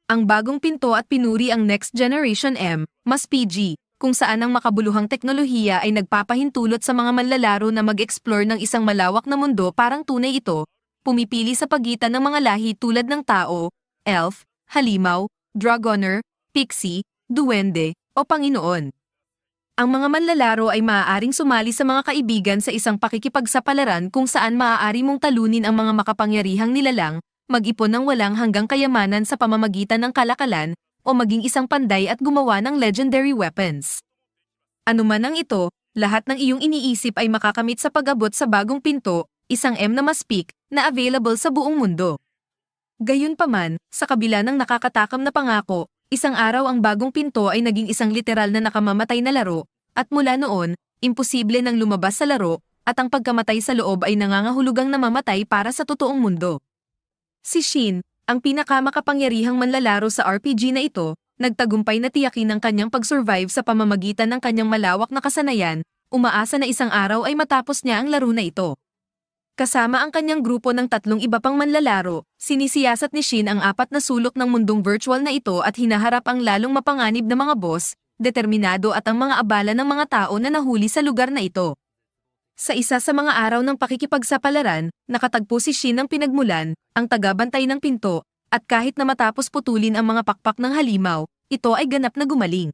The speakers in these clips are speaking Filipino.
Ang bagong pinto at pinuri ang Next Generation M, mas PG, kung saan ang makabuluhang teknolohiya ay nagpapahintulot sa mga manlalaro na mag-explore ng isang malawak na mundo. Parang tunay ito, pumipili sa pagitan ng mga lahi tulad ng tao, elf, halimaw, dragoner, pixie, duwende, o Panginoon. Ang mga manlalaro ay maaaring sumali sa mga kaibigan sa isang pakikipagsapalaran kung saan maaari mong talunin ang mga makapangyarihang nilalang, mag-ipon ng walang hanggang kayamanan sa pamamagitan ng kalakalan, o maging isang panday at gumawa ng legendary weapons. Ano man ang ito, lahat ng iyong iniisip ay makakamit sa pag-abot sa bagong pinto, isang M na mas peak, na available sa buong mundo. Gayunpaman, sa kabila ng nakakatakam na pangako, isang araw ang bagong pinto ay naging isang literal na nakamamatay na laro, at mula noon, imposible nang lumabas sa laro, at ang pagkamatay sa loob ay nangangahulugang namamatay para sa totoong mundo. Si Shin, ang pinakamakapangyarihang manlalaro sa RPG na ito, nagtagumpay na tiyakin ang kanyang pag-survive sa pamamagitan ng kanyang malawak na kasanayan, umaasa na isang araw ay matapos niya ang laro na ito. Kasama ang kanyang grupo ng 3 iba pang manlalaro, sinisiyasat ni Shin ang 4 na sulok ng mundong virtual na ito at hinaharap ang lalong mapanganib na mga boss, determinado at ang mga abala ng mga tao na nahuli sa lugar na ito. Sa isa sa mga araw ng pakikipagsapalaran, nakatagpo si Shin ng pinagmulan, ang tagabantay ng pinto, at kahit na matapos putulin ang mga pakpak ng halimaw, ito ay ganap na gumaling.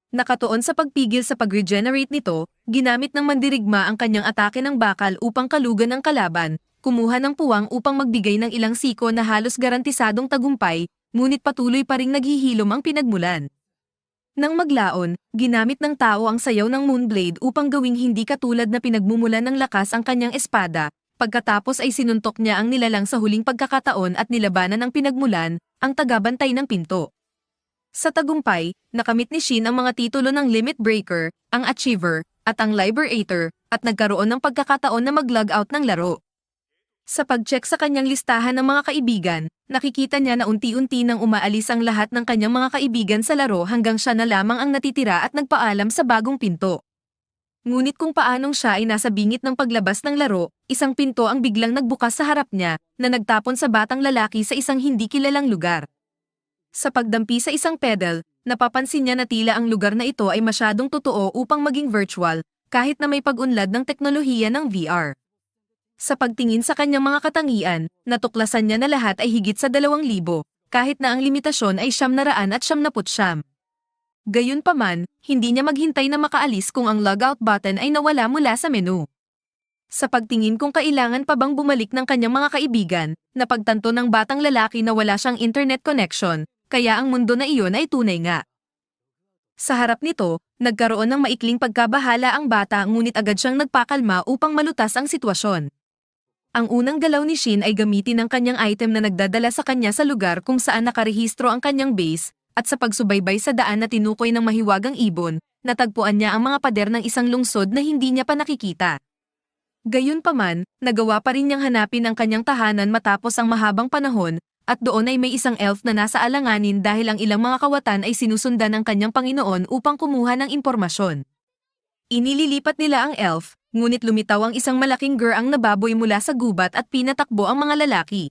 Nakatuon sa pagpigil sa pag-regenerate nito, ginamit ng mandirigma ang kanyang atake ng bakal upang kalugan ang kalaban, kumuha ng puwang upang magbigay ng ilang siko na halos garantisadong tagumpay, ngunit patuloy pa ring naghihilom ang pinagmulan. Nang maglaon, ginamit ng tao ang sayaw ng Moonblade upang gawing hindi katulad na pinagmumulan ng lakas ang kanyang espada, pagkatapos ay sinuntok niya ang nilalang sa huling pagkakataon at nilabanan ng pinagmulan, ang tagabantay ng pinto. Sa tagumpay, nakamit ni Shin ang mga titulo ng Limit Breaker, ang Achiever, at ang Liberator, at nagkaroon ng pagkakataon na mag-log out ng laro. Sa pag-check sa kanyang listahan ng mga kaibigan, nakikita niya na unti-unti nang umaalis ang lahat ng kanyang mga kaibigan sa laro hanggang siya na lamang ang natitira at nagpaalam sa bagong pinto. Ngunit kung paanong siya ay nasa bingit ng paglabas ng laro, isang pinto ang biglang nagbukas sa harap niya, na nagtapon sa batang lalaki sa isang hindi kilalang lugar. Sa pagdampi sa isang pedal, napapansin niya na tila ang lugar na ito ay masyadong totoo upang maging virtual, kahit na may pag-unlad ng teknolohiya ng VR. Sa pagtingin sa kanyang mga katangian, natuklasan niya na lahat ay higit sa 2,000, kahit na ang limitasyon ay 999. Gayunpaman, hindi niya maghintay na makaalis kung ang logout button ay nawala mula sa menu. Sa pagtingin kung kailangan pa bang bumalik ng kanyang mga kaibigan, napagtanto ng batang lalaki na wala siyang internet connection, kaya ang mundo na iyon ay tunay nga. Sa harap nito, nagkaroon ng maikling pagkabahala ang bata ngunit agad siyang nagpakalma upang malutas ang sitwasyon. Ang unang galaw ni Shin ay gamitin ang kanyang item na nagdadala sa kanya sa lugar kung saan nakarehistro ang kanyang base, at sa pagsubaybay sa daan na tinukoy ng mahiwagang ibon, natagpuan niya ang mga pader ng isang lungsod na hindi niya pa nakikita. Gayunpaman, nagawa pa rin niyang hanapin ang kanyang tahanan matapos ang mahabang panahon, at doon ay may isang elf na nasa alanganin dahil ang ilang mga kawatan ay sinusundan ng kanyang Panginoon upang kumuha ng impormasyon. Inililipat nila ang elf, ngunit lumitaw ang isang malaking gurang na baboy mula sa gubat at pinatakbo ang mga lalaki.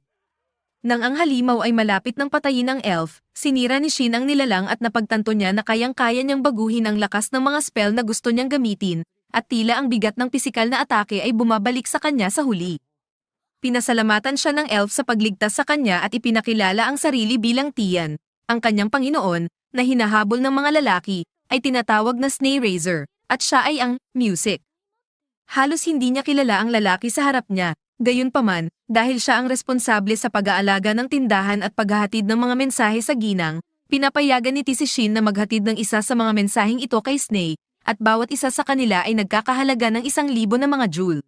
Nang ang halimaw ay malapit ng patayin ang elf, sinira ni Shin ang nilalang at napagtanto niya na kayang-kaya niyang baguhin ang lakas ng mga spell na gusto niyang gamitin, at tila ang bigat ng pisikal na atake ay bumabalik sa kanya sa huli. Pinasalamatan siya ng elf sa pagligtas sa kanya at ipinakilala ang sarili bilang Tian, ang kanyang Panginoon, na hinahabol ng mga lalaki, ay tinatawag na Snake-Razor, at siya ay ang Music. Halos hindi niya kilala ang lalaki sa harap niya, gayunpaman, dahil siya ang responsable sa pag-aalaga ng tindahan at paghahatid ng mga mensahe sa ginang, pinapayagan ni si Shin na maghatid ng isa sa mga mensaheng ito kay Snake, at bawat isa sa kanila ay nagkakahalaga ng 1,000 na mga jewel.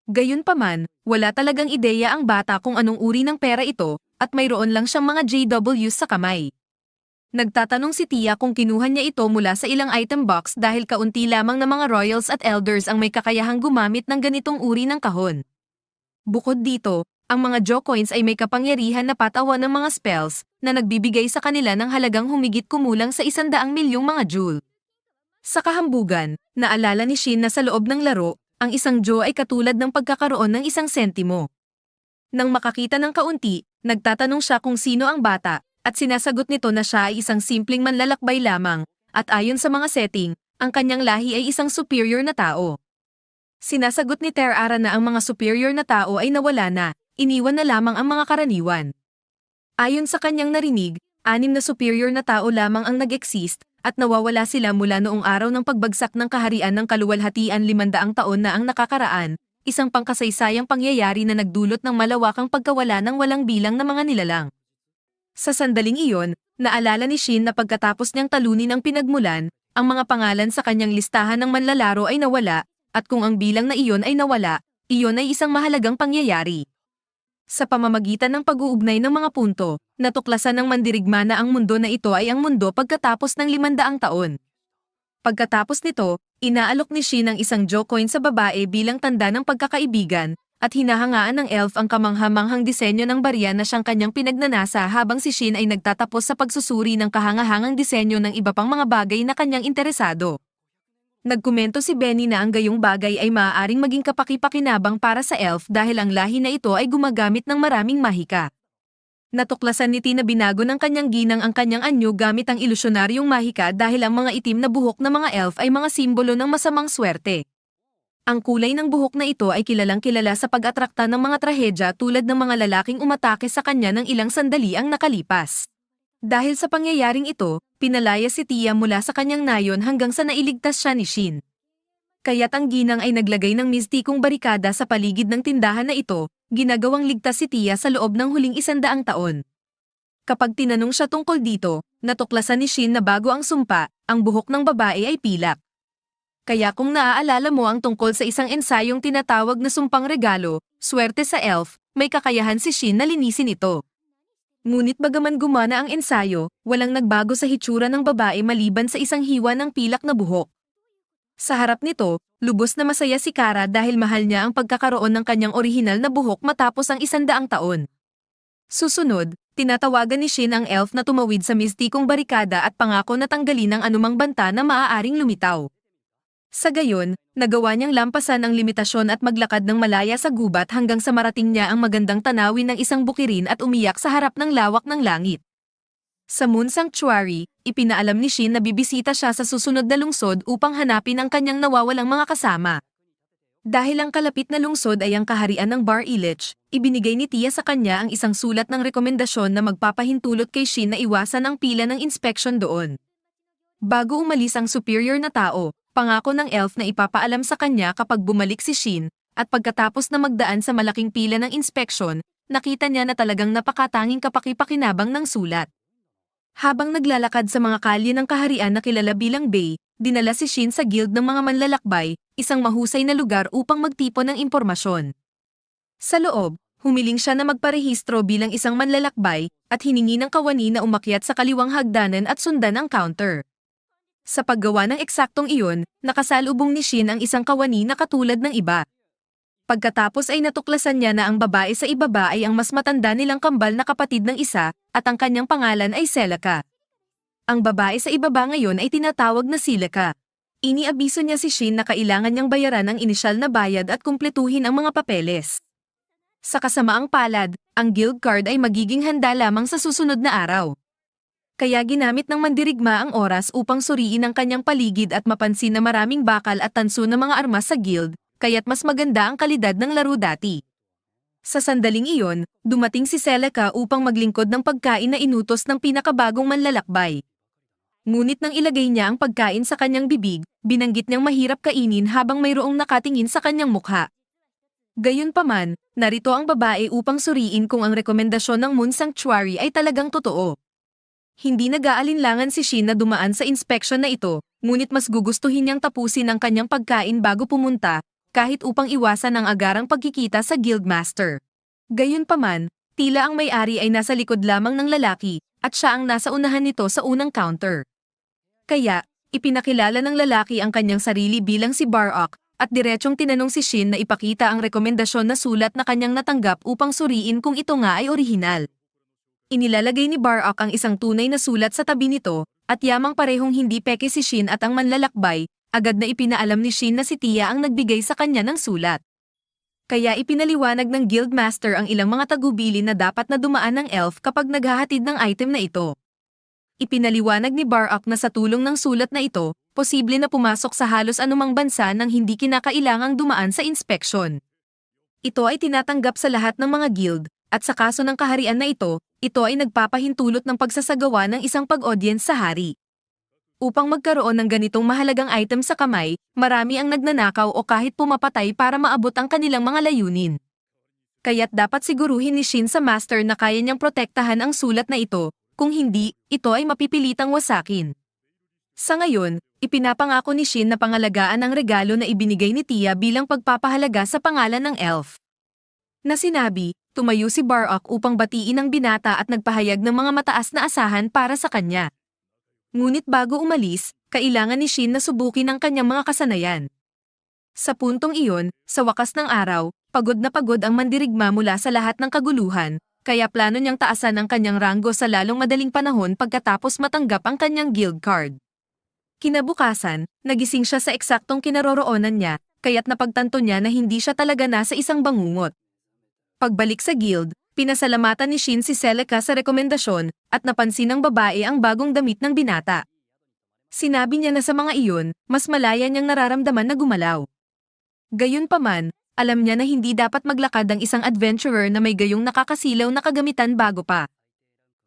Gayunpaman, wala talagang ideya ang bata kung anong uri ng pera ito, at mayroon lang siyang mga JWs sa kamay. Nagtatanong si Tia kung kinuha niya ito mula sa ilang item box dahil kaunti lamang na mga royals at elders ang may kakayahang gumamit ng ganitong uri ng kahon. Bukod dito, ang mga Jo coins ay may kapangyarihan na patawan ng mga spells na nagbibigay sa kanila ng halagang humigit kumulang sa 100 milyong mga jewel. Sa kahambugan, naalala ni Shin na sa loob ng laro, ang isang Jo ay katulad ng pagkakaroon ng 1 sentimo. Nang makakita ng kaunti, nagtatanong siya kung sino ang bata, At sinasagot nito na siya ay isang simpleng manlalakbay lamang, at ayon sa mga setting, ang kanyang lahi ay isang superior na tao. Sinasagot ni Ter-Ara na ang mga superior na tao ay nawala na, iniwan na lamang ang mga karaniwan. Ayon sa kanyang narinig, 6 na superior na tao lamang ang nag-exist, at nawawala sila mula noong araw ng pagbagsak ng kaharian ng kaluwalhatian 500 taon na ang nakakaraan, isang pangkasaysayang pangyayari na nagdulot ng malawakang pagkawala ng walang bilang na mga nilalang. Sa sandaling iyon, naalala ni Shin na pagkatapos niyang talunin ang pinagmulan, ang mga pangalan sa kanyang listahan ng manlalaro ay nawala, at kung ang bilang na iyon ay nawala, iyon ay isang mahalagang pangyayari. Sa pamamagitan ng pag-uugnay ng mga punto, natuklasan ng mandirigma na ang mundo na ito ay ang mundo pagkatapos ng 500 taon. Pagkatapos nito, inaalok ni Shin ang isang Jocoin sa babae bilang tanda ng pagkakaibigan, at hinahangaan ng elf ang kamanghamanghang disenyo ng barya na siyang kanyang pinagnanasa habang si Shin ay nagtatapos sa pagsusuri ng kahangahangang disenyo ng iba pang mga bagay na kanyang interesado. Nagkomento si Benny na ang gayong bagay ay maaaring maging kapaki-pakinabang para sa elf dahil ang lahi na ito ay gumagamit ng maraming mahika. Natuklasan ni Tina binago ng kanyang ginang ang kanyang anyo gamit ang ilusyonaryong mahika dahil ang mga itim na buhok ng mga elf ay mga simbolo ng masamang swerte. Ang kulay ng buhok na ito ay kilalang-kilala sa pag-atrakta ng mga trahedya tulad ng mga lalaking umatake sa kanya ng ilang sandali ang nakalipas. Dahil sa pangyayaring ito, pinalaya si Tia mula sa kanyang nayon hanggang sa nailigtas siya ni Shin. Kaya't ang ginang ay naglagay ng mistikong barikada sa paligid ng tindahan na ito, ginagawang ligtas si Tia sa loob ng huling 100 taon. Kapag tinanong siya tungkol dito, natuklasan ni Shin na bago ang sumpa, ang buhok ng babae ay pilak. Kaya kung naaalala mo ang tungkol sa isang ensayong tinatawag na sumpang regalo, swerte sa elf, may kakayahan si Shin na linisin ito. Ngunit bagaman gumana ang ensayo, walang nagbago sa hitsura ng babae maliban sa isang hiwa ng pilak na buhok. Sa harap nito, lubos na masaya si Kara dahil mahal niya ang pagkakaroon ng kanyang orihinal na buhok matapos ang 100 taon. Susunod, tinatawagan ni Shin ang elf na tumawid sa mistikong barikada at pangako na tanggalin ang anumang banta na maaaring lumitaw. Sa gayon, nagawa niyang lampasan ang limitasyon at maglakad ng malaya sa gubat hanggang sa marating niya ang magandang tanawin ng isang bukirin at umiyak sa harap ng lawak ng langit. Sa Moon Sanctuary, ipinaalam ni Shin na bibisita siya sa susunod na lungsod upang hanapin ang kanyang nawawalang mga kasama. Dahil ang kalapit na lungsod ay ang kaharian ng Bar Illich, ibinigay ni Tia sa kanya ang isang sulat ng rekomendasyon na magpapahintulot kay Shin na iwasan ang pila ng inspeksyon doon. Bago umalis ang superior na tao, pangako ng elf na ipapaalam sa kanya kapag bumalik si Shin, at pagkatapos na magdaan sa malaking pila ng inspeksyon, nakita niya na talagang napakatanging kapaki-pakinabang ng sulat. Habang naglalakad sa mga kalye ng kaharian na kilala bilang Bay, dinala si Shin sa guild ng mga manlalakbay, isang mahusay na lugar upang magtipon ng impormasyon. Sa loob, humiling siya na magparehistro bilang isang manlalakbay, at hiningi ng kawani na umakyat sa kaliwang hagdanan at sundan ang counter. Sa paggawa ng eksaktong iyon, nakasalubong ni Shin ang isang kawani na katulad ng iba. Pagkatapos ay natuklasan niya na ang babae sa ibaba ay ang mas matanda nilang kambal na kapatid ng isa, at ang kanyang pangalan ay Celica. Ang babae sa ibaba ngayon ay tinatawag na Celica. Iniabiso niya si Shin na kailangan niyang bayaran ang inisyal na bayad at kumpletuhin ang mga papeles. Sa kasamaang palad, ang guild card ay magiging handa lamang sa susunod na araw. Kaya ginamit ng mandirigma ang oras upang suriin ang kanyang paligid at mapansin na maraming bakal at tanso ng mga armas sa guild, kaya't mas maganda ang kalidad ng laro dati. Sa sandaling iyon, dumating si Celica upang maglingkod ng pagkain na inutos ng pinakabagong manlalakbay. Ngunit nang ilagay niya ang pagkain sa kanyang bibig, binanggit niyang mahirap kainin habang mayroong nakatingin sa kanyang mukha. Gayunpaman, narito ang babae upang suriin kung ang rekomendasyon ng Moon Sanctuary ay talagang totoo. Hindi nag-aalinlangan si Shin na dumaan sa inspeksyon na ito, ngunit mas gugustuhin niyang tapusin ang kanyang pagkain bago pumunta, kahit upang iwasan ang agarang pagkikita sa guildmaster. Gayunpaman, tila ang may-ari ay nasa likod lamang ng lalaki, at siya ang nasa unahan nito sa unang counter. Kaya, ipinakilala ng lalaki ang kanyang sarili bilang si Barok, at diretsyong tinanong si Shin na ipakita ang rekomendasyon na sulat na kanyang natanggap upang suriin kung ito nga ay orihinal. Inilalagay ni Barok ang isang tunay na sulat sa tabi nito, at yamang parehong hindi peke si Shin at ang manlalakbay, agad na ipinaalam ni Shin na si Tia ang nagbigay sa kanya ng sulat. Kaya ipinaliwanag ng Guildmaster ang ilang mga tagubilin na dapat na dumaan ng elf kapag naghahatid ng item na ito. Ipinaliwanag ni Barak na sa tulong ng sulat na ito, posible na pumasok sa halos anumang bansa nang hindi kinakailangang dumaan sa inspeksyon. Ito ay tinatanggap sa lahat ng mga guild, at sa kaso ng kaharian na ito ay nagpapahintulot ng pagsasagawa ng isang pag-audience sa hari. Upang magkaroon ng ganitong mahalagang item sa kamay, marami ang nagnanakaw o kahit pumapatay para maabot ang kanilang mga layunin. Kaya't dapat siguruhin ni Shin sa master na kaya niyang protektahan ang sulat na ito, kung hindi, ito ay mapipilitang wasakin. Sa ngayon, ipinapangako ni Shin na pangalagaan ang regalo na ibinigay ni Tia bilang pagpapahalaga sa pangalan ng elf. Na sinabi, tumayo si Barak upang batiin ang binata at nagpahayag ng mga mataas na asahan para sa kanya. Ngunit bago umalis, kailangan ni Shin na subukin ang kanyang mga kasanayan. Sa puntong iyon, sa wakas ng araw, pagod na pagod ang mandirigma mula sa lahat ng kaguluhan, kaya plano niyang taasan ang kanyang ranggo sa lalong madaling panahon pagkatapos matanggap ang kanyang guild card. Kinabukasan, nagising siya sa eksaktong kinaroroonan niya, kaya't napagtanto niya na hindi siya talaga nasa isang bangungot. Pagbalik sa guild, pinasalamatan ni Shin si Celica sa rekomendasyon at napansin ng babae ang bagong damit ng binata. Sinabi niya na sa mga iyon, mas malaya niyang nararamdaman na gumalaw. Gayunpaman, alam niya na hindi dapat maglakad ang isang adventurer na may gayong nakakasilaw na kagamitan bago pa.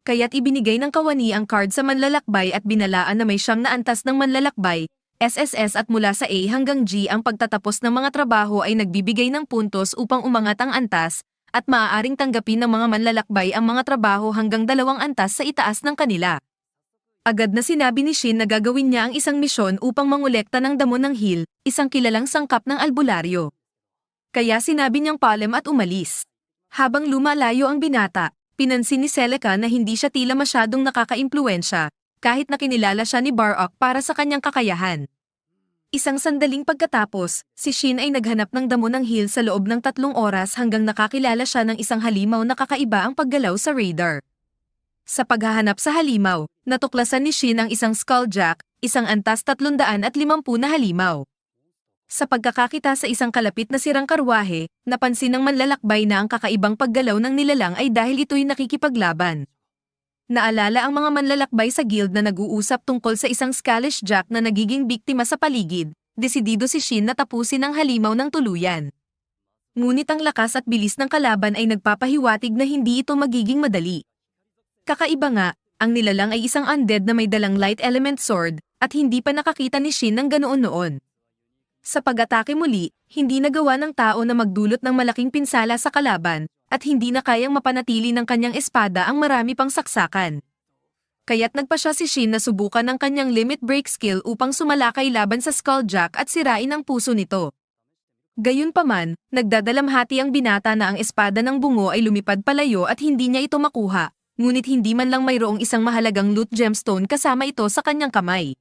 Kaya't ibinigay ng kawani ang card sa manlalakbay at binalaan na may 9 na antas ng manlalakbay, SSS at mula sa A hanggang G ang pagtatapos ng mga trabaho ay nagbibigay ng puntos upang umangat ang antas, at maaaring tanggapin ng mga manlalakbay ang mga trabaho hanggang 2 antas sa itaas ng kanila. Agad na sinabi ni Shin na gagawin niya ang isang misyon upang mangolekta ng damo ng Hill, isang kilalang sangkap ng albularyo. Kaya sinabi niyang palem at umalis. Habang lumalayo ang binata, pinansin ni Celica na hindi siya tila masyadong nakakaimpluwensya, kahit na kinilala siya ni Barak para sa kanyang kakayahan. Isang sandaling pagkatapos, si Shin ay naghanap ng damo ng Hill sa loob ng 3 oras hanggang nakakilala siya ng isang halimaw na kakaiba ang paggalaw sa radar. Sa paghahanap sa halimaw, natuklasan ni Shin ang isang skulljack, isang antas 350 na halimaw. Sa pagkakakita sa isang kalapit na sirang karwahe, napansin ng manlalakbay na ang kakaibang paggalaw ng nilalang ay dahil ito'y nakikipaglaban. Naalala ang mga manlalakbay sa guild na nag-uusap tungkol sa isang Scalish Jack na nagiging biktima sa paligid, desidido si Shin na tapusin ang halimaw ng tuluyan. Ngunit ang lakas at bilis ng kalaban ay nagpapahiwatig na hindi ito magiging madali. Kakaiba nga, ang nilalang ay isang undead na may dalang light element sword, at hindi pa nakakita ni Shin ng ganoon noon. Sa pag-atake muli, hindi nagawa ng tao na magdulot ng malaking pinsala sa kalaban, at hindi na kayang mapanatili ng kanyang espada ang marami pang saksakan. Kaya't nagpa siya si Shin na subukan ang kanyang limit break skill upang sumalakay laban sa Skulljack at sirain ang puso nito. Gayunpaman, nagdadalamhati ang binata na ang espada ng bungo ay lumipad palayo at hindi niya ito makuha, ngunit hindi man lang mayroong isang mahalagang loot gemstone kasama ito sa kanyang kamay.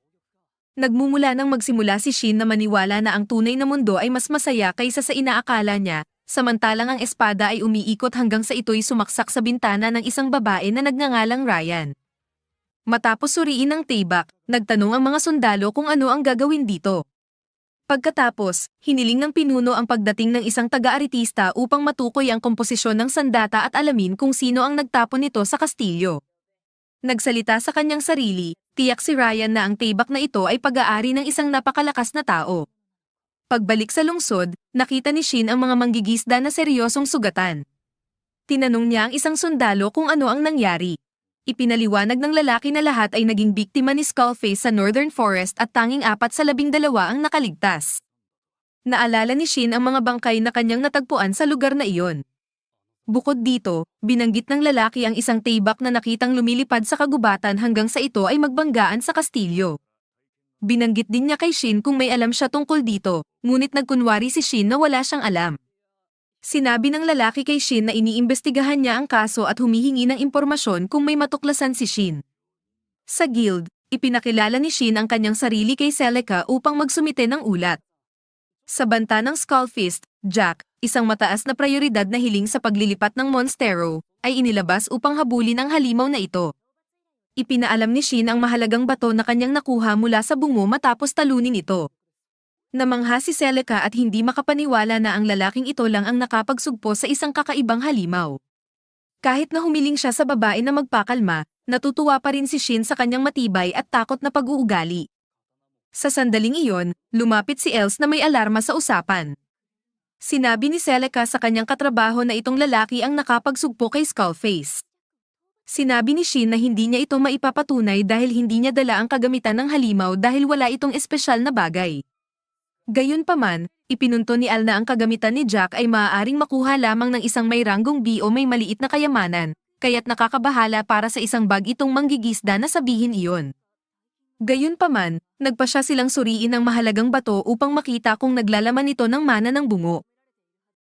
Nagmumula nang magsimula si Shin na maniwala na ang tunay na mundo ay mas masaya kaysa sa inaakala niya, samantalang ang espada ay umiikot hanggang sa ito'y sumaksak sa bintana ng isang babae na nagngangalang Ryan. Matapos suriin ang tibak, nagtanong ang mga sundalo kung ano ang gagawin dito. Pagkatapos, hiniling ng pinuno ang pagdating ng isang taga-aritista upang matukoy ang komposisyon ng sandata at alamin kung sino ang nagtapon nito sa kastilyo. Nagsalita sa kanyang sarili, tiyak si Ryan na ang tibak na ito ay pag-aari ng isang napakalakas na tao. Pagbalik sa lungsod, nakita ni Shin ang mga manggigisda na seryosong sugatan. Tinanong niya ang isang sundalo kung ano ang nangyari. Ipinaliwanag ng lalaki na lahat ay naging biktima ni Skullface sa Northern Forest at tanging 4 sa 12 ang nakaligtas. Naalala ni Shin ang mga bangkay na kanyang natagpuan sa lugar na iyon. Bukod dito, binanggit ng lalaki ang isang tibak na nakitang lumilipad sa kagubatan hanggang sa ito ay magbanggaan sa kastilyo. Binanggit din niya kay Shin kung may alam siya tungkol dito, ngunit nagkunwari si Shin na wala siyang alam. Sinabi ng lalaki kay Shin na iniimbestigahan niya ang kaso at humihingi ng impormasyon kung may matuklasan si Shin. Sa guild, ipinakilala ni Shin ang kanyang sarili kay Celica upang magsumite ng ulat. Sa banta ng Skullfist, Jack, isang mataas na prioridad na hiling sa paglilipat ng Monstero, ay inilabas upang habulin ang halimaw na ito. Ipinaalam ni Shin ang mahalagang bato na kanyang nakuha mula sa bungo matapos talunin ito. Namangha si Celica at hindi makapaniwala na ang lalaking ito lang ang nakapagsugpo sa isang kakaibang halimaw. Kahit na humiling siya sa babae na magpakalma, natutuwa pa rin si Shin sa kanyang matibay at takot na pag-uugali. Sa sandaling iyon, lumapit si Els na may alarma sa usapan. Sinabi ni Celica sa kanyang katrabaho na itong lalaki ang nakapagsugpo kay Skullface. Sinabi ni Shin na hindi niya ito maipapatunay dahil hindi niya dala ang kagamitan ng halimaw dahil wala itong espesyal na bagay. Gayunpaman, ipinunto ni Al na ang kagamitan ni Jack ay maaaring makuha lamang ng isang may ranggong B o may maliit na kayamanan, kaya't nakakabahala para sa isang bag itong manggigisda na sabihin iyon. Gayunpaman, nagpa siya silang suriin ng mahalagang bato upang makita kung naglalaman ito ng mana ng bungo.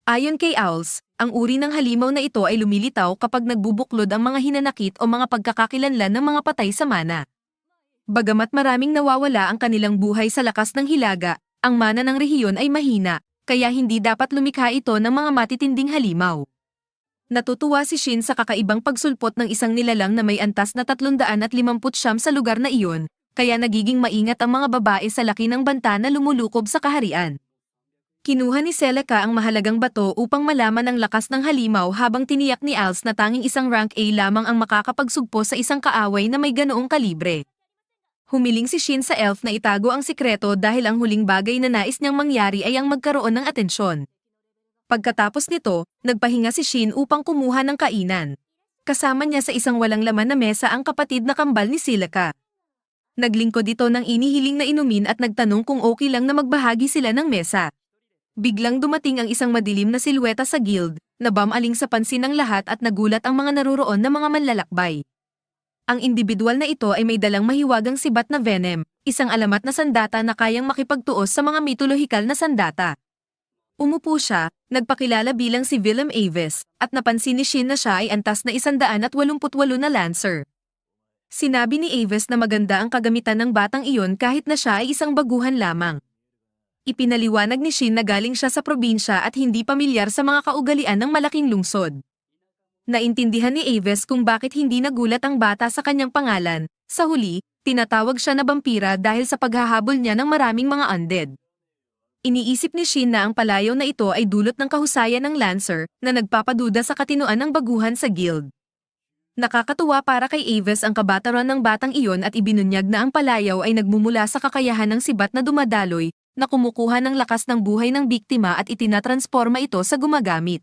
Ayon kay Owls, ang uri ng halimaw na ito ay lumilitaw kapag nagbubuklod ang mga hinanakit o mga pagkakakilanlan ng mga patay sa mana. Bagamat maraming nawawala ang kanilang buhay sa lakas ng hilaga, ang mana ng rehiyon ay mahina, kaya hindi dapat lumikha ito ng mga matitinding halimaw. Natutuwa si Shin sa kakaibang pagsulpot ng isang nilalang na may antas na 350 sa lugar na iyon, kaya nagiging maingat ang mga babae sa laki ng banta na lumulukob sa kaharian. Kinuha ni Celica ang mahalagang bato upang malaman ang lakas ng halimaw habang tiniyak ni Als na tanging isang rank A lamang ang makakapagsugpo sa isang kaaway na may ganoong kalibre. Humiling si Shin sa elf na itago ang sikreto dahil ang huling bagay na nais niyang mangyari ay ang magkaroon ng atensyon. Pagkatapos nito, nagpahinga si Shin upang kumuha ng kainan. Kasama niya sa isang walang laman na mesa ang kapatid na kambal ni Celica. Naglingkod ito ng inihiling na inumin at nagtanong kung okay lang na magbahagi sila ng mesa. Biglang dumating ang isang madilim na silweta sa guild, na bamaling sa pansin ng lahat at nagulat ang mga naruroon na mga manlalakbay. Ang individual na ito ay may dalang mahiwagang sibat na venom, isang alamat na sandata na kayang makipagtuos sa mga mitolohikal na sandata. Umupo siya, nagpakilala bilang si Willem Avis, at napansin ni Shin na siya ay antas na 188 na Lancer. Sinabi ni Avis na maganda ang kagamitan ng batang iyon kahit na siya ay isang baguhan lamang. Ipinaliwanag ni Shin na galing siya sa probinsya at hindi pamilyar sa mga kaugalian ng malaking lungsod. Naintindihan ni Avis kung bakit hindi nagulat ang bata sa kanyang pangalan. Sa huli, tinatawag siya na vampira dahil sa paghahabol niya ng maraming mga undead. Iniisip ni Shin na ang palayaw na ito ay dulot ng kahusayan ng Lancer na nagpapaduda sa katinoan ng baguhan sa guild. Nakakatuwa para kay Avis ang kabataran ng batang iyon at ibinunyag na ang palayaw ay nagmumula sa kakayahan ng sibat na dumadaloy na kumukuha ng lakas ng buhay ng biktima at itinatransforma ito sa gumagamit.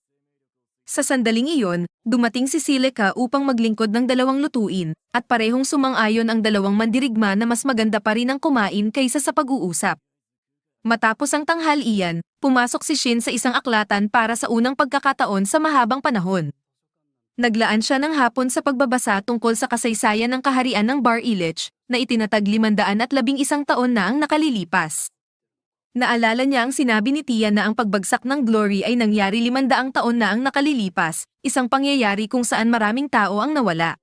Sa sandaling iyon, dumating si Celica upang maglingkod ng dalawang lutuin, at parehong sumang-ayon ang dalawang mandirigma na mas maganda pa rin ang kumain kaysa sa pag-uusap. Matapos ang tanghalian, pumasok si Shin sa isang aklatan para sa unang pagkakataon sa mahabang panahon. Naglaan siya ng hapon sa pagbabasa tungkol sa kasaysayan ng kaharian ng Bar Illich, na itinatag 511 taon na ang nakalilipas. Naalala niya ang sinabi ni Tia na ang pagbagsak ng Glory ay nangyari 500 taon na ang nakalilipas, isang pangyayari kung saan maraming tao ang nawala.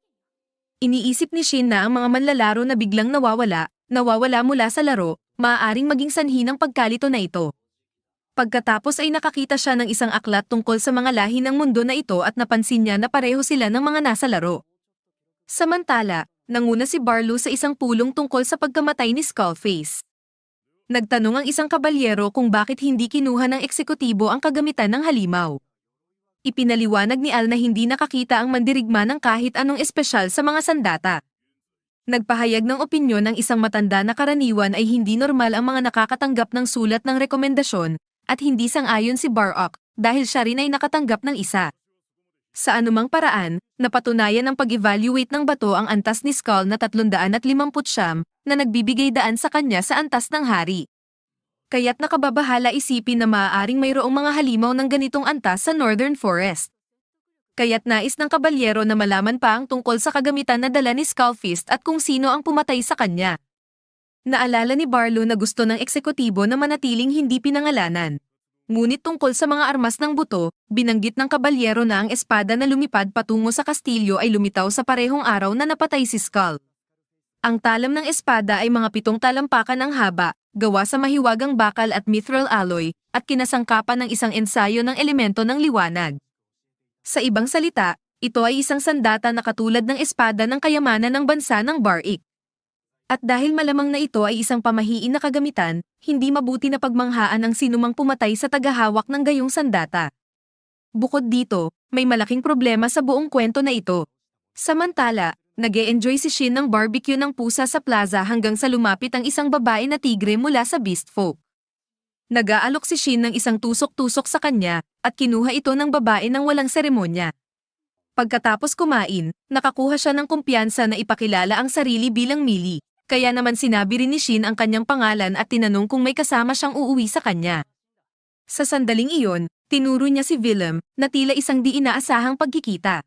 Iniisip ni Shin na ang mga manlalaro na biglang nawawala mula sa laro, maaaring maging sanhi ng pagkalito na ito. Pagkatapos ay nakakita siya ng isang aklat tungkol sa mga lahi ng mundo na ito at napansin niya na pareho sila ng mga nasa laro. Samantala, nanguna si Barlow sa isang pulong tungkol sa pagkamatay ni Skullface. Nagtanong ang isang kabalyero kung bakit hindi kinuha ng eksekutibo ang kagamitan ng halimaw. Ipinaliwanag ni Al na hindi nakakita ang mandirigma ng kahit anong espesyal sa mga sandata. Nagpahayag ng opinyon ng isang matanda na karaniwan ay hindi normal ang mga nakakatanggap ng sulat ng rekomendasyon at hindi sang-ayon si Barak dahil siya rin ay nakatanggap ng isa. Sa anumang paraan, napatunayan ng pag-evaluate ng bato ang antas ni Skull na 350 na nagbibigay daan sa kanya sa antas ng hari. Kaya't nakababahala isipin na maaaring mayroong mga halimaw ng ganitong antas sa Northern Forest. Kaya't nais ng kabalyero na malaman pa ang tungkol sa kagamitan na dala ni Skullfist at kung sino ang pumatay sa kanya. Naalala ni Barlow na gusto ng eksekutibo na manatiling hindi pinangalanan. Ngunit tungkol sa mga armas ng buto, binanggit ng kabalyero na ang espada na lumipad patungo sa kastilyo ay lumitaw sa parehong araw na napatay si Skull. Ang talam ng espada ay mga 7 talampakan ang haba, gawa sa mahiwagang bakal at mithril alloy, at kinasangkapan ng isang ensayo ng elemento ng liwanag. Sa ibang salita, ito ay isang sandata na katulad ng espada ng kayamanan ng bansa ng Barik. At dahil malamang na ito ay isang pamahiin na kagamitan, hindi mabuti na pagmanghaan ang sinumang pumatay sa tagahawak ng gayong sandata. Bukod dito, may malaking problema sa buong kwento na ito. Samantala, nag-e-enjoy si Shin ng barbecue ng pusa sa plaza hanggang sa lumapit ang isang babae na tigre mula sa Beast Folk. Nag-aalok si Shin ng isang tusok-tusok sa kanya, at kinuha ito ng babae ng walang seremonya. Pagkatapos kumain, nakakuha siya ng kumpiyansa na ipakilala ang sarili bilang Millie, kaya naman sinabi rin ni Shin ang kanyang pangalan at tinanong kung may kasama siyang uuwi sa kanya. Sa sandaling iyon, tinuro niya si Willem, na tila isang di inaasahang pagkikita.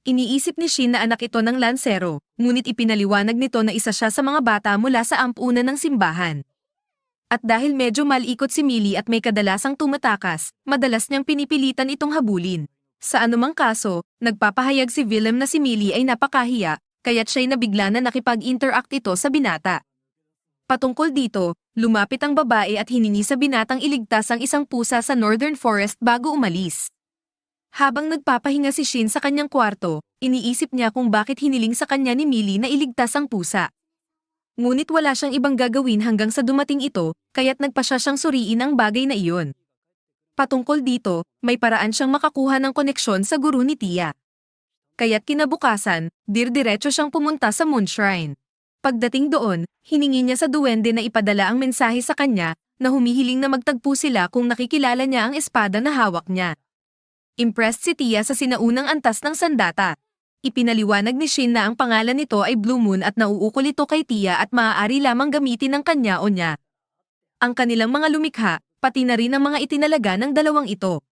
Iniisip ni Shin na anak ito ng lansero, ngunit ipinaliwanag nito na isa siya sa mga bata mula sa ampunan ng simbahan. At dahil medyo malikot si Millie at may kadalasang tumatakas, madalas niyang pinipilitan itong habulin. Sa anumang kaso, nagpapahayag si Willem na si Millie ay napakahiya, kaya't siya'y nabigla na nakipag-interact ito sa binata. Patungkol dito, lumapit ang babae at hiningi sa binatang iligtas ang isang pusa sa Northern Forest bago umalis. Habang nagpapahinga si Shin sa kanyang kwarto, iniisip niya kung bakit hiniling sa kanya ni Millie na iligtas ang pusa. Ngunit wala siyang ibang gagawin hanggang sa dumating ito, kaya't nagpasya siyang suriin ang bagay na iyon. Patungkol dito, may paraan siyang makakuha ng koneksyon sa guru ni Tia. Kaya't kinabukasan, diretso siyang pumunta sa Moon Shrine. Pagdating doon, hiningi niya sa duwende na ipadala ang mensahe sa kanya, na humihiling na magtagpo sila kung nakikilala niya ang espada na hawak niya. Impressed si Tia sa sinaunang antas ng sandata. Ipinaliwanag ni Shin na ang pangalan nito ay Blue Moon at nauukol ito kay Tia at maaari lamang gamitin ng kanya o niya. Ang kanilang mga lumikha, pati na rin ang mga itinalaga ng dalawang ito.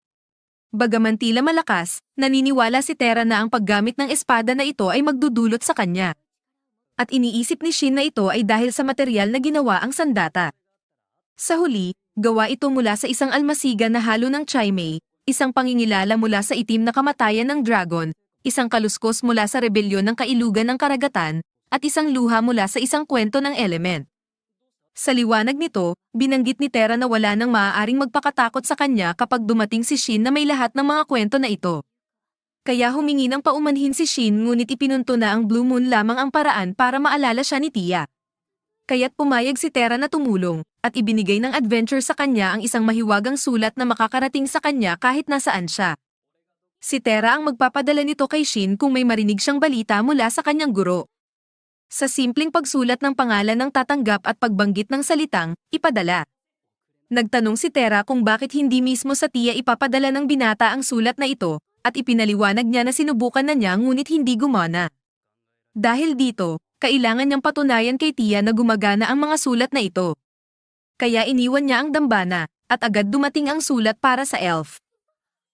Bagaman tila malakas, naniniwala si Terra na ang paggamit ng espada na ito ay magdudulot sa kanya. At iniisip ni Shin na ito ay dahil sa material na ginawa ang sandata. Sa huli, gawa ito mula sa isang almasiga na halo ng chimay, isang pangingilala mula sa itim na kamatayan ng dragon, isang kaluskos mula sa rebelyon ng kailugan ng karagatan, at isang luha mula sa isang kwento ng element. Sa liwanag nito, binanggit ni Terra na wala nang maaaring magpakatakot sa kanya kapag dumating si Shin na may lahat ng mga kwento na ito. Kaya humingi ng paumanhin si Shin ngunit ipinunto na ang Blue Moon lamang ang paraan para maalala siya ni Tia. Kaya't pumayag si Terra na tumulong, at ibinigay ng adventure sa kanya ang isang mahiwagang sulat na makakarating sa kanya kahit nasaan siya. Si Terra ang magpapadala nito kay Shin kung may marinig siyang balita mula sa kanyang guro. Sa simpleng pagsulat ng pangalan ng tatanggap at pagbanggit ng salitang, ipadala. Nagtanong si Terra kung bakit hindi mismo sa Tia ipapadala ng binata ang sulat na ito, at ipinaliwanag niya na sinubukan na niya ngunit hindi gumana. Dahil dito, kailangan niyang patunayan kay Tia na gumagana ang mga sulat na ito. Kaya iniwan niya ang dambana, at agad dumating ang sulat para sa elf.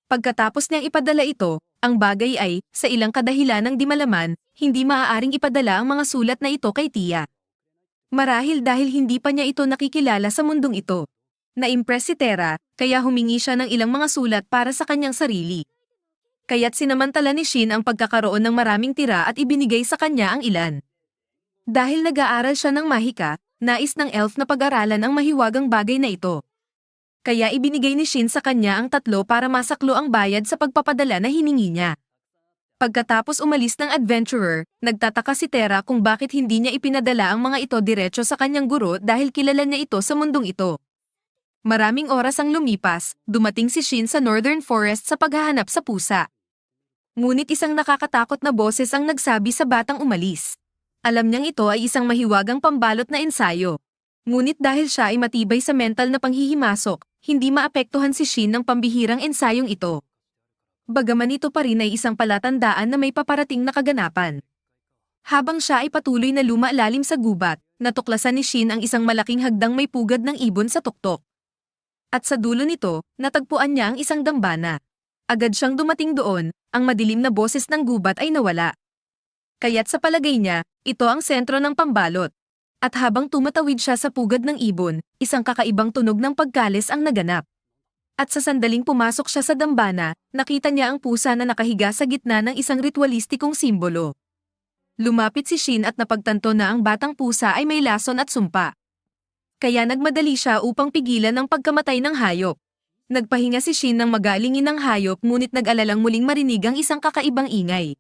Pagkatapos niyang ipadala ito, ang bagay ay, sa ilang kadahilanang di malaman, hindi maaaring ipadala ang mga sulat na ito kay Tia. Marahil dahil hindi pa niya ito nakikilala sa mundong ito. Na-impress si Terra, kaya humingi siya ng ilang mga sulat para sa kanyang sarili. Kaya't sinamantala ni Shin ang pagkakaroon ng maraming tira at ibinigay sa kanya ang ilan. Dahil nag-aaral siya ng mahika, nais ng elf na pag-aralan ang mahiwagang bagay na ito. Kaya ibinigay ni Shin sa kanya ang 3 para masaklo ang bayad sa pagpapadala na hiningi niya. Pagkatapos umalis ng adventurer, nagtataka si Terra kung bakit hindi niya ipinadala ang mga ito diretso sa kanyang guro dahil kilala niya ito sa mundong ito. Maraming oras ang lumipas, dumating si Shin sa Northern Forest sa paghahanap sa pusa. Ngunit isang nakakatakot na boses ang nagsabi sa batang umalis. Alam niyang ito ay isang mahiwagang pambalot na ensayo. Ngunit dahil siya ay matibay sa mental na panghihimasok, hindi maapektuhan si Shin ng pambihirang ensayong ito. Bagaman ito pa rin ay isang palatandaan na may paparating na kaganapan. Habang siya ay patuloy na lumalalim sa gubat, natuklasan ni Shin ang isang malaking hagdang may pugad ng ibon sa tuktok. At sa dulo nito, natagpuan niya ang isang dambana. Agad siyang dumating doon, ang madilim na boses ng gubat ay nawala. Kaya't sa palagay niya, ito ang sentro ng pambalot. At habang tumatawid siya sa pugad ng ibon, isang kakaibang tunog ng pagkalis ang naganap. At sa sandaling pumasok siya sa dambana, nakita niya ang pusa na nakahiga sa gitna ng isang ritualistikong simbolo. Lumapit si Shin at napagtanto na ang batang pusa ay may lason at sumpa. Kaya nagmadali siya upang pigilan ang pagkamatay ng hayop. Nagpahinga si Shin ng magalingin ng hayop ngunit nag-alalang muling marinig ang isang kakaibang ingay.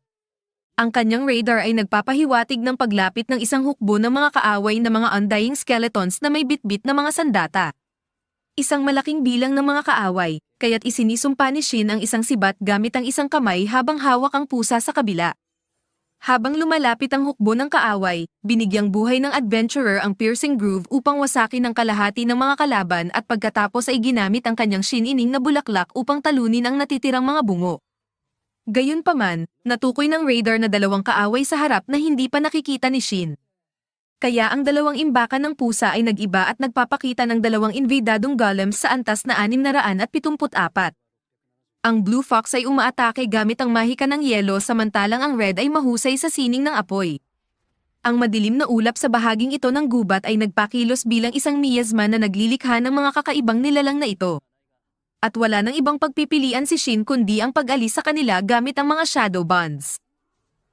Ang kanyang radar ay nagpapahiwatig ng paglapit ng isang hukbo ng mga kaaway na mga undying skeletons na may bitbit na mga sandata. Isang malaking bilang ng mga kaaway, kaya't isinisumpa ni Shin ang isang sibat gamit ang isang kamay habang hawak ang pusa sa kabila. Habang lumalapit ang hukbo ng kaaway, binigyang buhay ng adventurer ang piercing groove upang wasakin ang kalahati ng mga kalaban at pagkatapos ay ginamit ang kanyang Shin-ining na bulaklak upang talunin ang natitirang mga bungo. Gayunpaman, natukoy ng radar na dalawang kaaway sa harap na hindi pa nakikita ni Shin. Kaya ang dalawang imbakan ng pusa ay nag-iba at nagpapakita ng dalawang invadadong golems sa antas na 674. Ang Blue Fox ay umaatake gamit ang mahika ng yelo samantalang ang Red ay mahusay sa sining ng apoy. Ang madilim na ulap sa bahaging ito ng gubat ay nagpakilos bilang isang miasma na naglilikha ng mga kakaibang nilalang na ito. At wala nang ibang pagpipilian si Shin kundi ang pag-alis sa kanila gamit ang mga shadow bonds.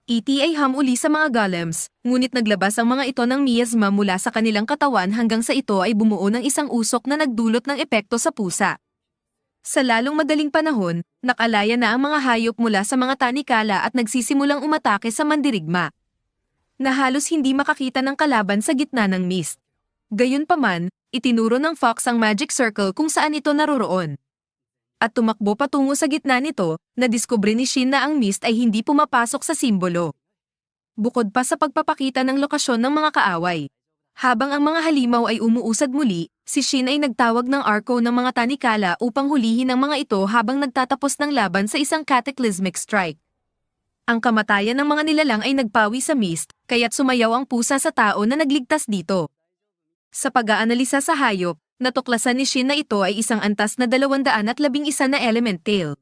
ETA uli sa mga golems, ngunit naglabas ang mga ito ng miasma mula sa kanilang katawan hanggang sa ito ay bumuo ng isang usok na nagdulot ng epekto sa pusa. Sa lalong madaling panahon, nakalaya na ang mga hayop mula sa mga tanikala at nagsisimulang umatake sa mandirigma, na halos hindi makakita ng kalaban sa gitna ng mist. Gayunpaman, itinuro ng Fox ang magic circle kung saan ito naroroon. At tumakbo patungo sa gitna nito, nadiskubre ni Shin na ang mist ay hindi pumapasok sa simbolo. Bukod pa sa pagpapakita ng lokasyon ng mga kaaway. Habang ang mga halimaw ay umuusad muli, si Shin ay nagtawag ng arco ng mga tanikala upang hulihin ang mga ito habang nagtatapos ng laban sa isang cataclysmic strike. Ang kamatayan ng mga nilalang ay nagpawi sa mist, kaya't sumayaw ang pusa sa tao na nagligtas dito. Sa pag-aanalisa sa hayop, natuklasan ni Shin na ito ay isang antas na 211 na element tail.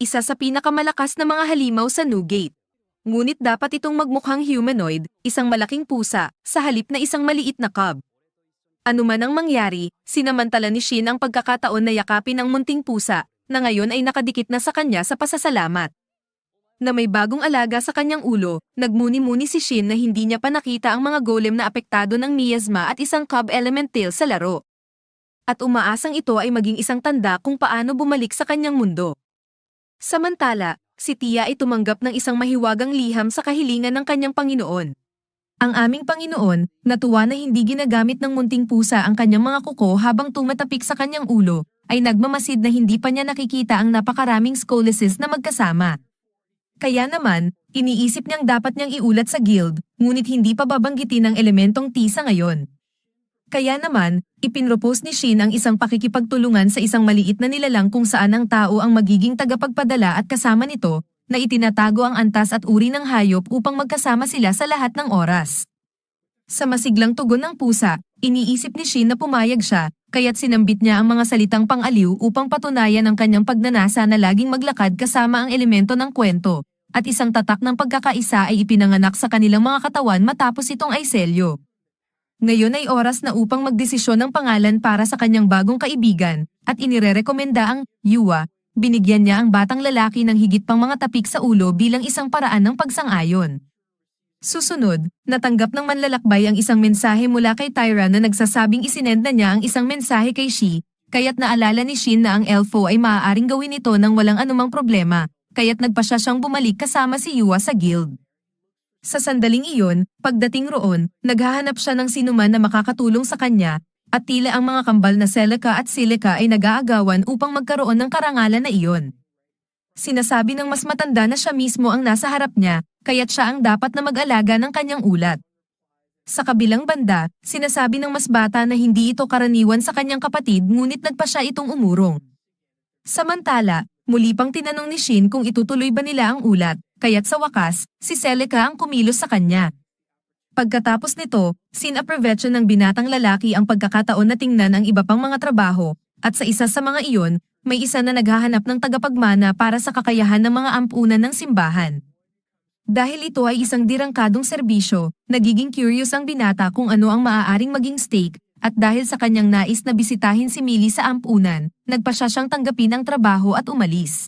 Isa sa pinakamalakas na mga halimaw sa Newgate. Ngunit dapat itong magmukhang humanoid, isang malaking pusa, sa halip na isang maliit na cub. Ano man ang mangyari, sinamantala ni Shin ang pagkakataon na yakapin ang munting pusa, na ngayon ay nakadikit na sa kanya sa pasasalamat. Na may bagong alaga sa kanyang ulo, nagmuni-muni si Shin na hindi niya pa nakita ang mga golem na apektado ng miasma at isang cub element tail sa laro. At umaasang ito ay maging isang tanda kung paano bumalik sa kanyang mundo. Samantala, si Tia ay tumanggap ng isang mahiwagang liham sa kahilingan ng kanyang Panginoon. Ang aming Panginoon, natuwa na hindi ginagamit ng munting pusa ang kanyang mga kuko habang tumatapik sa kanyang ulo, ay nagmamasid na hindi pa niya nakikita ang napakaraming scoliosis na magkasama. Kaya naman, iniisip niyang dapat niyang iulat sa guild, ngunit hindi pa babanggitin ang elementong T sa ngayon. Kaya naman, ipinropose ni Shin ang isang pakikipagtulungan sa isang maliit na nilalang kung saan ang tao ang magiging tagapagpadala at kasama nito, na itinatago ang antas at uri ng hayop upang magkasama sila sa lahat ng oras. Sa masiglang tugon ng pusa, iniisip ni Shin na pumayag siya, kaya't sinambit niya ang mga salitang pang-aliw upang patunayan ang kanyang pagnanasa na laging maglakad kasama ang elemento ng kwento, at isang tatak ng pagkakaisa ay ipinanganak sa kanilang mga katawan matapos itong ay selyo. Ngayon ay oras na upang magdesisyon ng pangalan para sa kanyang bagong kaibigan, at inirerekomenda ang Yuwa. Binigyan niya ang batang lalaki ng higit pang mga tapik sa ulo bilang isang paraan ng pagsang-ayon. Susunod, natanggap ng manlalakbay ang isang mensahe mula kay Tyra na nagsasabing isinend na niya ang isang mensahe kay Shi, kaya't naalala ni Shin na ang elfo ay maaaring gawin ito nang walang anumang problema, kaya't nagpasya siyang bumalik kasama si Yuwa sa guild. Sa sandaling iyon, pagdating roon, naghahanap siya ng sinuman na makakatulong sa kanya, at tila ang mga kambal na Celica at Silica ay nag-aagawan upang magkaroon ng karangalan na iyon. Sinasabi ng mas matanda na siya mismo ang nasa harap niya, kaya't siya ang dapat na mag-alaga ng kanyang ulat. Sa kabilang banda, sinasabi ng mas bata na hindi ito karaniwan sa kanyang kapatid ngunit nagpa siya itong umurong. Samantala, muli pang tinanong ni Shin kung itutuloy ba nila ang ulat, kaya't sa wakas, si Celica ang kumilos sa kanya. Pagkatapos nito, sinaprevetsyon ng binatang lalaki ang pagkakataon na tingnan ang iba pang mga trabaho, at sa isa sa mga iyon, may isa na naghahanap ng tagapagmana para sa kakayahan ng mga ampunan ng simbahan. Dahil ito ay isang dirangkadong serbisyo, nagiging curious ang binata kung ano ang maaaring maging stake, at dahil sa kanyang nais na bisitahin si Millie sa ampunan, nagpasya siyang tanggapin ang trabaho at umalis.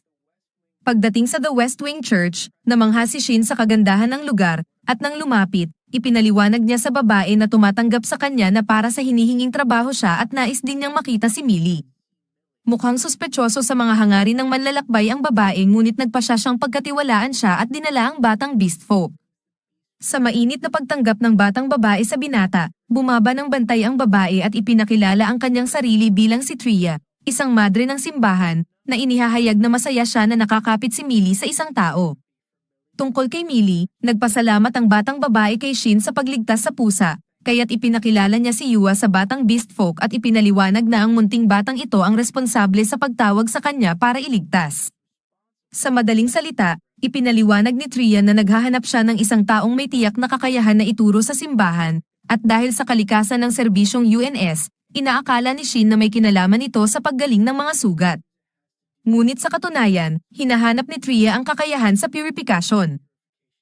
Pagdating sa The West Wing Church, namangha si Shin sa kagandahan ng lugar, at nang lumapit, ipinaliwanag niya sa babae na tumatanggap sa kanya na para sa hinihinging trabaho siya at nais din niyang makita si Millie. Mukhang suspetyoso sa mga hangarin ng manlalakbay ang babae ngunit nagpasya siyang pagkatiwalaan siya at dinala ang batang beast folk. Sa mainit na pagtanggap ng batang babae sa binata, bumaba ng bantay ang babae at ipinakilala ang kanyang sarili bilang si Tria, isang madre ng simbahan, na inihahayag na masaya siya na nakakapit si Millie sa isang tao. Tungkol kay Millie, nagpasalamat ang batang babae kay Shin sa pagligtas sa pusa, kaya't ipinakilala niya si Yua sa batang beast folk at ipinaliwanag na ang munting batang ito ang responsable sa pagtawag sa kanya para iligtas. Sa madaling salita, ipinaliwanag ni Tria na naghahanap siya ng isang taong may tiyak na kakayahan na ituro sa simbahan, at dahil sa kalikasan ng serbisyong UNS, inaakala ni Shin na may kinalaman ito sa paggaling ng mga sugat. Ngunit sa katunayan, hinahanap ni Tria ang kakayahan sa purification.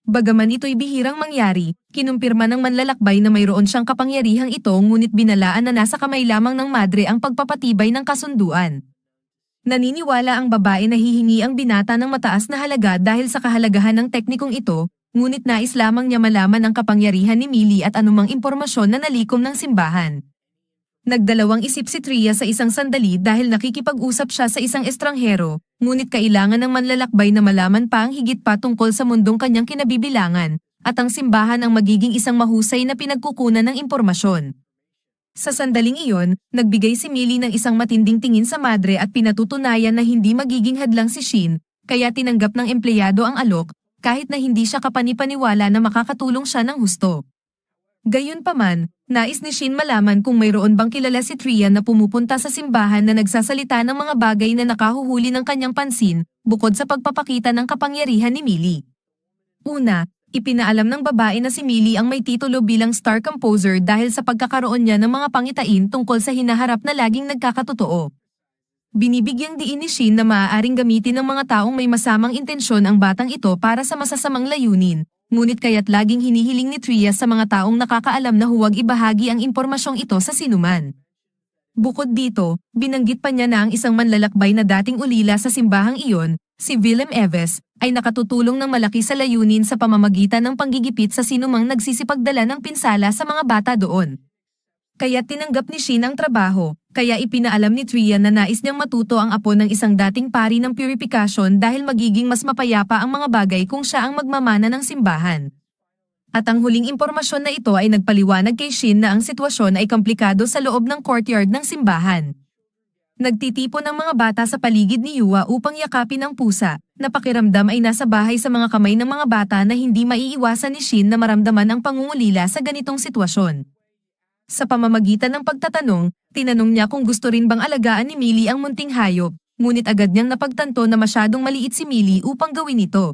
Bagaman ito'y bihirang mangyari, kinumpirma ng manlalakbay na mayroon siyang kapangyarihang ito ngunit binalaan na nasa kamay lamang ng madre ang pagpapatibay ng kasunduan. Naniniwala ang babae na hihingi ang binata ng mataas na halaga dahil sa kahalagahan ng teknikong ito, ngunit nais lamang niya malaman ang kapangyarihan ni Millie at anumang impormasyon na nalikom ng simbahan. Nagdalawang isip si Tria sa isang sandali dahil nakikipag-usap siya sa isang estranghero, ngunit kailangan ng manlalakbay na malaman pa ang higit pa tungkol sa mundong kanyang kinabibilangan, at ang simbahan ang magiging isang mahusay na pinagkukunan ng impormasyon. Sa sandaling iyon, nagbigay si Millie ng isang matinding tingin sa madre at pinatutunayan na hindi magiging hadlang si Shin, kaya tinanggap ng empleyado ang alok, kahit na hindi siya kapanipaniwala na makakatulong siya ng husto. Gayunpaman, nais ni Shin malaman kung mayroon bang kilala si Tria na pumupunta sa simbahan na nagsasalita ng mga bagay na nakahuhuli ng kanyang pansin, bukod sa pagpapakita ng kapangyarihan ni Millie. Una, ipinaalam ng babae na si Millie ang may titulo bilang star composer dahil sa pagkakaroon niya ng mga pangitain tungkol sa hinaharap na laging nagkakatotoo. Binibigyang diin ni Shin na maaaring gamitin ng mga taong may masamang intensyon ang batang ito para sa masasamang layunin, ngunit kaya't laging hinihiling ni Tria sa mga taong nakakaalam na huwag ibahagi ang impormasyong ito sa sinuman. Bukod dito, binanggit pa niya na ang isang manlalakbay na dating ulila sa simbahang iyon, si Willem Eves, ay nakatutulong ng malaki sa layunin sa pamamagitan ng panggigipit sa sinumang nagsisipagdala ng pinsala sa mga bata doon. Kaya tinanggap ni Shin ang trabaho, kaya ipinaalam ni Tria na nais niyang matuto ang apo ng isang dating pari ng purification dahil magiging mas mapayapa ang mga bagay kung siya ang magmamana ng simbahan. At ang huling impormasyon na ito ay nagpaliwanag kay Shin na ang sitwasyon ay komplikado sa loob ng courtyard ng simbahan. Nagtitipon ang mga bata sa paligid ni Yua upang yakapin ang pusa, na pakiramdam ay nasa bahay sa mga kamay ng mga bata na hindi maiiwasan ni Shin na maramdaman ang pangungulila sa ganitong sitwasyon. Sa pamamagitan ng pagtatanong, tinanong niya kung gusto rin bang alagaan ni Millie ang munting hayop, ngunit agad niyang napagtanto na masyadong maliit si Millie upang gawin ito.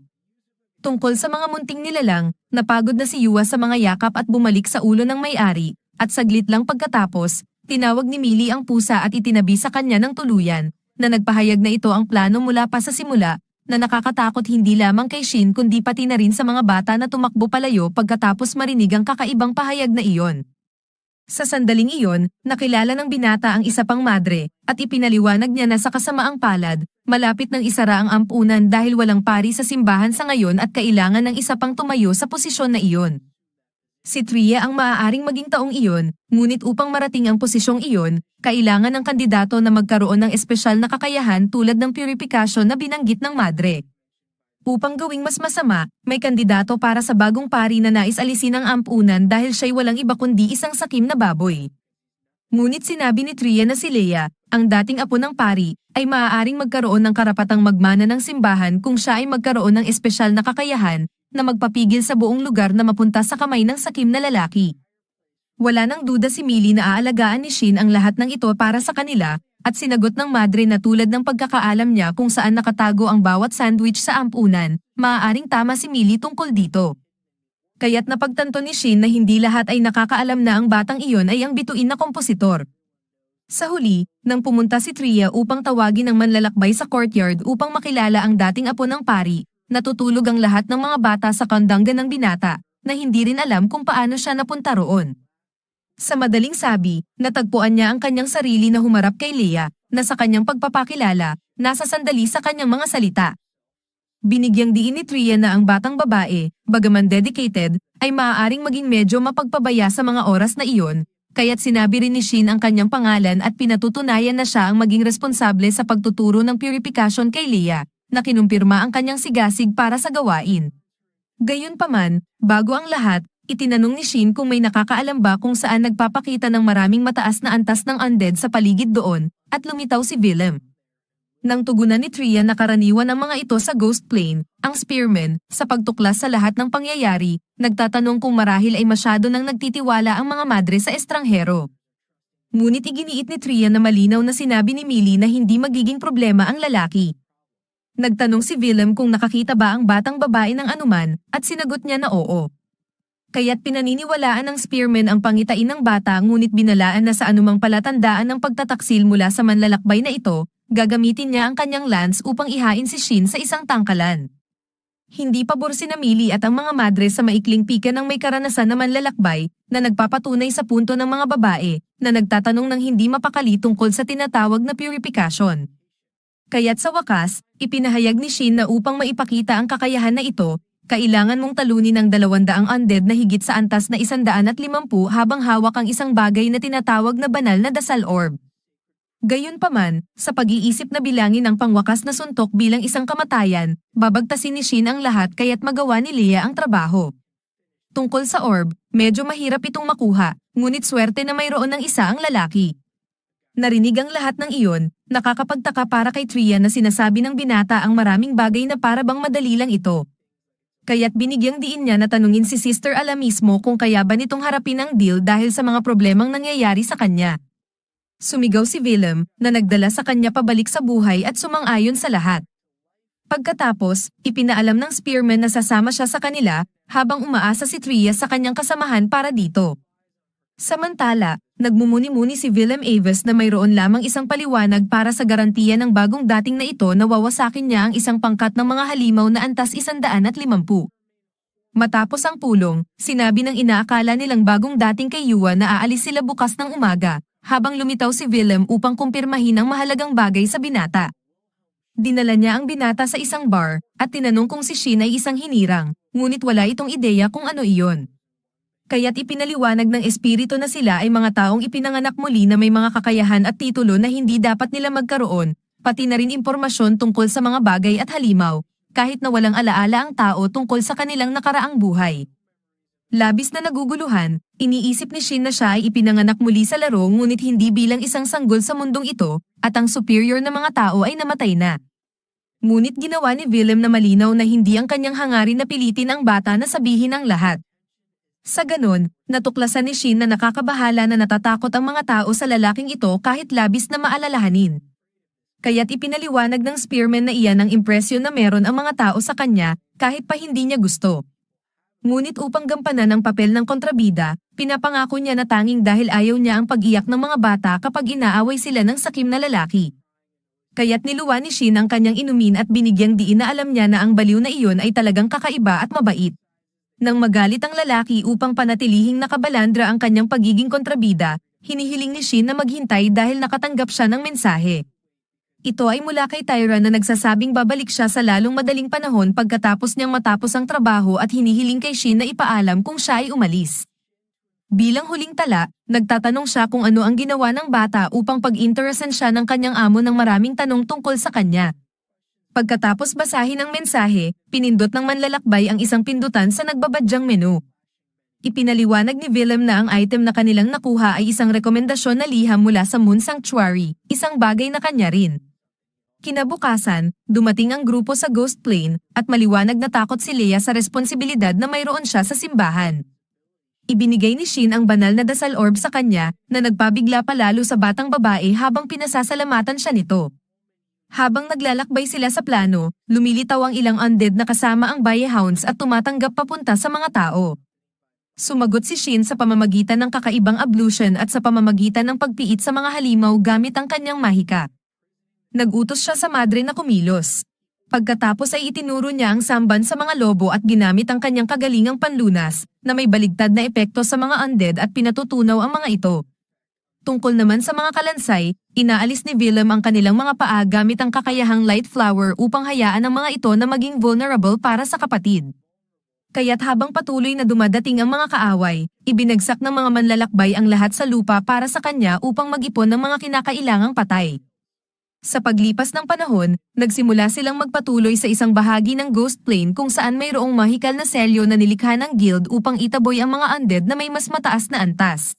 Tungkol sa mga munting nilalang, napagod na si Yua sa mga yakap at bumalik sa ulo ng may-ari, at saglit lang pagkatapos, tinawag ni Millie ang pusa at itinabi sa kanya ng tuluyan, na nagpahayag na ito ang plano mula pa sa simula, na nakakatakot hindi lamang kay Shin kundi pati na rin sa mga bata na tumakbo palayo pagkatapos marinig ang kakaibang pahayag na iyon. Sa sandaling iyon, nakilala ng binata ang isa pang madre, at ipinaliwanag niya na sa kasamaang palad, malapit ng isara ang ampunan dahil walang pari sa simbahan sa ngayon at kailangan ng isa pang tumayo sa posisyon na iyon. Si Tria ang maaaring maging taong iyon, ngunit upang marating ang posisyong iyon, kailangan ng kandidato na magkaroon ng espesyal na kakayahan tulad ng purification na binanggit ng madre. Upang gawing mas masama, may kandidato para sa bagong pari na nais alisin ang ampunan dahil siya'y walang iba kundi isang sakim na baboy. Ngunit sinabi ni Tria na si Leia, ang dating apo ng pari, ay maaaring magkaroon ng karapatang magmana ng simbahan kung siya ay magkaroon ng espesyal na kakayahan na magpapigil sa buong lugar na mapunta sa kamay ng sakim na lalaki. Wala nang duda si Millie na aalagaan ni Shin ang lahat ng ito para sa kanila, at sinagot ng madre na tulad ng pagkakaalam niya kung saan nakatago ang bawat sandwich sa ampunan, maaaring tama si Millie tungkol dito. Kaya't napagtanto ni Shin na hindi lahat ay nakakaalam na ang batang iyon ay ang bituin na kompositor. Sa huli, nang pumunta si Tria upang tawagin ang manlalakbay sa courtyard upang makilala ang dating apo ng pari, natutulog ang lahat ng mga bata sa kandanggan ng binata, na hindi rin alam kung paano siya napunta roon. Sa madaling sabi, natagpuan niya ang kanyang sarili na humarap kay Leia, na sa kanyang pagpapakilala, nasa sandali sa kanyang mga salita. Binigyang diin ni Tria na ang batang babae, bagaman dedicated, ay maaaring maging medyo mapagpabaya sa mga oras na iyon, Kaya't sinabi rin ni Shin ang kanyang pangalan at pinatutunayan na siya ang maging responsable sa pagtuturo ng purification kay Leia, na kinumpirma ang kanyang sigasig para sa gawain. Gayunpaman, bago ang lahat, itinanong ni Shin kung may nakakaalam ba kung saan nagpapakita ng maraming mataas na antas ng undead sa paligid doon, at lumitaw si Willem. Nang tugunan ni Tria na karaniwan ang mga ito sa Ghost Plane, ang Spearman, sa pagtuklas sa lahat ng pangyayari, nagtatanong kung marahil ay masyado nang nagtitiwala ang mga madre sa estranghero. Ngunit iginiit ni Tria na malinaw na sinabi ni Millie na hindi magiging problema ang lalaki. Nagtanong si Willem kung nakakita ba ang batang babae ng anuman, at sinagot niya na oo. Kaya't pinaniniwalaan ng Spearman ang pangitain ng bata ngunit binalaan na sa anumang palatandaan ng pagtataksil mula sa manlalakbay na ito, gagamitin niya ang kanyang lance upang ihain si Shin sa isang tangkalan. Hindi pabor sina Millie at ang mga madre sa maikling pika ng may karanasan na manlalakbay na nagpapatunay sa punto ng mga babae na nagtatanong ng hindi mapakali tungkol sa tinatawag na purification. Kaya't sa wakas, ipinahayag ni Shin na upang maipakita ang kakayahan na ito, kailangan mong talunin ang 200 undead na higit sa antas na 150 habang hawak ang isang bagay na tinatawag na banal na dasal orb. Gayunpaman, sa pag-iisip na bilangin ang pangwakas na suntok bilang isang kamatayan, babagtasin ni Shin ang lahat kaya't magawa ni Leia ang trabaho. Tungkol sa orb, medyo mahirap itong makuha, ngunit swerte na mayroon ng isa ang lalaki. Narinig ang lahat ng iyon, nakakapagtaka para kay Tria na sinasabi ng binata ang maraming bagay na para bang madali lang ito. Kaya't binigyang diin niya na tanungin si Sister Ala mismo kung kaya ba nitong harapin ang deal dahil sa mga problemang nangyayari sa kanya. Sumigaw si Willem na nagdala sa kanya pabalik sa buhay at sumang-ayon sa lahat. Pagkatapos, ipinaalam ng Spearman na sasama siya sa kanila habang umaasa si Tria sa kanyang kasamahan para dito. Samantala, nagmumuni-muni si Willem Avis na mayroon lamang isang paliwanag para sa garantiya ng bagong dating na ito na wawasakin niya ang isang pangkat ng mga halimaw na antas 150. Matapos ang pulong, sinabi ng inaakala nilang bagong dating kay Yua na aalis sila bukas ng umaga, habang lumitaw si Willem upang kumpirmahin ang mahalagang bagay sa binata. Dinala niya ang binata sa isang bar, at tinanong kung si Shin ay isang hinirang, ngunit wala itong ideya kung ano iyon. Kaya't ipinaliwanag ng espiritu na sila ay mga taong ipinanganak muli na may mga kakayahan at titulo na hindi dapat nila magkaroon, pati na rin impormasyon tungkol sa mga bagay at halimaw, kahit na walang alaala ang tao tungkol sa kanilang nakaraang buhay. Labis na naguguluhan, iniisip ni Shin na siya ay ipinanganak muli sa laro ngunit hindi bilang isang sanggol sa mundong ito, at ang superior na mga tao ay namatay na. Ngunit ginawa ni Willem na malinaw na hindi ang kanyang hangarin na pilitin ang bata na sabihin ang lahat. Sa ganon, natuklasan ni Shin na nakakabahala na natatakot ang mga tao sa lalaking ito kahit labis na maalalahanin. Kaya't ipinaliwanag ng Spearman na iyan ang impresyon na meron ang mga tao sa kanya kahit pa hindi niya gusto. Ngunit upang gampanan ang papel ng kontrabida, pinapangako niya na tanging dahil ayaw niya ang pag-iyak ng mga bata kapag inaaway sila ng sakim na lalaki. Kaya't niluwa ni Shin ang kanyang inumin at binigyang diin na alam niya na ang baliw na iyon ay talagang kakaiba at mabait. Nang magalit ang lalaki upang panatilihing nakabalandra ang kanyang pagiging kontrabida, hinihiling ni Shin na maghintay dahil nakatanggap siya ng mensahe. Ito ay mula kay Tyra na nagsasabing babalik siya sa lalong madaling panahon pagkatapos niyang matapos ang trabaho at hinihiling kay Shin na ipaalam kung siya ay umalis. Bilang huling tala, nagtatanong siya kung ano ang ginawa ng bata upang pag-interesan siya ng kanyang amo ng maraming tanong tungkol sa kanya. Pagkatapos basahin ang mensahe, pinindot ng manlalakbay ang isang pindutan sa nagbabadyang menu. Ipinaliwanag ni Willem na ang item na kanilang nakuha ay isang rekomendasyon na liham mula sa Moon Sanctuary, isang bagay na kanya rin. Kinabukasan, dumating ang grupo sa Ghost Plane, at maliwanag na takot si Leia sa responsibilidad na mayroon siya sa simbahan. Ibinigay ni Shin ang banal na dasal orb sa kanya, na nagpabigla palalo sa batang babae habang pinasasalamatan siya nito. Habang naglalakbay sila sa plano, lumilitaw ang ilang undead na kasama ang Bayehounds at tumatanggap papunta sa mga tao. Sumagot si Shin sa pamamagitan ng kakaibang ablution at sa pamamagitan ng pagpiit sa mga halimaw gamit ang kanyang mahika. Nagutos siya sa madre na kumilos. Pagkatapos ay itinuro niya ang samban sa mga lobo at ginamit ang kanyang kagalingang panlunas, na may baligtad na epekto sa mga undead at pinatutunaw ang mga ito. Tungkol naman sa mga kalansay, inaalis ni Willem ang kanilang mga paa gamit ang kakayahang light flower upang hayaan ang mga ito na maging vulnerable para sa kapatid. Kaya't habang patuloy na dumadating ang mga kaaway, ibinagsak ng mga manlalakbay ang lahat sa lupa para sa kanya upang mag-ipon ng mga kinakailangang patay. Sa paglipas ng panahon, nagsimula silang magpatuloy sa isang bahagi ng Ghost Plane kung saan mayroong mahikal na selyo na nilikha ng guild upang itaboy ang mga undead na may mas mataas na antas.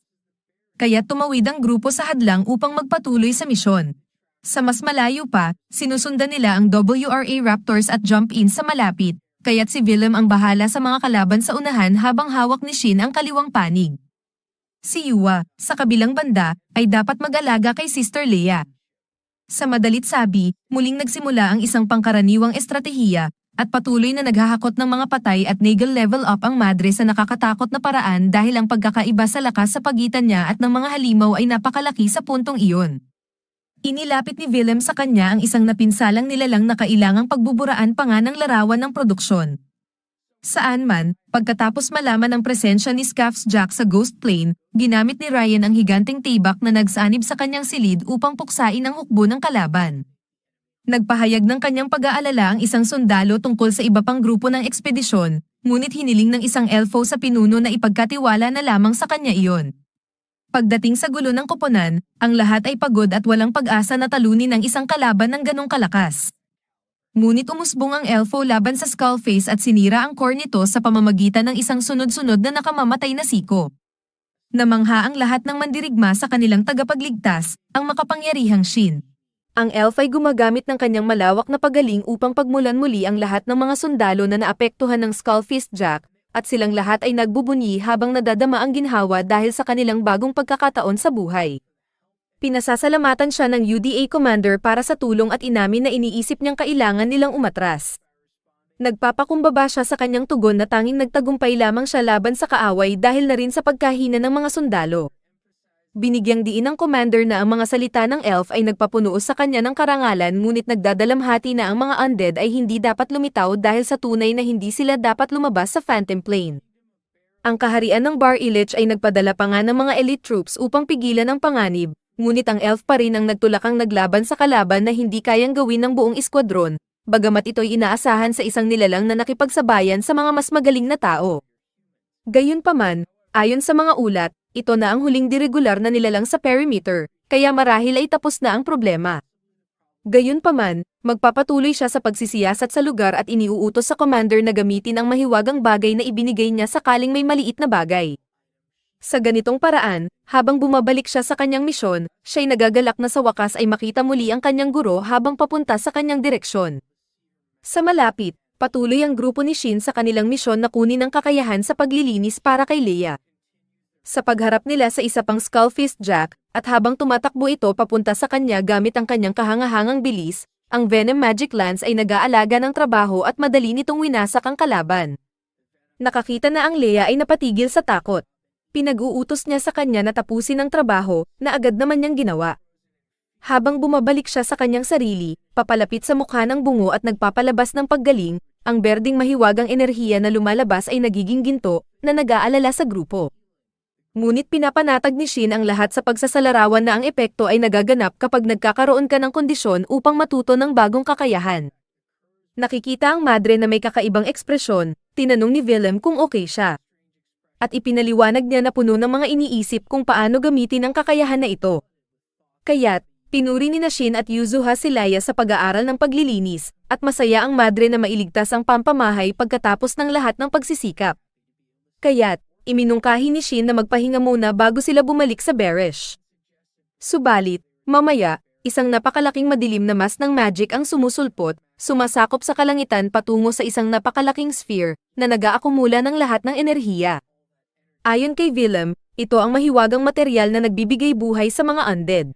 Kaya tumawid ang grupo sa hadlang upang magpatuloy sa misyon. Sa mas malayo pa, sinusundan nila ang WRA Raptors at Jump-In sa malapit, kaya't si Willem ang bahala sa mga kalaban sa unahan habang hawak ni Shin ang kaliwang panig. Si Yua, sa kabilang banda, ay dapat mag-alaga kay Sister Leia. Sa madalit sabi, muling nagsimula ang isang pangkaraniwang estratehiya, at patuloy na naghahakot ng mga patay at nagal level up ang madre sa nakakatakot na paraan dahil ang pagkakaiba sa lakas sa pagitan niya at ng mga halimaw ay napakalaki sa puntong iyon. Inilapit ni Willem sa kanya ang isang napinsalang nilalang na kailangang pagbuburaan pa nga ng larawan ng produksyon. Saan man, pagkatapos malaman ang presensya ni Scaffs Jack sa Ghost Plane, ginamit ni Ryan ang higanting tibak na nagsanib sa kanyang silid upang puksain ang hukbo ng kalaban. Nagpahayag ng kanyang pag-aalala ang isang sundalo tungkol sa iba pang grupo ng ekspedisyon, ngunit hiniling ng isang elfo sa pinuno na ipagkatiwala na lamang sa kanya iyon. Pagdating sa gulo ng koponan, ang lahat ay pagod at walang pag-asa na talunin ang isang kalaban ng ganong kalakas. Ngunit umusbong ang elfo laban sa Skullface at sinira ang core nito sa pamamagitan ng isang sunod-sunod na nakamamatay na siko. Namangha ang lahat ng mandirigma sa kanilang tagapagligtas, ang makapangyarihang Shin. Ang elf ay gumagamit ng kanyang malawak na pagaling upang pagmulan muli ang lahat ng mga sundalo na naapektuhan ng Skullface Jack, at silang lahat ay nagbubunyi habang nadadama ang ginhawa dahil sa kanilang bagong pagkakataon sa buhay. Pinasasalamatan siya ng UDA Commander para sa tulong at inamin na iniisip niyang kailangan nilang umatras. Nagpapakumbaba siya sa kanyang tugon na tanging nagtagumpay lamang siya laban sa kaaway dahil na rin sa pagkahina ng mga sundalo. Binigyang diin ng commander na ang mga salita ng elf ay nagpapunuos sa kanya ng karangalan ngunit nagdadalamhati na ang mga undead ay hindi dapat lumitaw dahil sa tunay na hindi sila dapat lumabas sa Phantom Plane. Ang kaharian ng Bar Illich ay nagpadala pa nga ng mga elite troops upang pigilan ang panganib, ngunit ang elf pa rin ang nagtulakang naglaban sa kalaban na hindi kayang gawin ng buong eskwadron, bagamat ito'y inaasahan sa isang nilalang na nakipagsabayan sa mga mas magaling na tao. Gayunpaman, ayon sa mga ulat, ito na ang huling diregular na nilalang sa perimeter, kaya marahil ay tapos na ang problema. Gayunpaman, magpapatuloy siya sa pagsisiyasat sa lugar at iniuutos sa commander na gamitin ang mahiwagang bagay na ibinigay niya sakaling may maliit na bagay. Sa ganitong paraan, habang bumabalik siya sa kanyang misyon, siya'y nagagalak na sa wakas ay makita muli ang kanyang guro habang papunta sa kanyang direksyon. Sa malapit, patuloy ang grupo ni Shin sa kanilang misyon na kunin ang kakayahan sa paglilinis para kay Leia. Sa pagharap nila sa isa pang Skullface Jack, at habang tumatakbo ito papunta sa kanya gamit ang kanyang kahangahangang bilis, ang Venom Magic Lance ay nag-aalaga ng trabaho at madali nitong winasak ang kalaban. Nakakita na ang Leia ay napatigil sa takot. Pinag-uutos niya sa kanya na tapusin ang trabaho, na agad naman niyang ginawa. Habang bumabalik siya sa kanyang sarili, papalapit sa mukha ng bungo at nagpapalabas ng paggaling, ang berdeng mahiwagang enerhiya na lumalabas ay nagiging ginto, na nag-aalala sa grupo. Ngunit pinapanatag ni Shin ang lahat sa pagsasalarawan na ang epekto ay nagaganap kapag nagkakaroon ka ng kondisyon upang matuto ng bagong kakayahan. Nakikita ang madre na may kakaibang ekspresyon, tinanong ni Willem kung okay siya. At ipinaliwanag niya na puno ng mga iniisip kung paano gamitin ang kakayahan na ito. Kaya't, pinuri ni Shin at Yuzuha si Leia sa pag-aaral ng paglilinis, at masaya ang madre na mailigtas ang pampamahay pagkatapos ng lahat ng pagsisikap. Kaya't, iminungkahi ni Shin na magpahinga muna bago sila bumalik sa Barish. Subalit, mamaya, isang napakalaking madilim na mas ng magic ang sumusulpot, sumasakop sa kalangitan patungo sa isang napakalaking sphere, na nag-aakumula ng lahat ng enerhiya. Ayon kay Willem, ito ang mahiwagang material na nagbibigay buhay sa mga undead.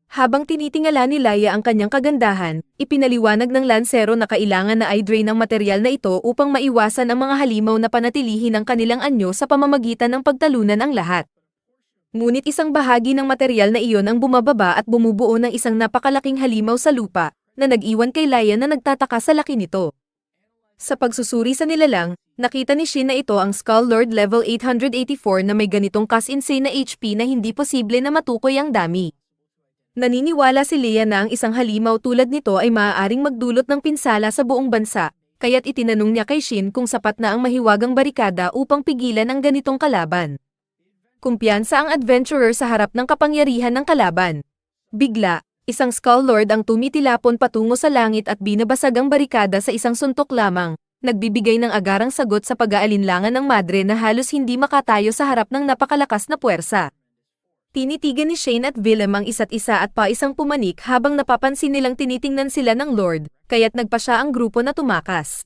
Habang tinitingala ni Leia ang kanyang kagandahan, ipinaliwanag ng Lancero na kailangan na i-drain ang material na ito upang maiwasan ang mga halimaw na panatilihin ang kanilang anyo sa pamamagitan ng pagtalunan ang lahat. Ngunit isang bahagi ng material na iyon ang bumababa at bumubuo ng isang napakalaking halimaw sa lupa, na nag-iwan kay Leia na nagtataka sa laki nito. Sa pagsusuri sa nilalang, nakita ni Shin na ito ang Skull Lord level 884 na may ganitong kas-insane na HP na hindi posible na matukoy ang dami. Naniniwala si Leia na ang isang halimaw tulad nito ay maaaring magdulot ng pinsala sa buong bansa, kaya't itinanong niya kay Shin kung sapat na ang mahiwagang barikada upang pigilan ang ganitong kalaban. Kumpiyansa ang adventurer sa harap ng kapangyarihan ng kalaban. Bigla, isang Skull Lord ang tumitilapon patungo sa langit at binabasag ang barikada sa isang suntok lamang, nagbibigay ng agarang sagot sa pag-aalinlangan ng madre na halos hindi makatayo sa harap ng napakalakas na puwersa. Tinitigan ni Shane at Willem ang isa't isa at paisang pumanik habang napapansin nilang tinitingnan sila ng Lord, kaya't nagpa siya ang grupo na tumakas.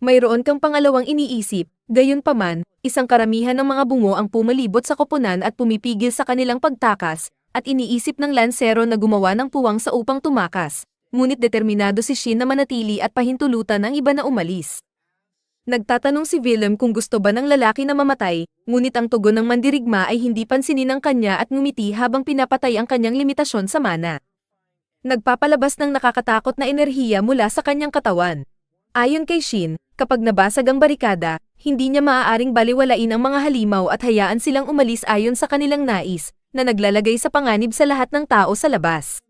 Mayroon kang pangalawang iniisip, gayunpaman, isang karamihan ng mga bungo ang pumalibot sa koponan at pumipigil sa kanilang pagtakas, at iniisip ng lansero na gumawa ng puwang sa upang tumakas, ngunit determinado si Shin na manatili at pahintulutan ang iba na umalis. Nagtatanong si Willem kung gusto ba ng lalaki na mamatay, ngunit ang tugon ng mandirigma ay hindi pansinin ng kanya at ngumiti habang pinapatay ang kanyang limitasyon sa mana. Nagpapalabas ng nakakatakot na enerhiya mula sa kanyang katawan. Ayon kay Shin, kapag nabasag ang barikada, hindi niya maaaring baliwalain ang mga halimaw at hayaan silang umalis ayon sa kanilang nais, na naglalagay sa panganib sa lahat ng tao sa labas.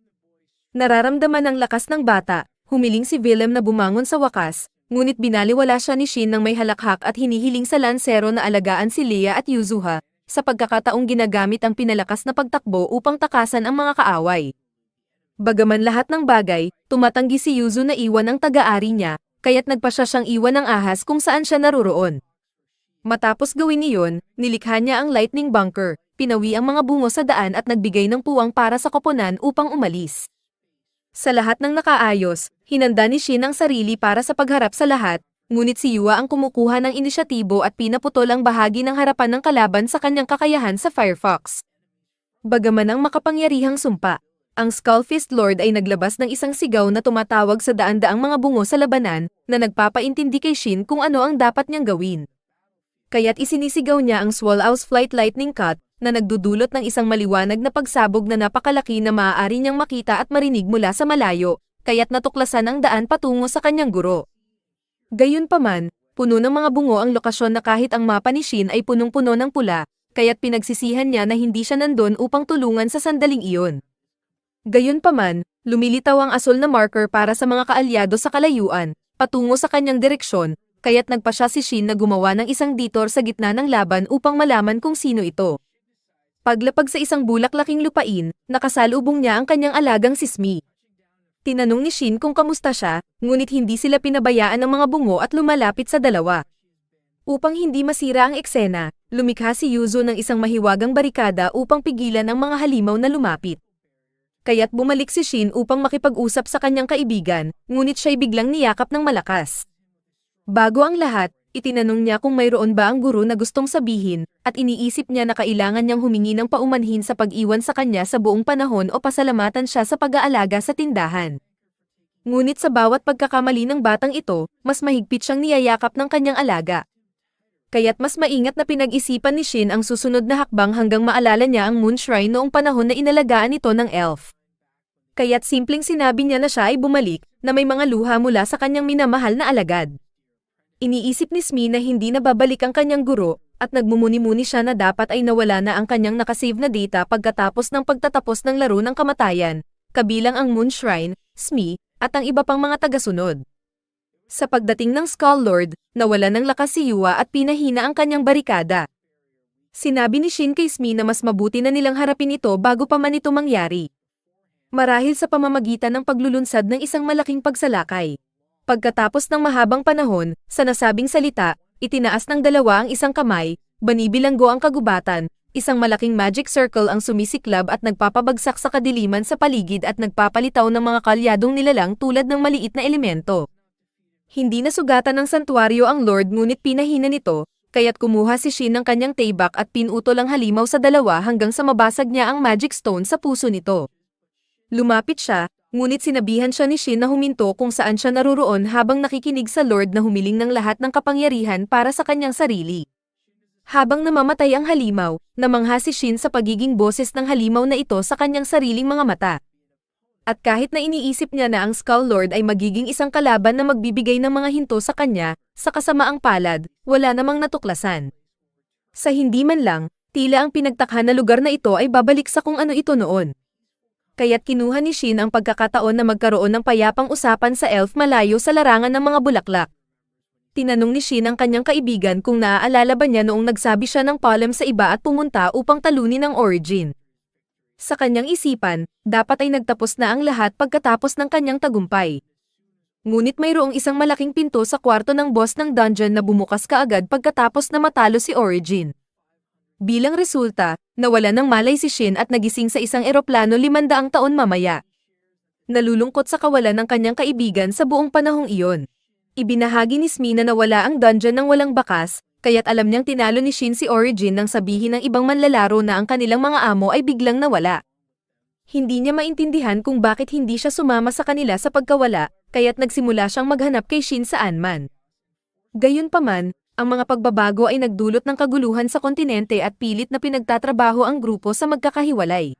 Nararamdaman ang lakas ng bata, humiling si Willem na bumangon sa wakas, ngunit binaliwala siya ni Shin ng may halakhak at hinihiling sa lansero na alagaan si Leia at Yuzuha, sa pagkakataong ginagamit ang pinalakas na pagtakbo upang takasan ang mga kaaway. Bagaman lahat ng bagay, tumatanggi si Yuzu na iwan ang taga-ari niya, kaya't nagpa siya siyang iwan ng ahas kung saan siya naroroon. Matapos gawin iyon, nilikha niya ang lightning bunker, pinawi ang mga bungo sa daan at nagbigay ng puwang para sa koponan upang umalis. Sa lahat ng nakaayos, hinanda ni Shin ang sarili para sa pagharap sa lahat, ngunit si Yua ang kumukuha ng inisyatibo at pinaputol ang bahagi ng harapan ng kalaban sa kanyang kakayahan sa Firefox. Bagaman ang makapangyarihang sumpa, ang Skullfist Lord ay naglabas ng isang sigaw na tumatawag sa daan-daang mga bungo sa labanan, na nagpapaintindi kay Shin kung ano ang dapat niyang gawin. Kaya't isinisigaw niya ang Swallow's Flight Lightning Cut, na nagdudulot ng isang maliwanag na pagsabog na napakalaki na maaari niyang makita at marinig mula sa malayo, kaya't natuklasan ang daan patungo sa kanyang guro. Gayunpaman, puno ng mga bungo ang lokasyon na kahit ang mapa ni Shin ay punong-puno ng pula, kaya't pinagsisihan niya na hindi siya nandun upang tulungan sa sandaling iyon. Gayunpaman, lumilitaw ang asul na marker para sa mga kaalyado sa kalayuan, patungo sa kanyang direksyon, kaya't nagpa siya si Shin na gumawa ng isang detour sa gitna ng laban upang malaman kung sino ito. Paglapag sa isang bulaklaking lupain, nakasalubong niya ang kanyang alagang si Smee. Tinanong ni Shin kung kamusta siya, ngunit hindi sila pinabayaan ng mga bungo at lumalapit sa dalawa. Upang hindi masira ang eksena, lumikha si Yuzu ng isang mahiwagang barikada upang pigilan ang mga halimaw na lumapit. Kaya't bumalik si Shin upang makipag-usap sa kanyang kaibigan, ngunit siya'y biglang niyakap ng malakas. Bago ang lahat, itinanong niya kung mayroon ba ang guro na gustong sabihin, at iniisip niya na kailangan niyang humingi ng paumanhin sa pag-iwan sa kanya sa buong panahon o pasalamatan siya sa pag-aalaga sa tindahan. Ngunit sa bawat pagkakamali ng batang ito, mas mahigpit siyang niyayakap ng kanyang alaga. Kaya't mas maingat na pinag-isipan ni Shin ang susunod na hakbang hanggang maalala niya ang Moon Shrine noong panahon na inalagaan ito ng elf. Kaya't simpleng sinabi niya na siya ay bumalik, na may mga luha mula sa kanyang minamahal na alagad. Iniisip ni Smee na hindi na babalik ang kanyang guro, at nagmumuni-muni siya na dapat ay nawala na ang kanyang nakasave na data pagkatapos ng pagtatapos ng laro ng kamatayan, kabilang ang Moon Shrine, Smee, at ang iba pang mga tagasunod. Sa pagdating ng Skull Lord, nawala ng lakas si Yua at pinahina ang kanyang barikada. Sinabi ni Shin kay Smee na mas mabuti na nilang harapin ito bago pa man ito mangyari. Marahil sa pamamagitan ng paglulunsad ng isang malaking pagsalakay. Pagkatapos ng mahabang panahon, sa nasabing salita, itinaas ng dalawa ang isang kamay, banibilanggo ang kagubatan, isang malaking magic circle ang sumisiklab at nagpapabagsak sa kadiliman sa paligid at nagpapalitaw ng mga kalyadong nilalang tulad ng maliit na elemento. Hindi nasugatan ng santuaryo ang Lord ngunit pinahina nito, kaya't kumuha si Shin ng kanyang taybak at pinutol ang halimaw sa dalawa hanggang sa mabasag niya ang magic stone sa puso nito. Lumapit siya, ngunit sinabihan siya ni Shin na huminto kung saan siya naroroon habang nakikinig sa Lord na humiling ng lahat ng kapangyarihan para sa kanyang sarili. Habang namamatay ang halimaw, namangha si Shin sa pagiging boses ng halimaw na ito sa kanyang sariling mga mata. At kahit na iniisip niya na ang Skull Lord ay magiging isang kalaban na magbibigay ng mga hinto sa kanya, sa kasamaang palad, wala namang natuklasan. Sa hindi man lang, tila ang pinagtakhan na lugar na ito ay babalik sa kung ano ito noon. kaya't kinuha ni Shin ang pagkakataon na magkaroon ng payapang usapan sa elf malayo sa larangan ng mga bulaklak. Tinanong ni Shin ang kanyang kaibigan kung naaalala ba niya noong nagsabi siya ng palem sa iba at pumunta upang talunin ang Origin. Sa kanyang isipan, dapat ay nagtapos na ang lahat pagkatapos ng kanyang tagumpay. Ngunit mayroong isang malaking pinto sa kwarto ng boss ng dungeon na bumukas kaagad pagkatapos na matalo si Origin. Bilang resulta, nawala ng malay si Shin at nagising sa isang eroplano 500 taon mamaya. Nalulungkot sa kawalan ng kanyang kaibigan sa buong panahong iyon. Ibinahagi ni Smee na nawala ang dungeon ng walang bakas, kaya't alam niyang tinalo ni Shin si Origin nang sabihin ng ibang manlalaro na ang kanilang mga amo ay biglang nawala. Hindi niya maintindihan kung bakit hindi siya sumama sa kanila sa pagkawala, kaya't nagsimula siyang maghanap kay Shin saan man. Gayunpaman, ang mga pagbabago ay nagdulot ng kaguluhan sa kontinente at pilit na pinagtatrabaho ang grupo sa magkakahiwalay.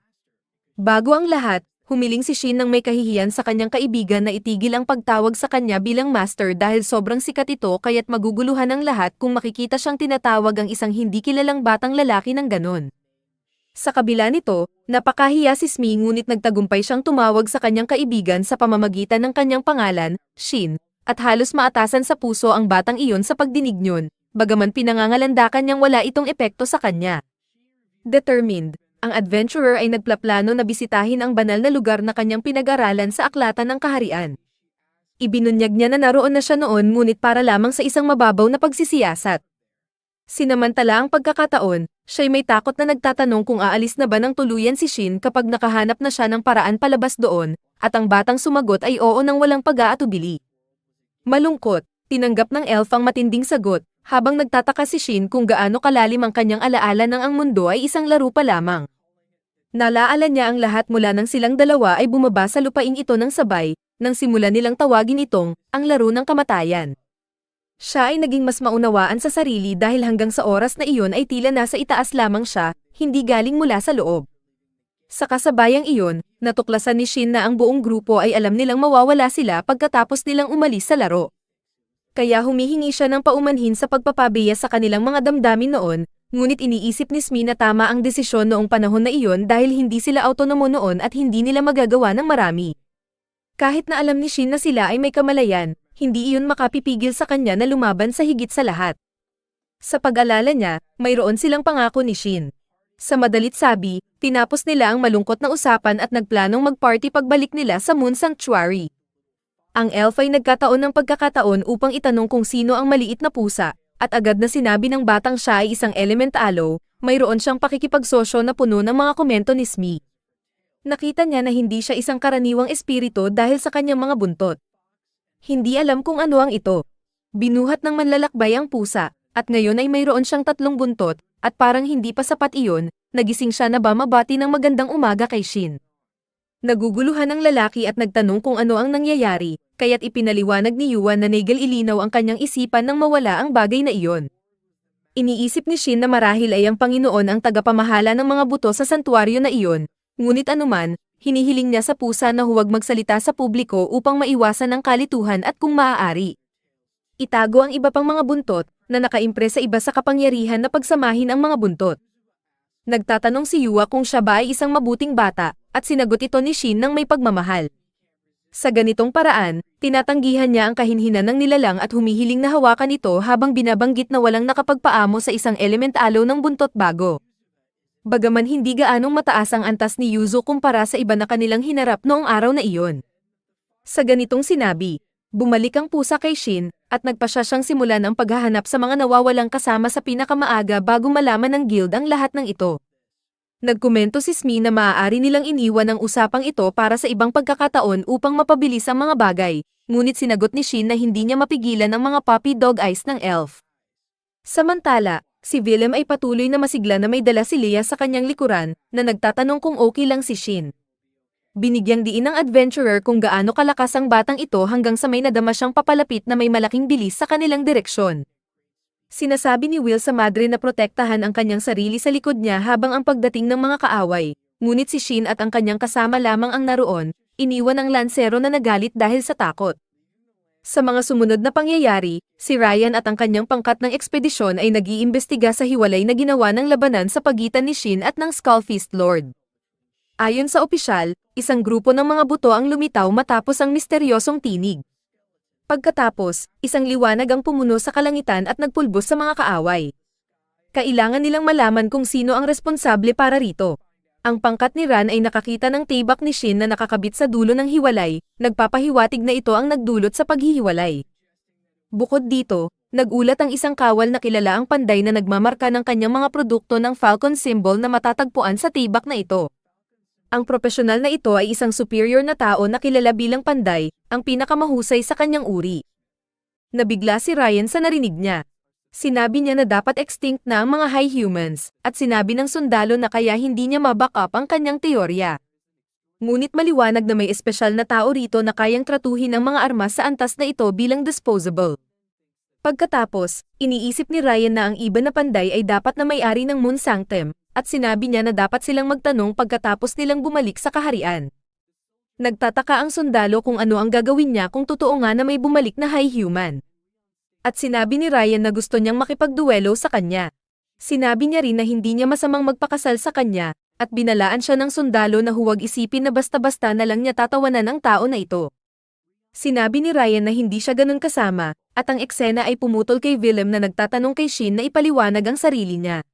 Bago ang lahat, humiling si Shin ng may kahihiyan sa kanyang kaibigan na itigil ang pagtawag sa kanya bilang master dahil sobrang sikat ito kaya't maguguluhan ang lahat kung makikita siyang tinatawag ang isang hindi kilalang batang lalaki ng ganon. Sa kabila nito, napakahiya si Smee ngunit nagtagumpay siyang tumawag sa kanyang kaibigan sa pamamagitan ng kanyang pangalan, Shin, at halos maatasan sa puso ang batang iyon sa pagdinig niyon, bagaman pinangangalandakan niyang wala itong epekto sa kanya. Determined, ang adventurer ay nagplaplano na bisitahin ang banal na lugar na kanyang pinag-aralan sa aklatan ng kaharian. Ibinunyag niya na naroon na siya noon ngunit para lamang sa isang mababaw na pagsisiyasat. Sinamantala ang pagkakataon, siya'y may takot na nagtatanong kung aalis na ba ng tuluyan si Shin kapag nakahanap na siya ng paraan palabas doon, at ang batang sumagot ay oo nang walang pag-aatubili. Malungkot, tinanggap ng elf ang matinding sagot, habang nagtataka si Shin kung gaano kalalim ang kanyang alaala ng ang mundo ay isang laro pa lamang. Nalaala niya ang lahat mula nang silang dalawa ay bumaba sa lupaing ito ng sabay, nang simulan nilang tawagin itong, ang laro ng kamatayan. Siya ay naging mas maunawaan sa sarili dahil hanggang sa oras na iyon ay tila nasa itaas lamang siya, hindi galing mula sa loob. Sa kasabayang iyon, natuklasan ni Shin na ang buong grupo ay alam nilang mawawala sila pagkatapos nilang umalis sa laro. Kaya humihingi siya ng paumanhin sa pagpapabiya sa kanilang mga damdamin noon, ngunit iniisip ni Smee na tama ang desisyon noong panahon na iyon dahil hindi sila autonomo noon at hindi nila magagawa ng marami. Kahit na alam ni Shin na sila ay may kamalayan, hindi iyon makapipigil sa kanya na lumaban sa higit sa lahat. Sa pag-alala niya, mayroon silang pangako ni Shin. Sa madalit sabi, tinapos nila ang malungkot na usapan at nagplanong mag-party pagbalik nila sa Moon Sanctuary. Ang elf ay nagkataon ng pagkakataon upang itanong kung sino ang maliit na pusa, at agad na sinabi ng batang siya ay isang elementalo, mayroon siyang pakikipagsosyo na puno ng mga komento ni Smee. Nakita niya na hindi siya isang karaniwang espiritu dahil sa kanyang mga buntot. Hindi alam kung ano ang ito. Binuhat ng manlalakbay ang pusa, at ngayon ay mayroon siyang 3 buntot, at parang hindi pa sapat iyon, nagising siya na mabati ng magandang umaga kay Shin. Naguguluhan ang lalaki at nagtanong kung ano ang nangyayari, kaya't ipinaliwanag ni Yuan na nagel ilinaw ang kanyang isipan nang mawala ang bagay na iyon. Iniisip ni Shin na marahil ay ang Panginoon ang tagapamahala ng mga buto sa santuaryo na iyon, ngunit anuman, hinihiling niya sa pusa na huwag magsalita sa publiko upang maiwasan ang kalituhan at kung maaari, itago ang iba pang mga buntot na nakaimpres sa iba sa kapangyarihan na pagsamahin ang mga buntot. Nagtatanong si Yua kung siya ba ay isang mabuting bata, at sinagot ito ni Shin ng may pagmamahal. Sa ganitong paraan, tinatanggihan niya ang kahinhinan ng nilalang at humihiling na hawakan ito habang binabanggit na walang nakapagpaamo sa isang elementalo ng buntot bago. Bagaman hindi gaanong mataas ang antas ni Yuzo kumpara sa iba na kanilang hinarap noong araw na iyon. Sa ganitong sinabi, bumalik ang pusa kay Shin, at nagpasya siyang simulan ang paghahanap sa mga nawawalang kasama sa pinakamaaga bago malaman ng guild ang lahat ng ito. Nagkomento si Smee na maaari nilang iniwan ang usapang ito para sa ibang pagkakataon upang mapabilis ang mga bagay, ngunit sinagot ni Shin na hindi niya mapigilan ang mga puppy dog eyes ng elf. Samantala, si Willem ay patuloy na masigla na may dala si Leia sa kanyang likuran, na nagtatanong kung okay lang si Shin. Binigyang diin ng adventurer kung gaano kalakas ang batang ito hanggang sa may nadama siyang papalapit na may malaking bilis sa kanilang direksyon. Sinasabi ni Will sa madre na protektahan ang kanyang sarili sa likod niya habang ang pagdating ng mga kaaway, ngunit si Shin at ang kanyang kasama lamang ang naroon, iniwan ang lansero na nagalit dahil sa takot. Sa mga sumunod na pangyayari, si Ryan at ang kanyang pangkat ng ekspedisyon ay nag-iimbestiga sa hiwalay na ginawa ng labanan sa pagitan ni Shin at ng Skullfist Lord. Ayon sa opisyal, isang grupo ng mga buto ang lumitaw matapos ang misteryosong tinig. Pagkatapos, isang liwanag ang pumuno sa kalangitan at nagpulbos sa mga kaaway. Kailangan nilang malaman kung sino ang responsable para rito. Ang pangkat ni Ran ay nakakita ng tibak ni Shin na nakakabit sa dulo ng hiwalay, nagpapahiwatig na ito ang nagdulot sa paghihiwalay. Bukod dito, nagulat ang isang kawal na kilala ang panday na nagmamarka ng kanyang mga produkto ng Falcon symbol na matatagpuan sa tibak na ito. Ang profesional na ito ay isang superior na tao na kilala bilang panday, ang pinakamahusay sa kanyang uri. Nabigla si Ryan sa narinig niya. Sinabi niya na dapat extinct na ang mga high humans, at sinabi ng sundalo na kaya hindi niya maback up ang kanyang teorya. Ngunit maliwanag na may espesyal na tao rito na kayang tratuhin ang mga armas sa antas na ito bilang disposable. Pagkatapos, iniisip ni Ryan na ang iba na panday ay dapat na may-ari ng Moon Sanctum, at sinabi niya na dapat silang magtanong pagkatapos nilang bumalik sa kaharian. Nagtataka ang sundalo kung ano ang gagawin niya kung totoo nga na may bumalik na high human. At sinabi ni Ryan na gusto niyang makipagduelo sa kanya. Sinabi niya rin na hindi niya masamang magpakasal sa kanya, at binalaan siya ng sundalo na huwag isipin na basta-basta na lang niya tatawanan ang tao na ito. Sinabi ni Ryan na hindi siya ganun kasama, at ang eksena ay pumutol kay Willem na nagtatanong kay Shin na ipaliwanag ang sarili niya.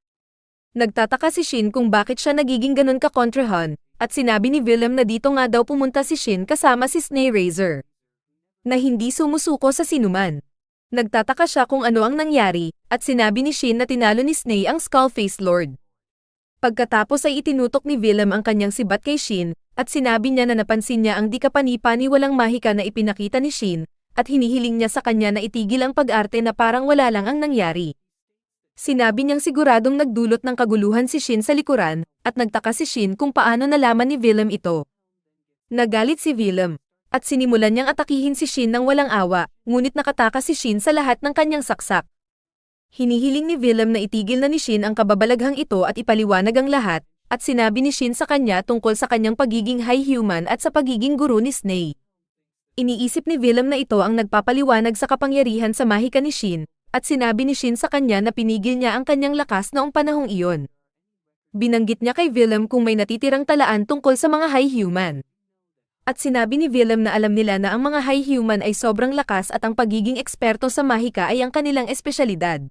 Nagtataka si Shin kung bakit siya nagiging ganun ka-kontrahan, at sinabi ni Willem na dito nga daw pumunta si Shin kasama si Snayrazor. Na hindi sumusuko sa sinuman. Nagtataka siya kung ano ang nangyari, at sinabi ni Shin na tinalo ni Snay ang Skullface Lord. Pagkatapos ay itinutok ni Willem ang kanyang sibat kay Shin, at sinabi niya na napansin niya ang di kapani-paniwalang mahika na ipinakita ni Shin, at hinihiling niya sa kanya na itigil ang pag-arte na parang wala lang ang nangyari. Sinabi niyang siguradong nagdulot ng kaguluhan si Shin sa likuran, at nagtaka si Shin kung paano nalaman ni Willem ito. Nagalit si Willem, at sinimulan niyang atakihin si Shin ng walang awa, ngunit nakatakas si Shin sa lahat ng kanyang saksak. Hinihiling ni Willem na itigil na ni Shin ang kababalaghang ito at ipaliwanag ang lahat, at sinabi ni Shin sa kanya tungkol sa kanyang pagiging high human at sa pagiging guro ni Snay. Iniisip ni Willem na ito ang nagpapaliwanag sa kapangyarihan sa mahika ni Shin, at sinabi ni Shin sa kanya na pinigil niya ang kanyang lakas noong panahong iyon. Binanggit niya kay Willem kung may natitirang talaan tungkol sa mga high human. At sinabi ni Willem na alam nila na ang mga high human ay sobrang lakas at ang pagiging eksperto sa mahika ay ang kanilang espesyalidad.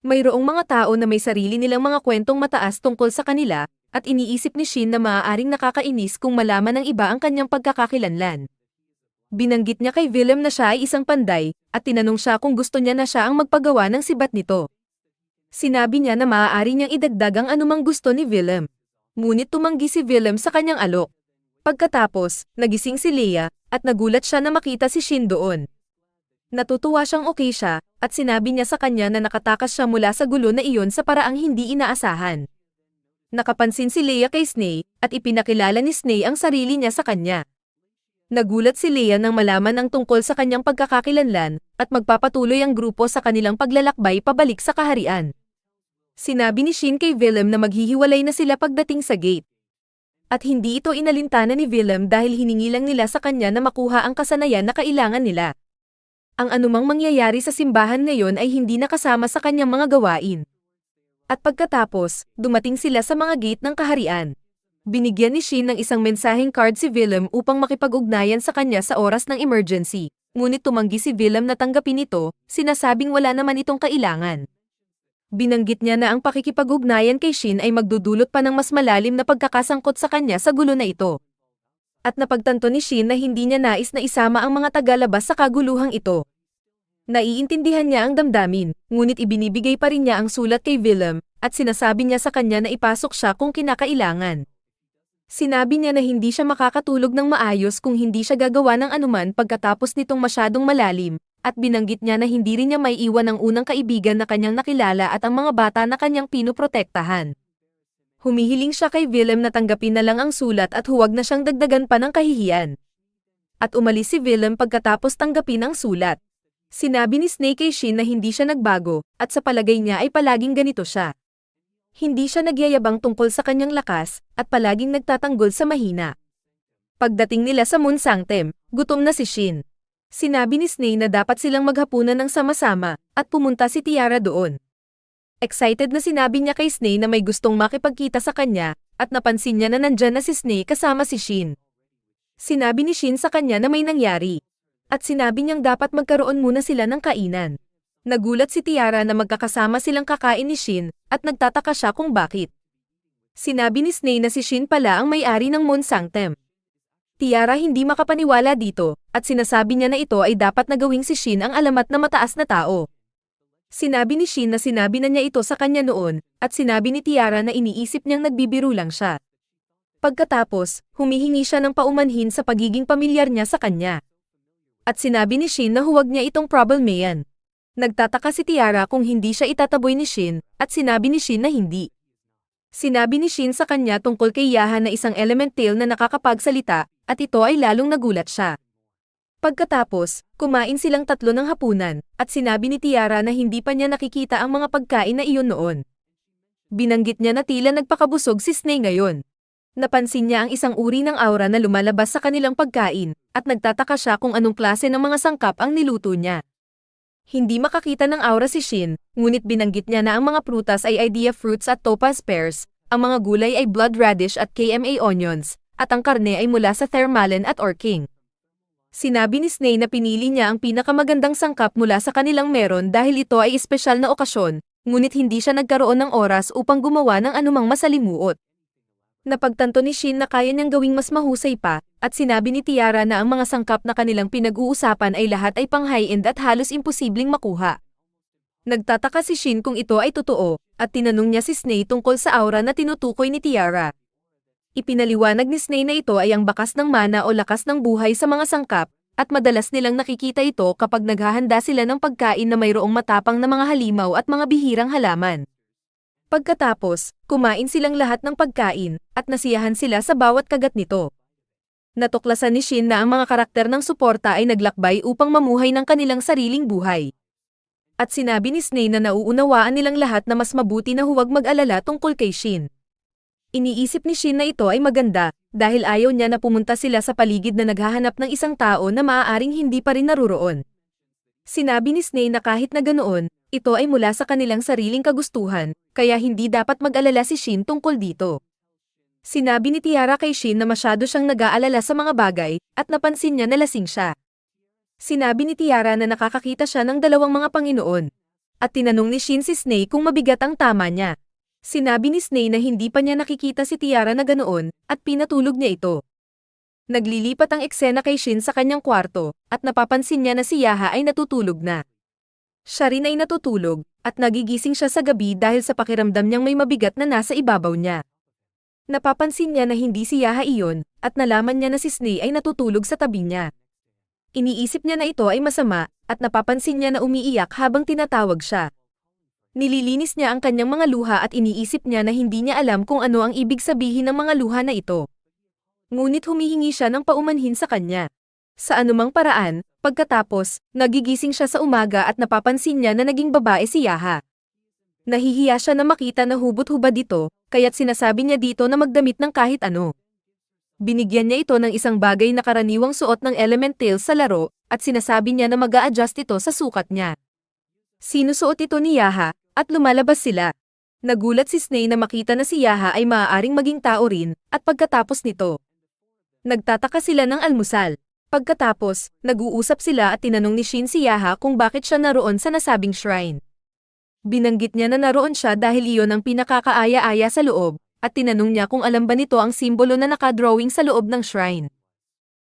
Mayroong mga tao na may sarili nilang mga kwentong mataas tungkol sa kanila, at iniisip ni Shin na maaaring nakakainis kung malaman ng iba ang kanyang pagkakakilanlan. Binanggit niya kay Willem na siya ay isang panday, at tinanong siya kung gusto niya na siya ang magpagawa ng sibat nito. Sinabi niya na maaari niyang idagdag ang anumang gusto ni Willem. Ngunit tumanggi si Willem sa kanyang alok. Pagkatapos, nagising si Leia, at nagulat siya na makita si Shin doon. Natutuwa siyang okay siya, at sinabi niya sa kanya na nakatakas siya mula sa gulo na iyon sa paraang hindi inaasahan. Nakapansin si Leia kay Snay, at ipinakilala ni Snay ang sarili niya sa kanya. Nagulat si Leia nang malaman ang tungkol sa kanyang pagkakakilanlan, at magpapatuloy ang grupo sa kanilang paglalakbay pabalik sa kaharian. Sinabi ni Shin kay Willem na maghihiwalay na sila pagdating sa gate. At hindi ito inalintana ni Willem dahil hiningi lang nila sa kanya na makuha ang kasanayan na kailangan nila. Ang anumang mangyayari sa simbahan ngayon ay hindi nakasama sa kanyang mga gawain. At pagkatapos, dumating sila sa mga gate ng kaharian. Binigyan ni Shin ng isang mensaheng card si Willem upang makipag-ugnayan sa kanya sa oras ng emergency. Ngunit tumanggi si Willem na tanggapin ito, sinasabing wala naman itong kailangan. Binanggit niya na ang pakikipag-ugnayan kay Shin ay magdudulot pa ng mas malalim na pagkakasangkot sa kanya sa gulo na ito. At napagtanto ni Shin na hindi niya nais na isama ang mga tagalabas sa kaguluhang ito. Naiintindihan niya ang damdamin, ngunit ibinibigay pa rin niya ang sulat kay Willem, at sinasabi niya sa kanya na ipasok siya kung kinakailangan. Sinabi niya na hindi siya makakatulog ng maayos kung hindi siya gagawa ng anuman pagkatapos nitong masyadong malalim, at binanggit niya na hindi rin niya maiiwan ang unang kaibigan na kanyang nakilala at ang mga bata na kanyang pinoprotektahan. Humihiling siya kay Willem na tanggapin na lang ang sulat at huwag na siyang dagdagan pa ng kahihiyan. At umalis si Willem pagkatapos tanggapin ang sulat. Sinabi ni Snake kay Shin na hindi siya nagbago, at sa palagay niya ay palaging ganito siya. Hindi siya nagyayabang tungkol sa kanyang lakas, at palaging nagtatanggol sa mahina. Pagdating nila sa Moon Sanctum, gutom na si Shin. Sinabi ni Snay na dapat silang maghapunan ng sama-sama, at pumunta si Tiara doon. Excited na sinabi niya kay Sney na may gustong makipagkita sa kanya, at napansin niya na nandyan na si Sney kasama si Shin. Sinabi ni Shin sa kanya na may nangyari. At sinabi niyang dapat magkaroon muna sila ng kainan. Nagulat si Tiara na magkakasama silang kakain ni Shin, at nagtataka siya kung bakit. Sinabi ni Sney na si Shin pala ang may-ari ng Moon Sanctum. Tiara hindi makapaniwala dito, at sinasabi niya na ito ay dapat na gawing si Shin ang alamat na mataas na tao. Sinabi ni Shin na sinabi na niya ito sa kanya noon, at sinabi ni Tiara na iniisip niyang nagbibiro lang siya. Pagkatapos, humihingi siya ng paumanhin sa pagiging pamilyar niya sa kanya. At sinabi ni Shin na huwag niya itong problemayan. Nagtataka si Tiara kung hindi siya itataboy ni Shin, at sinabi ni Shin na hindi. Sinabi ni Shin sa kanya tungkol kay Yaha na isang elemental na nakakapagsalita, at ito ay lalong nagulat siya. Pagkatapos, kumain silang tatlo ng hapunan, at sinabi ni Tiara na hindi pa niya nakikita ang mga pagkain na iyon noon. Binanggit niya na tila nagpakabusog si Sney ngayon. Napansin niya ang isang uri ng aura na lumalabas sa kanilang pagkain, at nagtataka siya kung anong klase ng mga sangkap ang niluto niya. Hindi makakita ng aura si Shin, ngunit binanggit niya na ang mga prutas ay idea fruits at topaz pears, ang mga gulay ay blood radish at KMA onions, at ang karne ay mula sa thermalin at orking. Sinabi ni Sney na pinili niya ang pinakamagandang sangkap mula sa kanilang meron dahil ito ay espesyal na okasyon, ngunit hindi siya nagkaroon ng oras upang gumawa ng anumang masalimuot. Napagtanto ni Shin na kaya niyang gawing mas mahusay pa, at sinabi ni Tiara na ang mga sangkap na kanilang pinag-uusapan ay lahat ay pang high-end at halos imposibleng makuha. Nagtataka si Shin kung ito ay totoo, at tinanong niya si Sney tungkol sa aura na tinutukoy ni Tiara. Ipinaliwanag ni Sney na ito ay ang bakas ng mana o lakas ng buhay sa mga sangkap, at madalas nilang nakikita ito kapag naghahanda sila ng pagkain na mayroong matapang na mga halimaw at mga bihirang halaman. Pagkatapos, kumain silang lahat ng pagkain, at nasiyahan sila sa bawat kagat nito. Natuklasan ni Shin na ang mga karakter ng suporta ay naglakbay upang mamuhay ng kanilang sariling buhay. At sinabi ni Sney na nauunawaan nilang lahat na mas mabuti na huwag mag-alala tungkol kay Shin. Iniisip ni Shin na ito ay maganda, dahil ayaw niya na pumunta sila sa paligid na naghahanap ng isang tao na maaaring hindi pa rin naruroon. Sinabi ni Sney na kahit na ganoon, ito ay mula sa kanilang sariling kagustuhan, kaya hindi dapat mag-alala si Shin tungkol dito. Sinabi ni Tiara kay Shin na masyado siyang nag-aalala sa mga bagay, at napansin niya na lasing siya. Sinabi ni Tiara na nakakakita siya ng dalawang mga Panginoon. At tinanong ni Shin si Sney kung mabigat ang tama niya. Sinabi ni Sney na hindi pa niya nakikita si Tiara na ganoon, at pinatulog niya ito. Naglilipat ang eksena kay Shin sa kanyang kwarto, at napapansin niya na si Yaha ay natutulog na. Siya rin ay natutulog, at nagigising siya sa gabi dahil sa pakiramdam niyang may mabigat na nasa ibabaw niya. Napapansin niya na hindi si Yaha iyon, at nalaman niya na si Sney ay natutulog sa tabi niya. Iniisip niya na ito ay masama, at napapansin niya na umiiyak habang tinatawag siya. Nililinis niya ang kanyang mga luha at iniisip niya na hindi niya alam kung ano ang ibig sabihin ng mga luha na ito. Ngunit humihingi siya ng paumanhin sa kanya. Sa anumang paraan, pagkatapos, nagigising siya sa umaga at napapansin niya na naging babae si Yaha. Nahihiya siya na makita na hubot-hubad ito, kaya't sinasabi niya dito na magdamit ng kahit ano. Binigyan niya ito ng isang bagay na karaniwang suot ng elemental sa laro, at sinasabi niya na mag-a-adjust ito sa sukat niya. Sinusuot ito ni Yaha, at lumalabas sila. Nagulat si Sney na makita na si Yaha ay maaaring maging tao rin, at pagkatapos nito, nagtataka sila ng almusal. Pagkatapos, nag-uusap sila at tinanong ni Shin si Yaha kung bakit siya naroon sa nasabing shrine. Binanggit niya na naroon siya dahil iyon ang pinakakaaya-aya sa loob, at tinanong niya kung alam ba nito ang simbolo na nakadrawing sa loob ng shrine.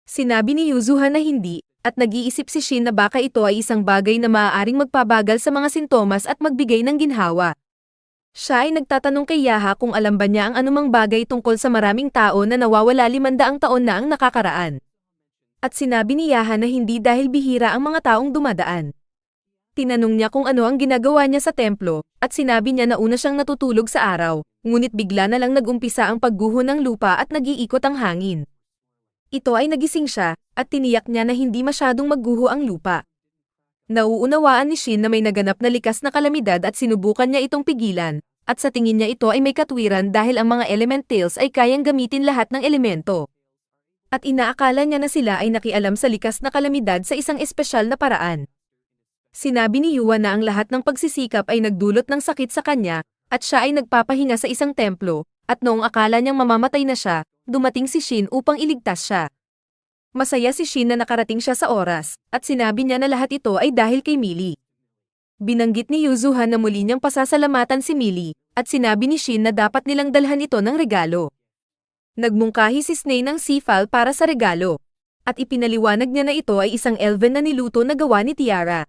Sinabi ni Yuzuha na hindi, at nag-iisip si Shin na baka ito ay isang bagay na maaaring magpabagal sa mga sintomas at magbigay ng ginhawa. Siya ay nagtatanong kay Yaha kung alam ba niya ang anumang bagay tungkol sa maraming tao na nawawala 500 taon na ang nakakaraan. At sinabi ni Yaha na hindi dahil bihira ang mga taong dumadaan. Tinanong niya kung ano ang ginagawa niya sa templo, at sinabi niya na una siyang natutulog sa araw, ngunit bigla na lang nag-umpisa ang pagguho ng lupa at nag-iikot ang hangin. Ito ay nagising siya, at tiniyak niya na hindi masyadong magguho ang lupa. Nauunawaan ni Shin na may naganap na likas na kalamidad at sinubukan niya itong pigilan, at sa tingin niya ito ay may katwiran dahil ang mga elementals ay kayang gamitin lahat ng elemento. At inaakala niya na sila ay nakialam sa likas na kalamidad sa isang espesyal na paraan. Sinabi ni Yuan na ang lahat ng pagsisikap ay nagdulot ng sakit sa kanya, at siya ay nagpapahinga sa isang templo, at noong akala niyang mamamatay na siya, dumating si Shin upang iligtas siya. Masaya si Shin na nakarating siya sa oras, at sinabi niya na lahat ito ay dahil kay Millie. Binanggit ni Yuzuhan na muli niyang pasasalamatan si Millie, at sinabi ni Shin na dapat nilang dalhan ito ng regalo. Nagmungkahi si Sney ng sifal para sa regalo, at ipinaliwanag niya na ito ay isang elven na niluto na gawa ni Tiara.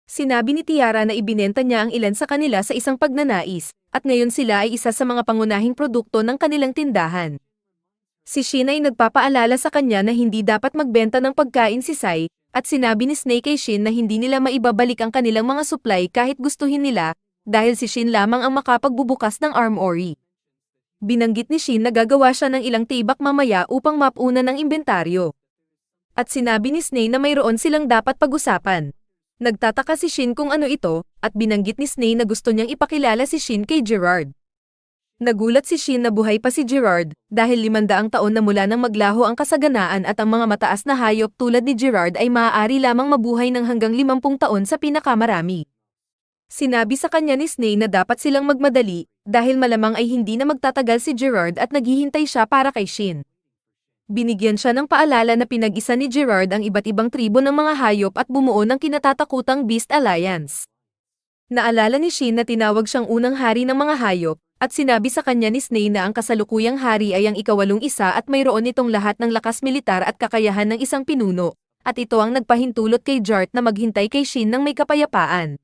Sinabi ni Tiara na ibinenta niya ang ilan sa kanila sa isang pagnanais, at ngayon sila ay isa sa mga pangunahing produkto ng kanilang tindahan. Si Shin ay nagpapaalala sa kanya na hindi dapat magbenta ng pagkain si Sai, at sinabi ni Sney kay Shin na hindi nila maibabalik ang kanilang mga supply kahit gustuhin nila, dahil si Shin lamang ang makapagbubukas ng armory. Binanggit ni Shin na gagawa siya ng ilang tibak mamaya upang mapuna ng inventaryo. At sinabi ni Sney na mayroon silang dapat pag-usapan. Nagtataka si Shin kung ano ito, at binanggit ni Sney na gusto niyang ipakilala si Shin kay Gerard. Nagulat si Shin na buhay pa si Gerard, dahil 500 taon na mula nang maglaho ang kasaganaan at ang mga mataas na hayop tulad ni Gerard ay maaari lamang mabuhay ng hanggang 50 taon sa pinakamarami. Sinabi sa kanya ni Sney na dapat silang magmadali, dahil malamang ay hindi na magtatagal si Gerard at naghihintay siya para kay Shin. Binigyan siya ng paalala na pinag-isa ni Gerard ang iba't ibang tribo ng mga hayop at bumuo ng kinatatakutang Beast Alliance. Naalala ni Shin na tinawag siyang unang hari ng mga hayop, at sinabi sa kanya ni Sney na ang kasalukuyang hari ay ang ika-8 at mayroon nitong lahat ng lakas militar at kakayahan ng isang pinuno, at ito ang nagpahintulot kay Jart na maghintay kay Shin ng may kapayapaan.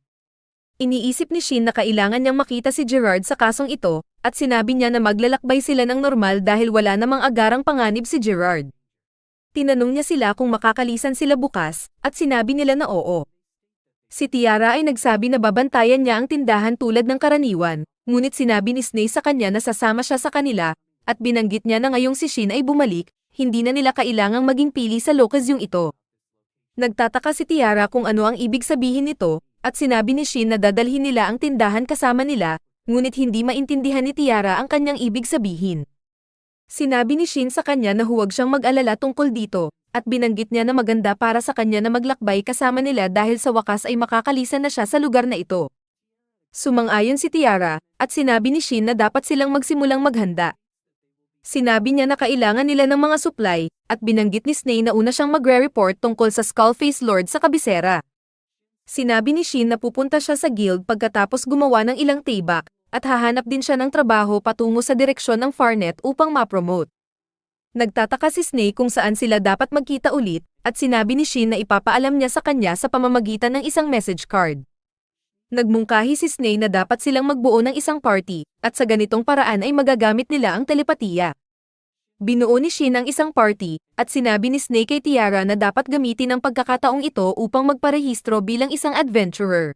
Iniisip ni Shin na kailangan niyang makita si Gerard sa kasong ito, at sinabi niya na maglalakbay sila ng normal dahil wala namang agarang panganib si Gerard. Tinanong niya sila kung makakalisan sila bukas, at sinabi nila na oo. Si Tiara ay nagsabi na babantayan niya ang tindahan tulad ng karaniwan, ngunit sinabi ni Sney sa kanya na sasama siya sa kanila, at binanggit niya na ngayong si Shin ay bumalik, hindi na nila kailangang maging pili sa lokasyong ito. Nagtataka si Tiara kung ano ang ibig sabihin nito, at sinabi ni Shin na dadalhin nila ang tindahan kasama nila, ngunit hindi maintindihan ni Tiara ang kanyang ibig sabihin. Sinabi ni Shin sa kanya na huwag siyang mag-alala tungkol dito, at binanggit niya na maganda para sa kanya na maglakbay kasama nila dahil sa wakas ay makakalisan na siya sa lugar na ito. Sumang-ayon si Tiara, at sinabi ni Shin na dapat silang magsimulang maghanda. Sinabi niya na kailangan nila ng mga supply, at binanggit ni Sney na una siyang magre-report tungkol sa Skullface Lord sa kabisera. Sinabi ni Shin na pupunta siya sa guild pagkatapos gumawa ng ilang tibak, at hahanap din siya ng trabaho patungo sa direksyon ng Farnet upang ma-promote. Nagtataka si Sney kung saan sila dapat magkita ulit, at sinabi ni Shin na ipapaalam niya sa kanya sa pamamagitan ng isang message card. Nagmungkahi si Sney na dapat silang magbuo ng isang party, at sa ganitong paraan ay magagamit nila ang telepatiya. Binuo ni Shin ang isang party, at sinabi ni Sney kay Tiara na dapat gamitin ang pagkakataong ito upang magparehistro bilang isang adventurer.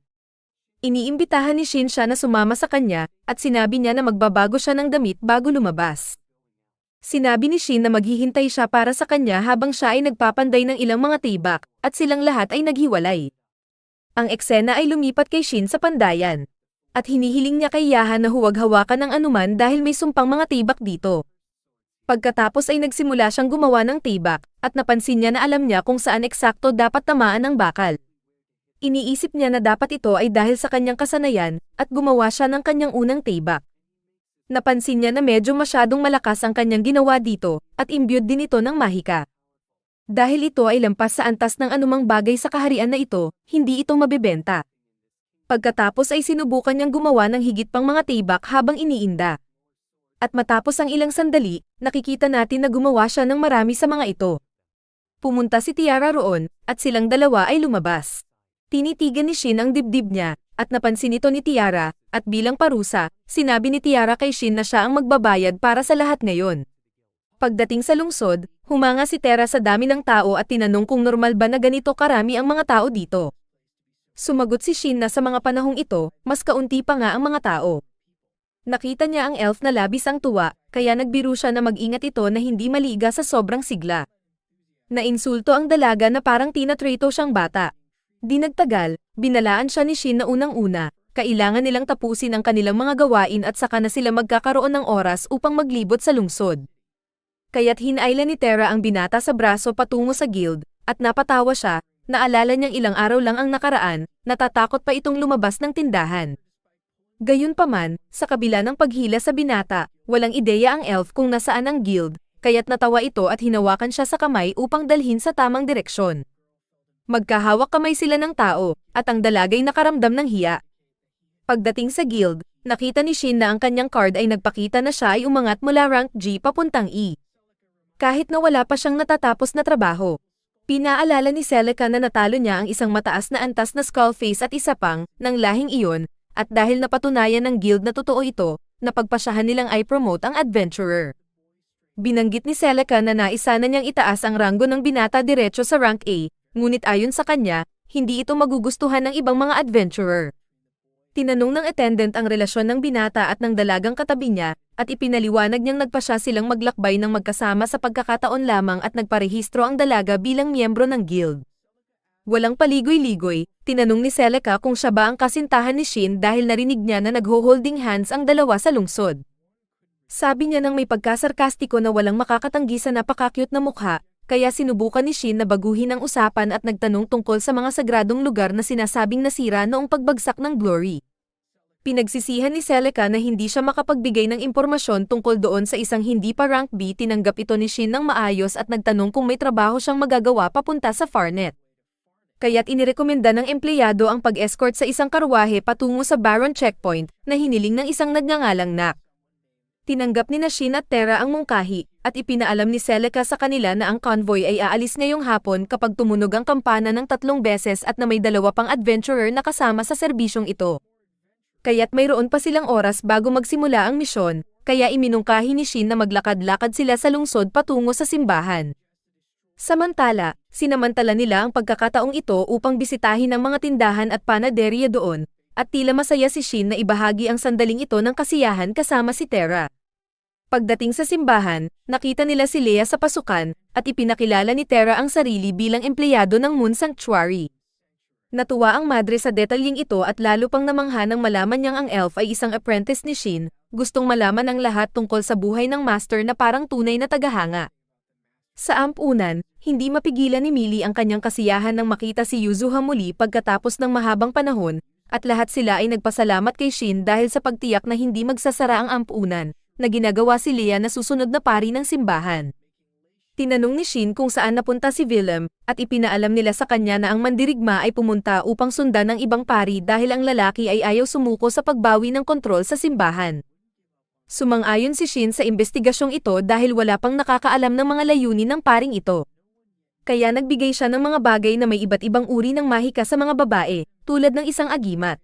Iniimbitahan ni Shin siya na sumama sa kanya, at sinabi niya na magbabago siya ng damit bago lumabas. Sinabi ni Shin na maghihintay siya para sa kanya habang siya ay nagpapanday ng ilang mga tibak, at silang lahat ay naghiwalay. Ang eksena ay lumipat kay Shin sa pandayan. At hinihiling niya kay Yahan na huwag hawakan ng anuman dahil may sumpang mga tibak dito. Pagkatapos ay nagsimula siyang gumawa ng tibak, at napansin niya na alam niya kung saan eksakto dapat tamaan ng bakal. Iniisip niya na dapat ito ay dahil sa kanyang kasanayan, at gumawa siya ng kanyang unang tibak. Napansin niya na medyo masyadong malakas ang kanyang ginawa dito, at imbued din ito ng mahika. Dahil ito ay lampas sa antas ng anumang bagay sa kaharian na ito, hindi ito mabebenta. Pagkatapos ay sinubukan niyang gumawa ng higit pang mga tibak habang iniinda. At matapos ang ilang sandali, nakikita natin na gumawa siya ng marami sa mga ito. Pumunta si Tiara roon, at silang dalawa ay lumabas. Tinitigan ni Shin ang dibdib niya, at napansin ito ni Tiara, at bilang parusa, sinabi ni Tiara kay Shin na siya ang magbabayad para sa lahat ngayon. Pagdating sa lungsod, humanga si Tera sa dami ng tao at tinanong kung normal ba na ganito karami ang mga tao dito. Sumagot si Shin na sa mga panahong ito, mas kaunti pa nga ang mga tao. Nakita niya ang elf na labis ang tuwa, kaya nagbiro siya na mag-ingat ito na hindi maliga sa sobrang sigla. Nainsulto ang dalaga na parang tinatrato siyang bata. Di nagtagal, binalaan siya ni Shin na unang-una, kailangan nilang tapusin ang kanilang mga gawain at saka na sila magkakaroon ng oras upang maglibot sa lungsod. Kaya't hinailan ni Tera ang binata sa braso patungo sa guild, at napatawa siya, naalala niyang ilang araw lang ang nakaraan, natatakot pa itong lumabas ng tindahan. Gayunpaman, sa kabila ng paghila sa binata, walang ideya ang elf kung nasaan ang guild, kaya't natawa ito at hinawakan siya sa kamay upang dalhin sa tamang direksyon. Magkahawak kamay sila ng tao, at ang dalagay nakaramdam ng hiya. Pagdating sa guild, nakita ni Shin na ang kanyang card ay nagpakita na siya ay umangat mula rank G papuntang E. Kahit na wala pa siyang natatapos na trabaho. Pinaalala ni Celica na natalo niya ang isang mataas na antas na Skullface at isa pang, ng lahing iyon, at dahil napatunayan ng guild na totoo ito, napagpasyahan nilang i-promote ang adventurer. Binanggit ni Celica na naisa na niyang itaas ang ranggo ng binata diretso sa rank A, ngunit ayon sa kanya, hindi ito magugustuhan ng ibang mga adventurer. Tinanong ng attendant ang relasyon ng binata at ng dalagang katabi niya, at ipinaliwanag niyang nagpasya silang maglakbay ng magkasama sa pagkakataon lamang at nagparehistro ang dalaga bilang miyembro ng guild. Walang paligoy-ligoy, tinanong ni Celica kung siya ba ang kasintahan ni Shin dahil narinig niya na nagho-holding hands ang dalawa sa lungsod. Sabi niya nang may pagkasarkastiko na walang makakatanggi sa napaka-cute na mukha, kaya sinubukan ni Shin na baguhin ang usapan at nagtanong tungkol sa mga sagradong lugar na sinasabing nasira noong pagbagsak ng Glory. Pinagsisihan ni Celica na hindi siya makapagbigay ng impormasyon tungkol doon sa isang hindi pa rank B. Tinanggap ito ni Shin ng maayos at nagtanong kung may trabaho siyang magagawa papunta sa Farnet. Kaya't inirekomenda ng empleyado ang pag-escort sa isang karwahe patungo sa Baron Checkpoint na hiniling ng isang nagngangalang Nak. Tinanggap ni Shin at Terra ang mungkahi at ipinaalam ni Celica sa kanila na ang convoy ay aalis ngayong hapon kapag tumunog ang kampana ng 3 beses at na may 2 pang adventurer na kasama sa serbisyong ito. Kaya't mayroon pa silang oras bago magsimula ang misyon, kaya iminungkahi ni Shin na maglakad-lakad sila sa lungsod patungo sa simbahan. Samantala, sinamantala nila ang pagkakataong ito upang bisitahin ang mga tindahan at panaderya doon, at tila masaya si Shin na ibahagi ang sandaling ito ng kasiyahan kasama si Terra. Pagdating sa simbahan, nakita nila si Leia sa pasukan, at ipinakilala ni Terra ang sarili bilang empleyado ng Moon Sanctuary. Natuwa ang madre sa detalyeng ito at lalo pang namangha nang malaman niyang ang elf ay isang apprentice ni Shin, gustong malaman ang lahat tungkol sa buhay ng master na parang tunay na tagahanga. Sa ampunan, hindi mapigilan ni Millie ang kanyang kasiyahan nang makita si Yuzuha muli pagkatapos ng mahabang panahon, at lahat sila ay nagpasalamat kay Shin dahil sa pagtiyak na hindi magsasara ang ampunan, na ginagawa si Leia na susunod na pari ng simbahan. Tinanong ni Shin kung saan napunta si Willem, at ipinaalam nila sa kanya na ang mandirigma ay pumunta upang sundan ng ibang pari dahil ang lalaki ay ayaw sumuko sa pagbawi ng kontrol sa simbahan. Sumang-ayon si Shin sa investigasyong ito dahil wala pang nakakaalam ng mga layunin ng paring ito. Kaya nagbigay siya ng mga bagay na may iba't ibang uri ng mahika sa mga babae, tulad ng isang agimat.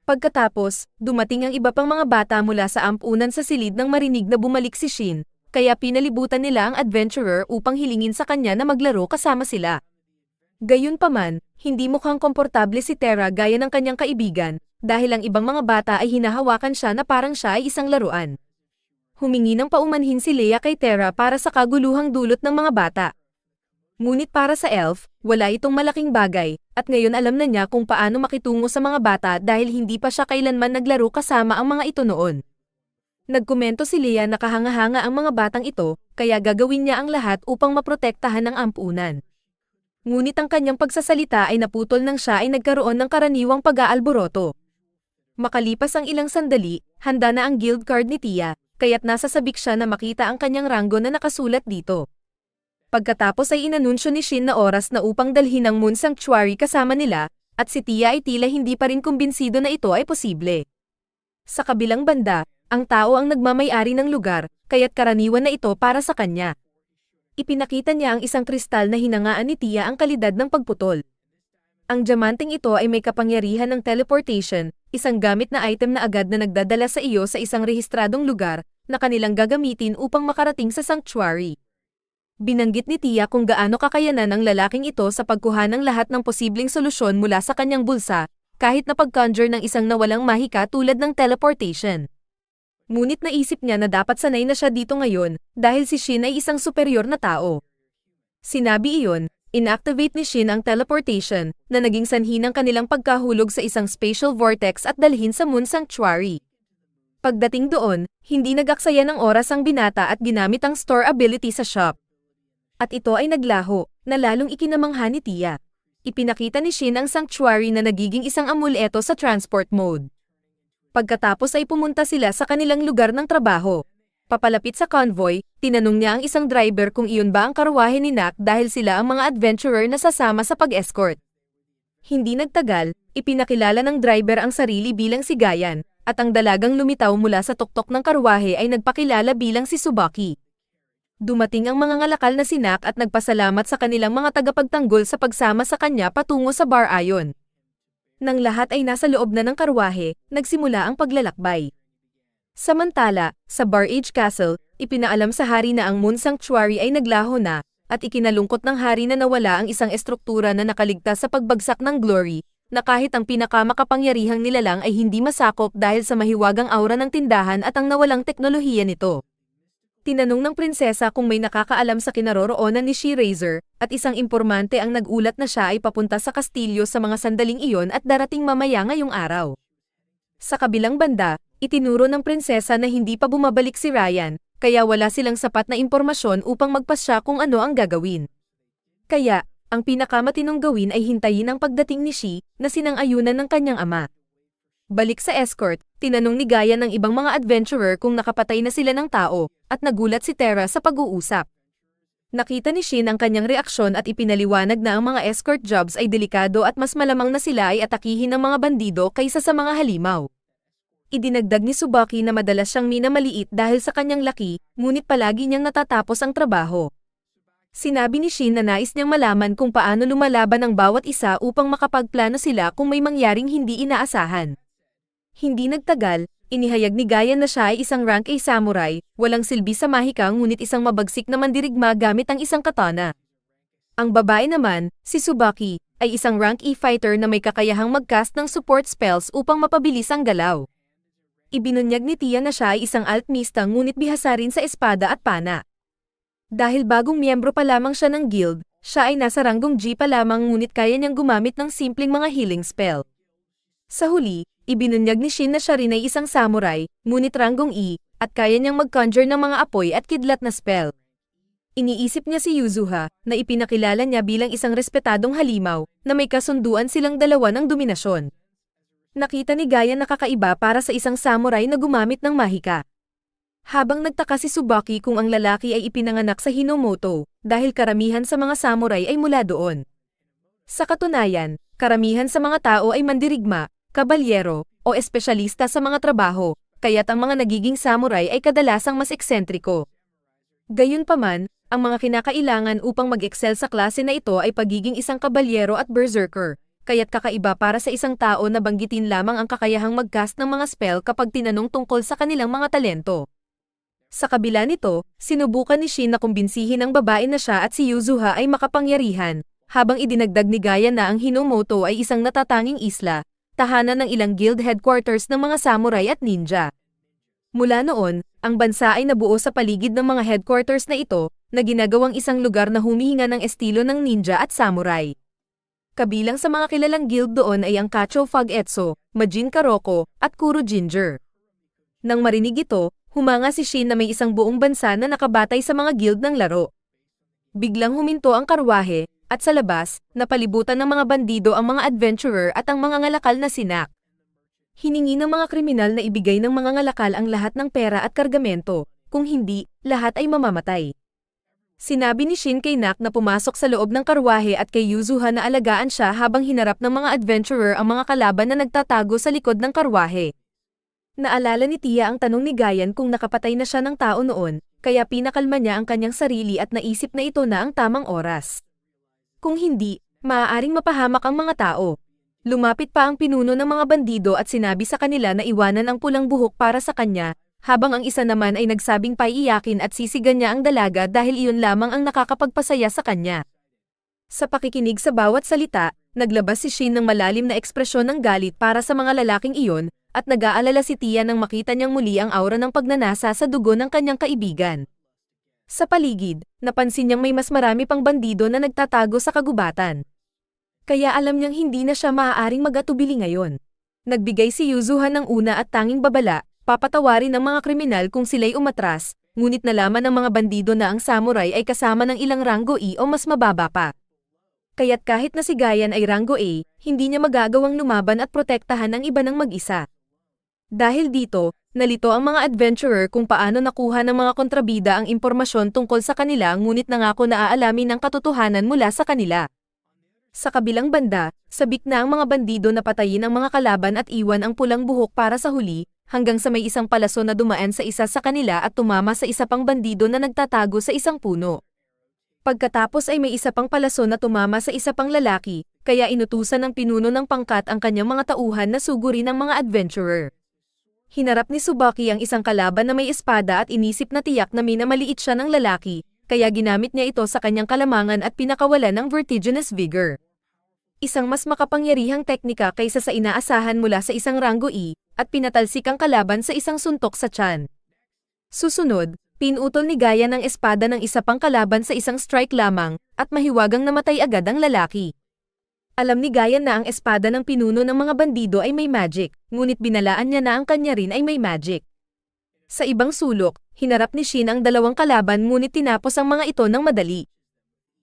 Pagkatapos, dumating ang iba pang mga bata mula sa ampunan sa silid nang marinig na bumalik si Shin, kaya pinalibutan nila ang adventurer upang hilingin sa kanya na maglaro kasama sila. Gayunpaman, hindi mukhang komportable si Terra gaya ng kanyang kaibigan, dahil ang ibang mga bata ay hinahawakan siya na parang siya ay isang laruan. Humingi ng paumanhin si Leia kay Terra para sa kaguluhang dulot ng mga bata. Ngunit para sa elf, wala itong malaking bagay, at ngayon alam na niya kung paano makitungo sa mga bata dahil hindi pa siya kailanman naglaro kasama ang mga ito noon. Nagkomento si Leia na kahanga-hanga ang mga batang ito, kaya gagawin niya ang lahat upang maprotektahan ang ampunan. Ngunit ang kanyang pagsasalita ay naputol nang siya ay nagkaroon ng karaniwang pag-aalboroto. Makalipas ang ilang sandali, handa na ang guild card ni Tia, kaya't nasasabik siya na makita ang kanyang ranggo na nakasulat dito. Pagkatapos ay inanunsyo ni Shin na oras na upang dalhin ang Moon Sanctuary kasama nila, at si Tia ay tila hindi pa rin kumbinsido na ito ay posible. Sa kabilang banda, ang tao ang nagmamay-ari ng lugar, kaya't karaniwan na ito para sa kanya. Ipinakita niya ang isang kristal na hinangaan ni Tia ang kalidad ng pagputol. Ang diamanteng ito ay may kapangyarihan ng teleportation, isang gamit na item na agad na nagdadala sa iyo sa isang rehistradong lugar na kanilang gagamitin upang makarating sa sanctuary. Binanggit ni Tia kung gaano kakayanan ng lalaking ito sa pagkuha ng lahat ng posibleng solusyon mula sa kanyang bulsa, kahit na pag-conjure ng isang nawalang mahika tulad ng teleportation. Ngunit naisip niya na dapat sanay na siya dito ngayon dahil si Shin ay isang superior na tao. Sinabi iyon, inactivate ni Shin ang teleportation na naging sanhi ng kanilang pagkahulog sa isang spatial vortex at dalhin sa Moon Sanctuary. Pagdating doon, hindi nag-aksaya ng oras ang binata at ginamit ang store ability sa shop. At ito ay naglaho, na lalong ikinamangha ni Tia. ipinakita ni Shin ang sanctuary na nagiging isang amuleto sa transport mode. Pagkatapos ay pumunta sila sa kanilang lugar ng trabaho. Papalapit sa convoy, tinanong niya ang isang driver kung iyon ba ang karwahe ni Nak dahil sila ang mga adventurer na sasama sa pag-escort. Hindi nagtagal, ipinakilala ng driver ang sarili bilang si Gayan, at ang dalagang lumitaw mula sa tuktok ng karwahe ay nagpakilala bilang si Tsubaki. Dumating ang mga ngalakal na si Nak at nagpasalamat sa kanilang mga tagapagtanggol sa pagsama sa kanya patungo sa bar ayon. Nang lahat ay nasa loob na ng karwahe, nagsimula ang paglalakbay. Samantala, sa Bar Age Castle, ipinaalam sa hari na ang Moon Sanctuary ay naglaho na, at ikinalungkot ng hari na nawala ang isang estruktura na nakaligtas sa pagbagsak ng glory, na kahit ang pinakamakapangyarihang nilalang ay hindi masakop dahil sa mahiwagang aura ng tindahan at ang nawalang teknolohiya nito. Tinanong ng prinsesa kung may nakakaalam sa kinaroroonan ni She-Razor, at isang impormante ang nagulat na siya ay papunta sa kastilyo sa mga sandaling iyon at darating mamaya ngayong araw. Sa kabilang banda, itinuro ng prinsesa na hindi pa bumabalik si Ryan, kaya wala silang sapat na impormasyon upang magpasya kung ano ang gagawin. Kaya, ang pinakamatinong gawin ay hintayin ang pagdating ni She, na sinang-ayunan ng kanyang ama. Balik sa escort, tinanong ni Gaia ng ibang mga adventurer kung nakapatay na sila ng tao, at nagulat si Terra sa pag-uusap. Nakita ni Shin ang kanyang reaksyon at ipinaliwanag na ang mga escort jobs ay delikado at mas malamang na sila ay atakihin ng mga bandido kaysa sa mga halimaw. Idinagdag ni Tsubaki na madalas siyang minamaliit dahil sa kanyang laki, ngunit palagi niyang natatapos ang trabaho. Sinabi ni Shin na nais niyang malaman kung paano lumalaban ang bawat isa upang makapagplano sila kung may mangyaring hindi inaasahan. Hindi nagtagal, inihayag ni Gaia na siya ay isang rank A samurai, walang silbi sa mahika ngunit isang mabagsik na mandirigma gamit ang isang katana. Ang babae naman, si Tsubaki, ay isang rank E fighter na may kakayahang mag-cast ng support spells upang mapabilis ang galaw. Ibinunyag ni Tia na siya ay isang alchemista ngunit bihasa rin sa espada at pana. Dahil bagong miyembro pa lamang siya ng guild, siya ay nasa ranggong G pa lamang ngunit kaya niyang gumamit ng simpleng mga healing spell. Sa huli, ibinunyag ni Shin na siya rin ay isang samurai, ngunit ranggong E, at kaya niyang mag-conjure ng mga apoy at kidlat na spell. Iniisip niya si Yuzuha, na ipinakilala niya bilang isang respetadong halimaw, na may kasunduan silang dalawa ng dominasyon. Nakita ni Gaia na kakaiba para sa isang samurai na gumamit ng mahika. Habang nagtaka si Tsubaki kung ang lalaki ay ipinanganak sa Hinomoto, dahil karamihan sa mga samurai ay mula doon. Sa katunayan, karamihan sa mga tao ay mandirigma, kabalyero, o espesyalista sa mga trabaho, kaya't ang mga nagiging samurai ay kadalasang mas eksentriko. Gayunpaman, ang mga kinakailangan upang mag-excel sa klase na ito ay pagiging isang kabalyero at berserker, kaya't kakaiba para sa isang tao na banggitin lamang ang kakayahang mag-cast ng mga spell kapag tinanong tungkol sa kanilang mga talento. Sa kabila nito, sinubukan ni Shin na kumbinsihin ang babae na siya at si Yuzuha ay makapangyarihan, habang idinagdag ni Gaia na ang Hinomoto ay isang natatanging isla, tahanan ng ilang guild headquarters ng mga samurai at ninja. Mula noon, ang bansa ay nabuo sa paligid ng mga headquarters na ito, na ginagawang isang lugar na humihinga ng estilo ng ninja at samurai. Kabilang sa mga kilalang guild doon ay ang Kacho Fagetsu, Majin Karoko, at Kuro Ginger. Nang marinig ito, humanga si Shin na may isang buong bansa na nakabatay sa mga guild ng laro. Biglang huminto ang karwahe, at sa labas, napalibutan ng mga bandido ang mga adventurer at ang mga ngalakal na si Nak. Hiningi ng mga kriminal na ibigay ng mga ngalakal ang lahat ng pera at kargamento, kung hindi, lahat ay mamamatay. Sinabi ni Shin kay Nak na pumasok sa loob ng karwahe at kay Yuzuha na alagaan siya habang hinarap ng mga adventurer ang mga kalaban na nagtatago sa likod ng karwahe. Naalala ni Tia ang tanong ni Gayan kung nakapatay na siya ng tao noon, kaya pinakalma niya ang kanyang sarili at naisip na ito na ang tamang oras. Kung hindi, maaaring mapahamak ang mga tao. Lumapit pa ang pinuno ng mga bandido at sinabi sa kanila na iwanan ang pulang buhok para sa kanya, habang ang isa naman ay nagsabing paiiyakin at sisigan niya ang dalaga dahil iyon lamang ang nakakapagpasaya sa kanya. Sa pakikinig sa bawat salita, naglabas si Shin ng malalim na ekspresyon ng galit para sa mga lalaking iyon, at nag-aalala si Tia nang makita niyang muli ang aura ng pagnanasa sa dugo ng kanyang kaibigan. Sa paligid, napansin niyang may mas marami pang bandido na nagtatago sa kagubatan. Kaya alam niyang hindi na siya maaaring mag-atubili ngayon. Nagbigay si Yuzuha ng una at tanging babala, papatawarin ng mga kriminal kung sila'y umatras, ngunit nalaman ng mga bandido na ang samurai ay kasama ng ilang ranggo E o mas mababa pa. Kaya't kahit na si Gayan ay ranggo A, hindi niya magagawang lumaban at protektahan ang iba ng mag-isa. Dahil dito, nalito ang mga adventurer kung paano nakuha ng mga kontrabida ang impormasyon tungkol sa kanila ngunit nangako na aalamin ang katotohanan mula sa kanila. Sa kabilang banda, sabik na ang mga bandido na patayin ang mga kalaban at iwan ang pulang buhok para sa huli, hanggang sa may isang palaso na dumaan sa isa sa kanila at tumama sa isa pang bandido na nagtatago sa isang puno. Pagkatapos ay may isa pang palaso na tumama sa isa pang lalaki, kaya inutusan ng pinuno ng pangkat ang kanyang mga tauhan na sugurin ang mga adventurer. Hinarap ni Tsubaki ang isang kalaban na may espada at inisip na tiyak na minamaliit siya ng lalaki, kaya ginamit niya ito sa kanyang kalamangan at pinakawalan ng vertiginous vigor. Isang mas makapangyarihang teknika kaysa sa inaasahan mula sa isang ranggo E, at pinatalsik ang kalaban sa isang suntok sa tiyan. Susunod, pinutol ni Gayan ang espada ng isa pang kalaban sa isang strike lamang, at mahiwagang namatay agad ang lalaki. Alam ni Gayan na ang espada ng pinuno ng mga bandido ay may magic, ngunit binalaan niya na ang kanya rin ay may magic. Sa ibang sulok, hinarap ni Shin ang dalawang kalaban ngunit tinapos ang mga ito ng madali.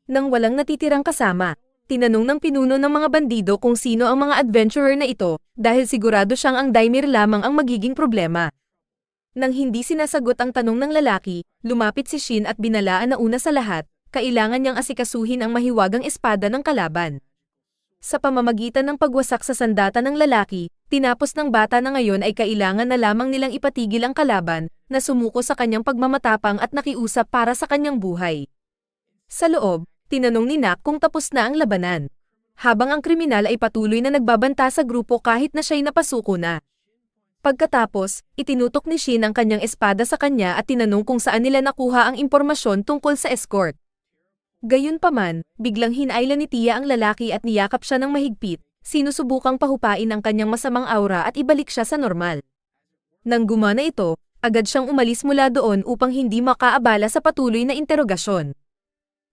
Nang walang natitirang kasama, tinanong ng pinuno ng mga bandido kung sino ang mga adventurer na ito, dahil sigurado siyang ang Daimir lamang ang magiging problema. Nang hindi sinasagot ang tanong ng lalaki, lumapit si Shin at binalaan na una sa lahat, kailangan niyang asikasuhin ang mahiwagang espada ng kalaban. Sa pamamagitan ng pagwasak sa sandata ng lalaki, tinapos ng bata na ngayon ay kailangan na lamang nilang ipatigil ang kalaban, na sumuko sa kanyang pagmamatapang at nakiusap para sa kanyang buhay. Sa loob, tinanong ni Nak kung tapos na ang labanan. Habang ang kriminal ay patuloy na nagbabanta sa grupo kahit na siya'y napasuko na. Pagkatapos, itinutok ni Shin ang kanyang espada sa kanya at tinanong kung saan nila nakuha ang impormasyon tungkol sa escort. Gayunpaman, biglang hinailan ni Tia ang lalaki at niyakap siya ng mahigpit, sinusubukang pahupain ang kanyang masamang aura at ibalik siya sa normal. Nang gumana ito, agad siyang umalis mula doon upang hindi makaabala sa patuloy na interogasyon.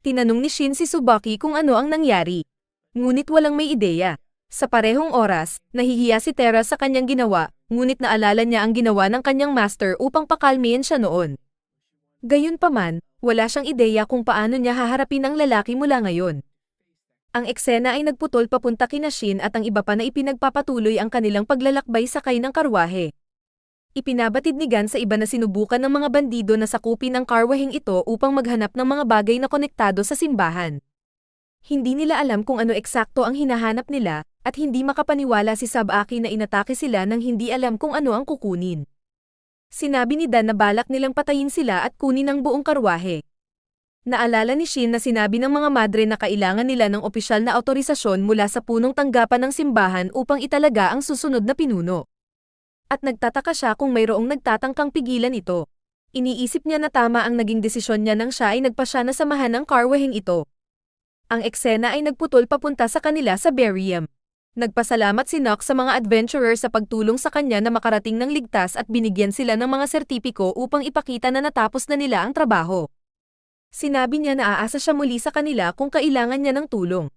Tinanong ni Shin si Tsubaki kung ano ang nangyari. Ngunit walang may ideya. Sa parehong oras, nahihiya si Terra sa kanyang ginawa, ngunit naalala niya ang ginawa ng kanyang master upang pakalmihin siya noon. Gayunpaman, wala siyang ideya kung paano niya haharapin ang lalaki mula ngayon. Ang eksena ay nagputol papunta kina Shin at ang iba pa na ipinagpapatuloy ang kanilang paglalakbay sakay ng karwahe. Ipinabatid ni Gan sa iba na sinubukan ng mga bandido na sakupin ang karwaheng ito upang maghanap ng mga bagay na konektado sa simbahan. Hindi nila alam kung ano eksakto ang hinahanap nila, at hindi makapaniwala si Tsubaki na inatake sila nang hindi alam kung ano ang kukunin. Sinabi ni Dan na balak nilang patayin sila at kunin ang buong karwahe. Naalala ni Shin na sinabi ng mga madre na kailangan nila ng opisyal na autorisasyon mula sa punong tanggapan ng simbahan upang italaga ang susunod na pinuno. At nagtataka siya kung mayroong nagtatangkang pigilan ito. Iniisip niya na tama ang naging desisyon niya nang siya ay nagpasya na samahan ng karwaheng ito. Ang eksena ay nagputol papunta sa kanila sa Berium. Nagpasalamat si Nox sa mga adventurer sa pagtulong sa kanya na makarating ng ligtas at binigyan sila ng mga sertipiko upang ipakita na natapos na nila ang trabaho. Sinabi niya na aasa siya muli sa kanila kung kailangan niya ng tulong.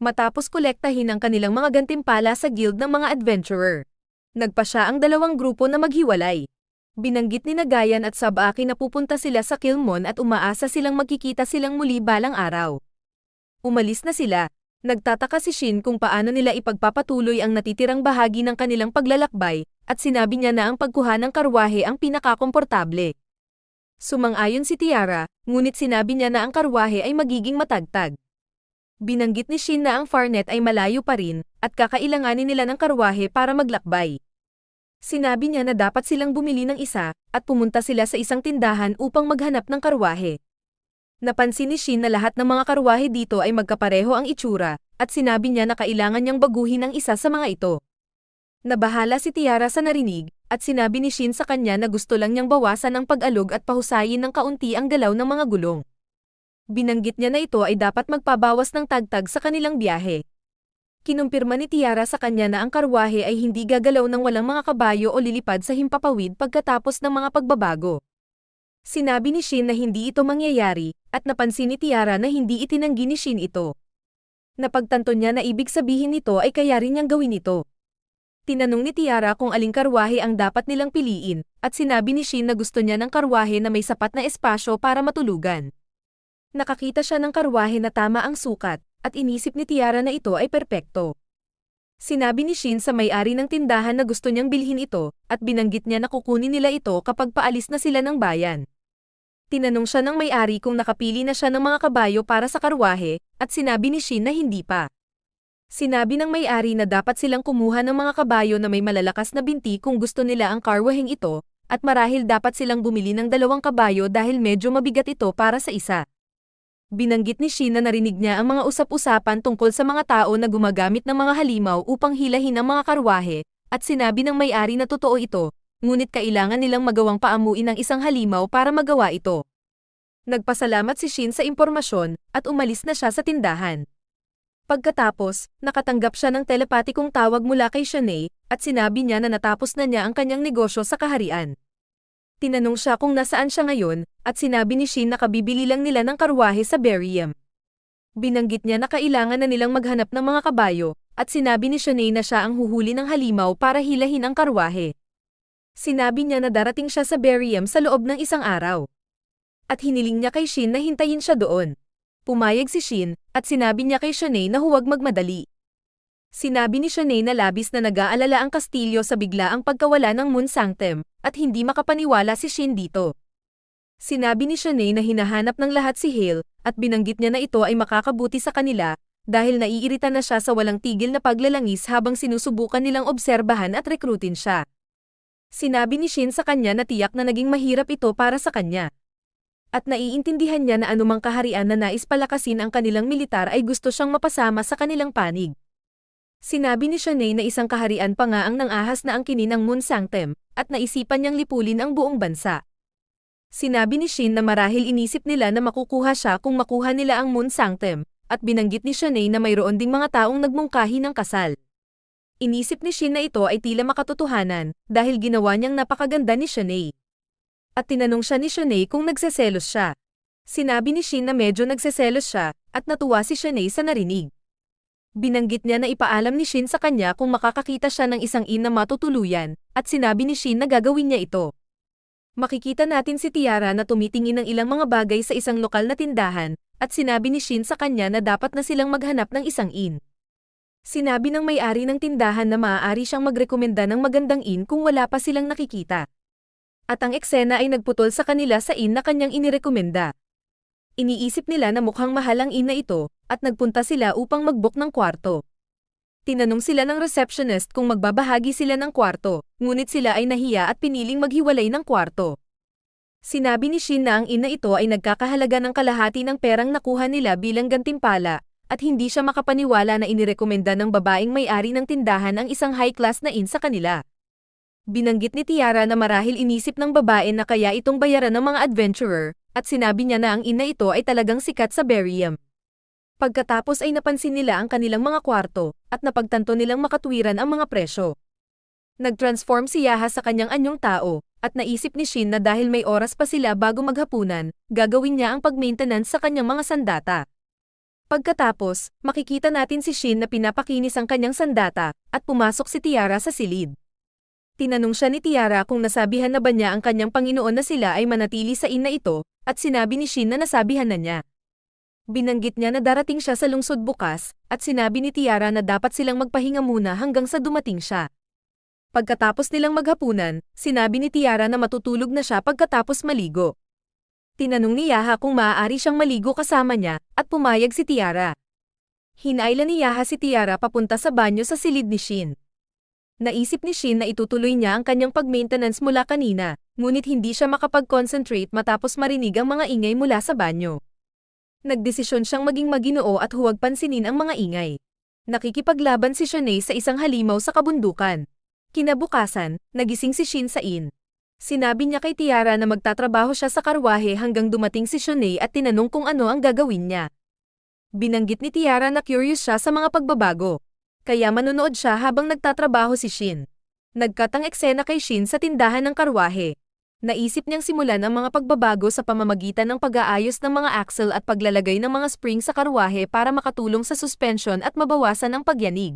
Matapos kolektahin ang kanilang mga gantimpala sa guild ng mga adventurer, nagpasya ang dalawang grupo na maghiwalay. Binanggit ni Gayan at Tsubaki na pupunta sila sa Kilmon at umaasa silang magkikita silang muli balang araw. Umalis na sila. Nagtataka si Shin kung paano nila ipagpapatuloy ang natitirang bahagi ng kanilang paglalakbay, at sinabi niya na ang pagkuha ng karwahe ang pinakakomportable. Sumang-ayon si Tiara, ngunit sinabi niya na ang karwahe ay magiging matagtag. Binanggit ni Shin na ang Farnet ay malayo pa rin, at kakailanganin nila ng karwahe para maglakbay. Sinabi niya na dapat silang bumili ng isa, at pumunta sila sa isang tindahan upang maghanap ng karwahe. Napansin ni Shin na lahat ng mga karwahe dito ay magkapareho ang itsura, at sinabi niya na kailangan niyang baguhin ang isa sa mga ito. Nabahala si Tiara sa narinig, at sinabi ni Shin sa kanya na gusto lang niyang bawasan ang pag-alog at pahusayin ng kaunti ang galaw ng mga gulong. Binanggit niya na ito ay dapat magpabawas ng tagtag sa kanilang biyahe. Kinumpirma ni Tiara sa kanya na ang karwahe ay hindi gagalaw ng walang mga kabayo o lilipad sa himpapawid pagkatapos ng mga pagbabago. Sinabi ni Shin na hindi ito mangyayari, at napansin ni Tiara na hindi itinanggi ni Shin ito. Napagtanto niya na ibig sabihin nito ay kaya rin niyang gawin ito. Tinanong ni Tiara kung aling karwahe ang dapat nilang piliin, at sinabi ni Shin na gusto niya ng karwahe na may sapat na espasyo para matulugan. Nakakita siya ng karwahe na tama ang sukat, at inisip ni Tiara na ito ay perpekto. Sinabi ni Shin sa may-ari ng tindahan na gusto niyang bilhin ito, at binanggit niya na kukunin nila ito kapag paalis na sila ng bayan. Tinanong siya ng may-ari kung nakapili na siya ng mga kabayo para sa karwahe, at sinabi ni Shin na hindi pa. Sinabi ng may-ari na dapat silang kumuha ng mga kabayo na may malalakas na binti kung gusto nila ang karwaheng ito, at marahil dapat silang bumili ng 2 kabayo dahil medyo mabigat ito para sa isa. Binanggit ni Shin na narinig niya ang mga usap-usapan tungkol sa mga tao na gumagamit ng mga halimaw upang hilahin ang mga karwahe, at sinabi ng may-ari na totoo ito, ngunit kailangan nilang magawang paamuin ang isang halimaw para magawa ito. Nagpasalamat si Shin sa impormasyon, at umalis na siya sa tindahan. Pagkatapos, nakatanggap siya ng telepatikong tawag mula kay Shanae, at sinabi niya na natapos na niya ang kanyang negosyo sa kaharian. Tinanong siya kung nasaan siya ngayon, at sinabi ni Shin na kabibili lang nila ng karwahe sa Berium. Binanggit niya na kailangan na nilang maghanap ng mga kabayo, at sinabi ni Shanae na siya ang huhuli ng halimaw para hilahin ang karwahe. Sinabi niya na darating siya sa Berium sa loob ng 1 araw. At hiniling niya kay Shin na hintayin siya doon. Pumayag si Shin, at sinabi niya kay Shanae na huwag magmadali. Sinabi ni Shanae na labis na nag-aalala ang kastilyo sa biglaang pagkawala ng Moon Sanctum, at hindi makapaniwala si Shin dito. Sinabi ni Shanae na hinahanap ng lahat si Hale, at binanggit niya na ito ay makakabuti sa kanila, dahil naiirita na siya sa walang tigil na paglalangis habang sinusubukan nilang obserbahan at rekrutin siya. Sinabi ni Shin sa kanya na tiyak na naging mahirap ito para sa kanya. At naiintindihan niya na anumang kaharian na nais palakasin ang kanilang militar ay gusto siyang mapasama sa kanilang panig. Sinabi ni Shanae na isang kaharian pa nga ang nangahas na angkinin ang Moon Sanctum, at naisipan niyang lipulin ang buong bansa. Sinabi ni Shin na marahil inisip nila na makukuha siya kung makuha nila ang Moon Sanctum, at binanggit ni Shanae na mayroon ding mga taong nagmungkahi ng kasal. Inisip ni Shin na ito ay tila makatotohanan, dahil ginawa niyang napakaganda ni Shanae. At tinanong siya ni Shanae kung nagseselos siya. Sinabi ni Shin na medyo nagseselos siya, at natuwa si Shanae sa narinig. Binanggit niya na ipaalam ni Shin sa kanya kung makakakita siya ng isang ina matutuluyan, at sinabi ni Shin na gagawin niya ito. Makikita natin si Tiara na tumitingin ng ilang mga bagay sa isang lokal na tindahan, at sinabi ni Shin sa kanya na dapat na silang maghanap ng isang inn. Sinabi ng may-ari ng tindahan na maaari siyang magrekomenda ng magandang inn kung wala pa silang nakikita. At ang eksena ay nagputol sa kanila sa inn na kanyang inirekomenda. Iniisip nila na mukhang mahal ang inn na ito, at nagpunta sila upang mag-book ng kwarto. Tinanong sila ng receptionist kung magbabahagi sila ng kwarto, ngunit sila ay nahiya at piniling maghiwalay ng kwarto. Sinabi ni Shin na ang inn na ito ay nagkakahalaga ng kalahati ng perang nakuha nila bilang gantimpala, at hindi siya makapaniwala na inirekomenda ng babaeng may-ari ng tindahan ang isang high-class na inn sa kanila. Binanggit ni Tiara na marahil inisip ng babae na kaya itong bayaran ng mga adventurer, at sinabi niya na ang inn na ito ay talagang sikat sa Berium. Pagkatapos ay napansin nila ang kanilang mga kwarto, at napagtanto nilang makatwiran ang mga presyo. Nag-transform si Yaha sa kanyang anyong tao, at naisip ni Shin na dahil may oras pa sila bago maghapunan, gagawin niya ang pag-maintenance sa kanyang mga sandata. Pagkatapos, makikita natin si Shin na pinapakinis ang kanyang sandata, at pumasok si Tiara sa silid. Tinanong siya ni Tiara kung nasabihan na ba niya ang kanyang Panginoon na sila ay manatili sa inn na ito, at sinabi ni Shin na nasabihan na niya. Binanggit niya na darating siya sa lungsod bukas, at sinabi ni Tiara na dapat silang magpahinga muna hanggang sa dumating siya. Pagkatapos nilang maghapunan, sinabi ni Tiara na matutulog na siya pagkatapos maligo. Tinanong ni Yaha kung maaari siyang maligo kasama niya, at pumayag si Tiara. Hinailan ni Yaha si Tiara papunta sa banyo sa silid ni Shin. Naisip ni Shin na itutuloy niya ang kanyang pag-maintenance mula kanina, ngunit hindi siya makapag-concentrate matapos marinig ang mga ingay mula sa banyo. Nagdesisyon siyang maging maginoo at huwag pansinin ang mga ingay. Nakikipaglaban si Shanae sa isang halimaw sa kabundukan. Kinabukasan, nagising si Shin sa inn. Sinabi niya kay Tiara na magtatrabaho siya sa karwahe hanggang dumating si Shanae at tinanong kung ano ang gagawin niya. Binanggit ni Tiara na curious siya sa mga pagbabago. Kaya manonood siya habang nagtatrabaho si Shin. Nagkatang eksena kay Shin sa tindahan ng karwahe. Naisip niyang simulan ang mga pagbabago sa pamamagitan ng pag-aayos ng mga axle at paglalagay ng mga spring sa karwahe para makatulong sa suspension at mabawasan ang pagyanig.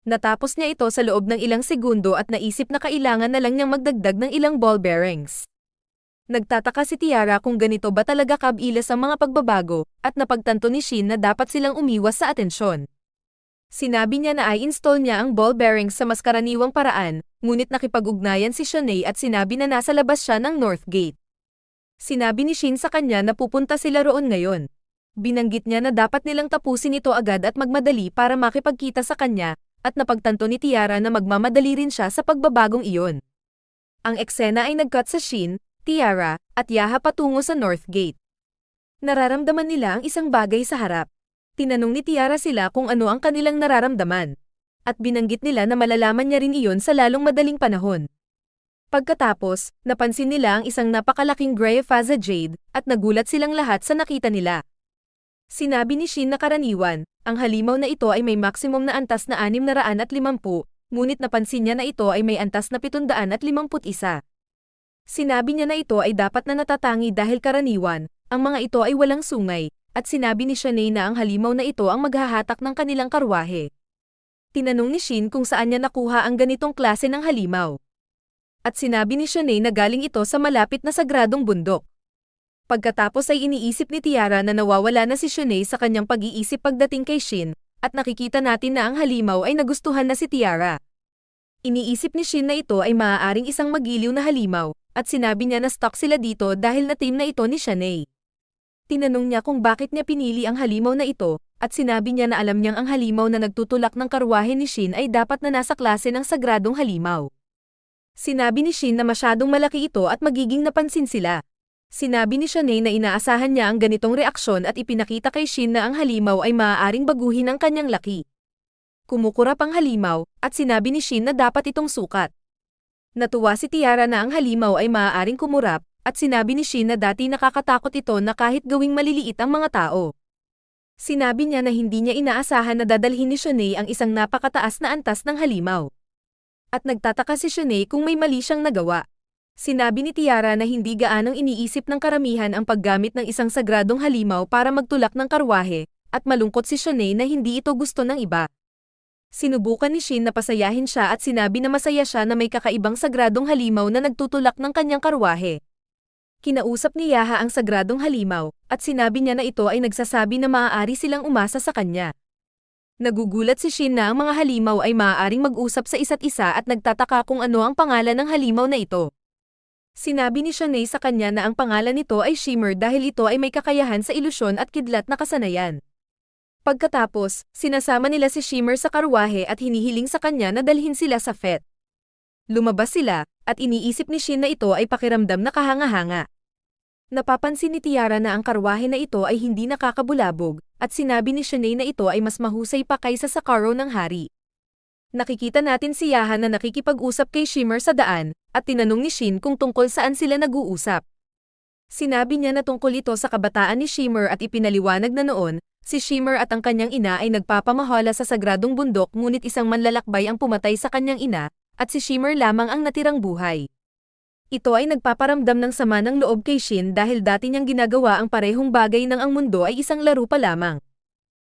Natapos niya ito sa loob ng ilang segundo at naisip na kailangan na lang niyang magdagdag ng ilang ball bearings. Nagtataka si Tiara kung ganito ba talaga kabilas ang mga pagbabago, at napagtanto ni Shin na dapat silang umiwas sa atensyon. Sinabi niya na i-install niya ang ball bearings sa mas karaniwang paraan, ngunit nakipag-ugnayan si Shanae at sinabi na nasa labas siya ng North Gate. Sinabi ni Shin sa kanya na pupunta sila roon ngayon. Binanggit niya na dapat nilang tapusin ito agad at magmadali para makipagkita sa kanya, at napagtanto ni Tiara na magmamadali rin siya sa pagbabagong iyon. Ang eksena ay nag-cut sa Shin, Tiara, at Yaha patungo sa North Gate. Nararamdaman nila ang isang bagay sa harap. Tinanong ni Tiara sila kung ano ang kanilang nararamdaman. At binanggit nila na malalaman niya rin iyon sa lalong madaling panahon. Pagkatapos, napansin nila ang isang napakalaking Grey Faza Jade, at nagulat silang lahat sa nakita nila. Sinabi ni Shin na karaniwan, ang halimaw na ito ay may maximum na antas na 650, ngunit napansin niya na ito ay may antas na 751. Sinabi niya na ito ay dapat na natatangi dahil karaniwan, ang mga ito ay walang sungay, at sinabi ni Shanae na ang halimaw na ito ang maghahatak ng kanilang karwahe. Tinanong ni Shin kung saan niya nakuha ang ganitong klase ng halimaw. At sinabi ni Shanae na galing ito sa malapit na sagradong bundok. Pagkatapos ay iniisip ni Tiara na nawawala na si Shanae sa kanyang pag-iisip pagdating kay Shin, at nakikita natin na ang halimaw ay nagustuhan na si Tiara. Iniisip ni Shin na ito ay maaaring isang magiliw na halimaw, at sinabi niya na stuck sila dito dahil na team na ito ni Shanae. Tinanong niya kung bakit niya pinili ang halimaw na ito, at sinabi niya na alam niyang ang halimaw na nagtutulak ng karwahe ni Shin ay dapat na nasa klase ng sagradong halimaw. Sinabi ni Shin na masyadong malaki ito at magiging napansin sila. Sinabi ni Shanae na inaasahan niya ang ganitong reaksyon at ipinakita kay Shin na ang halimaw ay maaaring baguhin ang kanyang laki. Kumukurap ang halimaw, at sinabi ni Shin na dapat itong sukat. Natuwa si Tiara na ang halimaw ay maaaring kumurap, at sinabi ni Shin na dati nakakatakot ito na kahit gawing maliliit ang mga tao. Sinabi niya na hindi niya inaasahan na dadalhin ni Shanae ang isang napakataas na antas ng halimaw. At nagtataka si Shanae kung may mali siyang nagawa. Sinabi ni Tiara na hindi gaanong iniisip ng karamihan ang paggamit ng isang sagradong halimaw para magtulak ng karwahe, at malungkot si Shanae na hindi ito gusto ng iba. Sinubukan ni Shin na pasayahin siya at sinabi na masaya siya na may kakaibang sagradong halimaw na nagtutulak ng kanyang karwahe. Kinausap ni Yaha ang sagradong halimaw, at sinabi niya na ito ay nagsasabi na maaari silang umasa sa kanya. Nagugulat si Shin na ang mga halimaw ay maaaring mag-usap sa isa't isa at nagtataka kung ano ang pangalan ng halimaw na ito. Sinabi ni Shanae sa kanya na ang pangalan nito ay Shimmer dahil ito ay may kakayahan sa ilusyon at kidlat na kasanayan. Pagkatapos, sinasama nila si Shimmer sa karwahe at hinihiling sa kanya na dalhin sila sa fete. Lumabas sila, at iniisip ni Shin na ito ay pakiramdam na kahanga-hanga. Napapansin ni Tiara na ang karwahe na ito ay hindi nakakabulabog, at sinabi ni Shanae na ito ay mas mahusay pa kaysa sa karo ng hari. Nakikita natin si Yaha na nakikipag-usap kay Shimmer sa daan, at tinanong ni Shin kung tungkol saan sila nag-uusap. Sinabi niya na tungkol ito sa kabataan ni Shimmer at ipinaliwanag na noon, si Shimmer at ang kanyang ina ay nagpapamahala sa sagradong bundok ngunit isang manlalakbay ang pumatay sa kanyang ina, at si Shimmer lamang ang natirang buhay. Ito ay nagpaparamdam ng sama ng loob kay Shin dahil dati niyang ginagawa ang parehong bagay nang ang mundo ay isang laro pa lamang.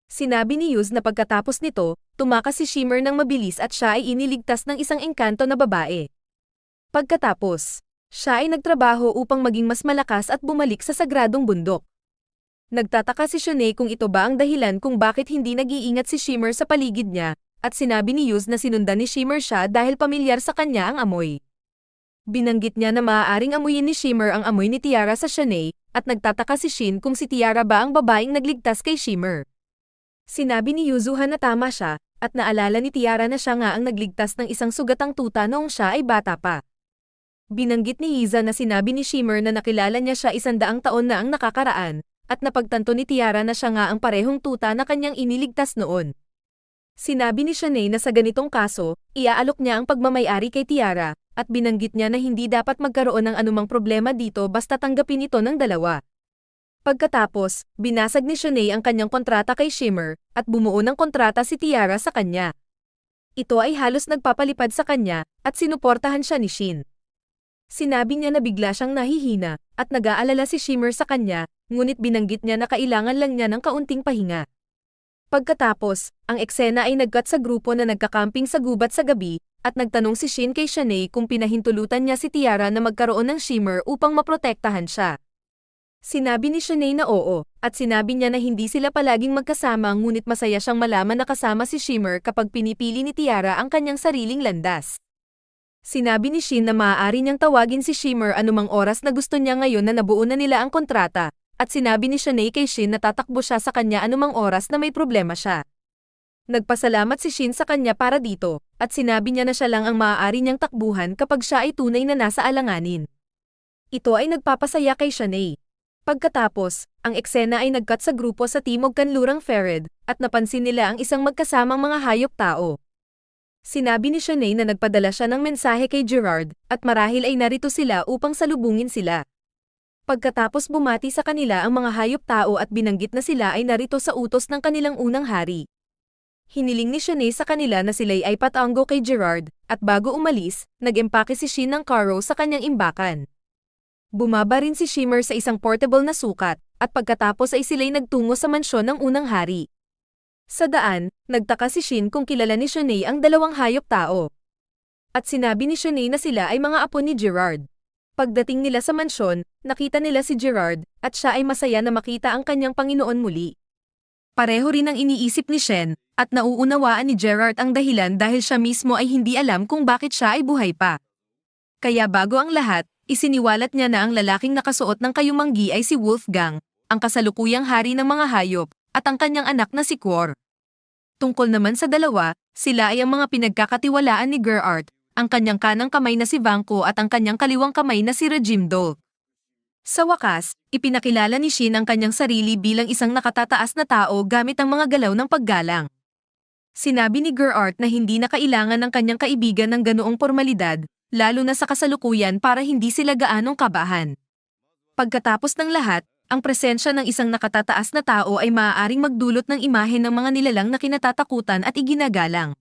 Sinabi ni Yuz na pagkatapos nito, tumakas si Shimmer ng mabilis at siya ay iniligtas ng isang engkanto na babae. Pagkatapos, siya ay nagtrabaho upang maging mas malakas at bumalik sa sagradong bundok. Nagtataka si Shanae kung ito ba ang dahilan kung bakit hindi nag-iingat si Shimmer sa paligid niya, at sinabi ni Yuz na sinundan ni Shimmer siya dahil pamilyar sa kanya ang amoy. Binanggit niya na maaaring amuyin ni Shimmer ang amoy ni Tiara sa Shanae, at nagtataka si Shin kung si Tiara ba ang babaeng nagligtas kay Shimmer. Sinabi ni Yuzuha na tama siya, at naalala ni Tiara na siya nga ang nagligtas ng isang sugatang tuta noong siya ay bata pa. Binanggit ni Hiza na sinabi ni Shimmer na nakilala niya siya 100 taon na ang nakakaraan, at napagtanto ni Tiara na siya nga ang parehong tuta na kanyang iniligtas noon. Sinabi ni Shanae na sa ganitong kaso, iaalok niya ang pagmamayari kay Tiara, at binanggit niya na hindi dapat magkaroon ng anumang problema dito basta tanggapin ito ng dalawa. Pagkatapos, binasag ni Shanae ang kanyang kontrata kay Shimmer, at bumuo ng kontrata si Tiara sa kanya. Ito ay halos nagpapalipad sa kanya, at sinuportahan siya ni Shin. Sinabi niya na bigla siyang nahihina, at nag-aalala si Shimmer sa kanya, ngunit binanggit niya na kailangan lang niya ng kaunting pahinga. Pagkatapos, ang eksena ay nagkat sa grupo na nagkakamping sa gubat sa gabi, at nagtanong si Shin kay Shanae kung pinahintulutan niya si Tiara na magkaroon ng shimmer upang maprotektahan siya. Sinabi ni Shanae na oo, at sinabi niya na hindi sila palaging magkasama ngunit masaya siyang malaman na kasama si Shimmer kapag pinipili ni Tiara ang kanyang sariling landas. Sinabi ni Shin na maaari niyang tawagin si Shimmer anumang oras na gusto niya ngayon na nabuo na nila ang kontrata, at sinabi ni Shanae kay Shin na tatakbo siya sa kanya anumang oras na may problema siya. Nagpasalamat si Shin sa kanya para dito, at sinabi niya na siya lang ang maaari niyang takbuhan kapag siya ay tunay na nasa alanganin. Ito ay nagpapasaya kay Shanae. Pagkatapos, ang eksena ay nagkat sa grupo sa Timog Kanlurang Fered, at napansin nila ang isang magkasamang mga hayop tao. Sinabi ni Shanae na nagpadala siya ng mensahe kay Gerard, at marahil ay narito sila upang salubungin sila. Pagkatapos bumati sa kanila ang mga hayop tao at binanggit na sila ay narito sa utos ng kanilang unang hari. Hiniling ni Shanae sa kanila na sila'y ay patango kay Gerard, at bago umalis, nag-empake si Shin ng karo sa kanyang imbakan. Bumaba rin si Shimmer sa isang portable na sukat, at pagkatapos ay sila'y nagtungo sa mansyon ng unang hari. Sa daan, nagtaka si Shin kung kilala ni Shanae ang dalawang hayop tao. At sinabi ni Shanae na sila ay mga apo ni Gerard. Pagdating nila sa mansyon, nakita nila si Gerard, at siya ay masaya na makita ang kanyang Panginoon muli. Pareho rin ang iniisip ni Shen, at nauunawaan ni Gerard ang dahilan dahil siya mismo ay hindi alam kung bakit siya ay buhay pa. Kaya bago ang lahat, isiniwalat niya na ang lalaking nakasuot ng kayumanggi ay si Wolfgang, ang kasalukuyang hari ng mga hayop, at ang kanyang anak na si Quor. Tungkol naman sa dalawa, sila ay ang mga pinagkakatiwalaan ni Gerard, ang kanyang kanang kamay na si Vanko at ang kanyang kaliwang kamay na si Regimdol. Sa wakas, ipinakilala ni Shin ang kanyang sarili bilang isang nakatataas na tao gamit ang mga galaw ng paggalang. Sinabi ni Gerard na hindi na kailangan ng kanyang kaibigan ng ganoong pormalidad, lalo na sa kasalukuyan para hindi sila gaanong kabahan. Pagkatapos ng lahat, ang presensya ng isang nakatataas na tao ay maaaring magdulot ng imahe ng mga nilalang na kinatatakutan at iginagalang.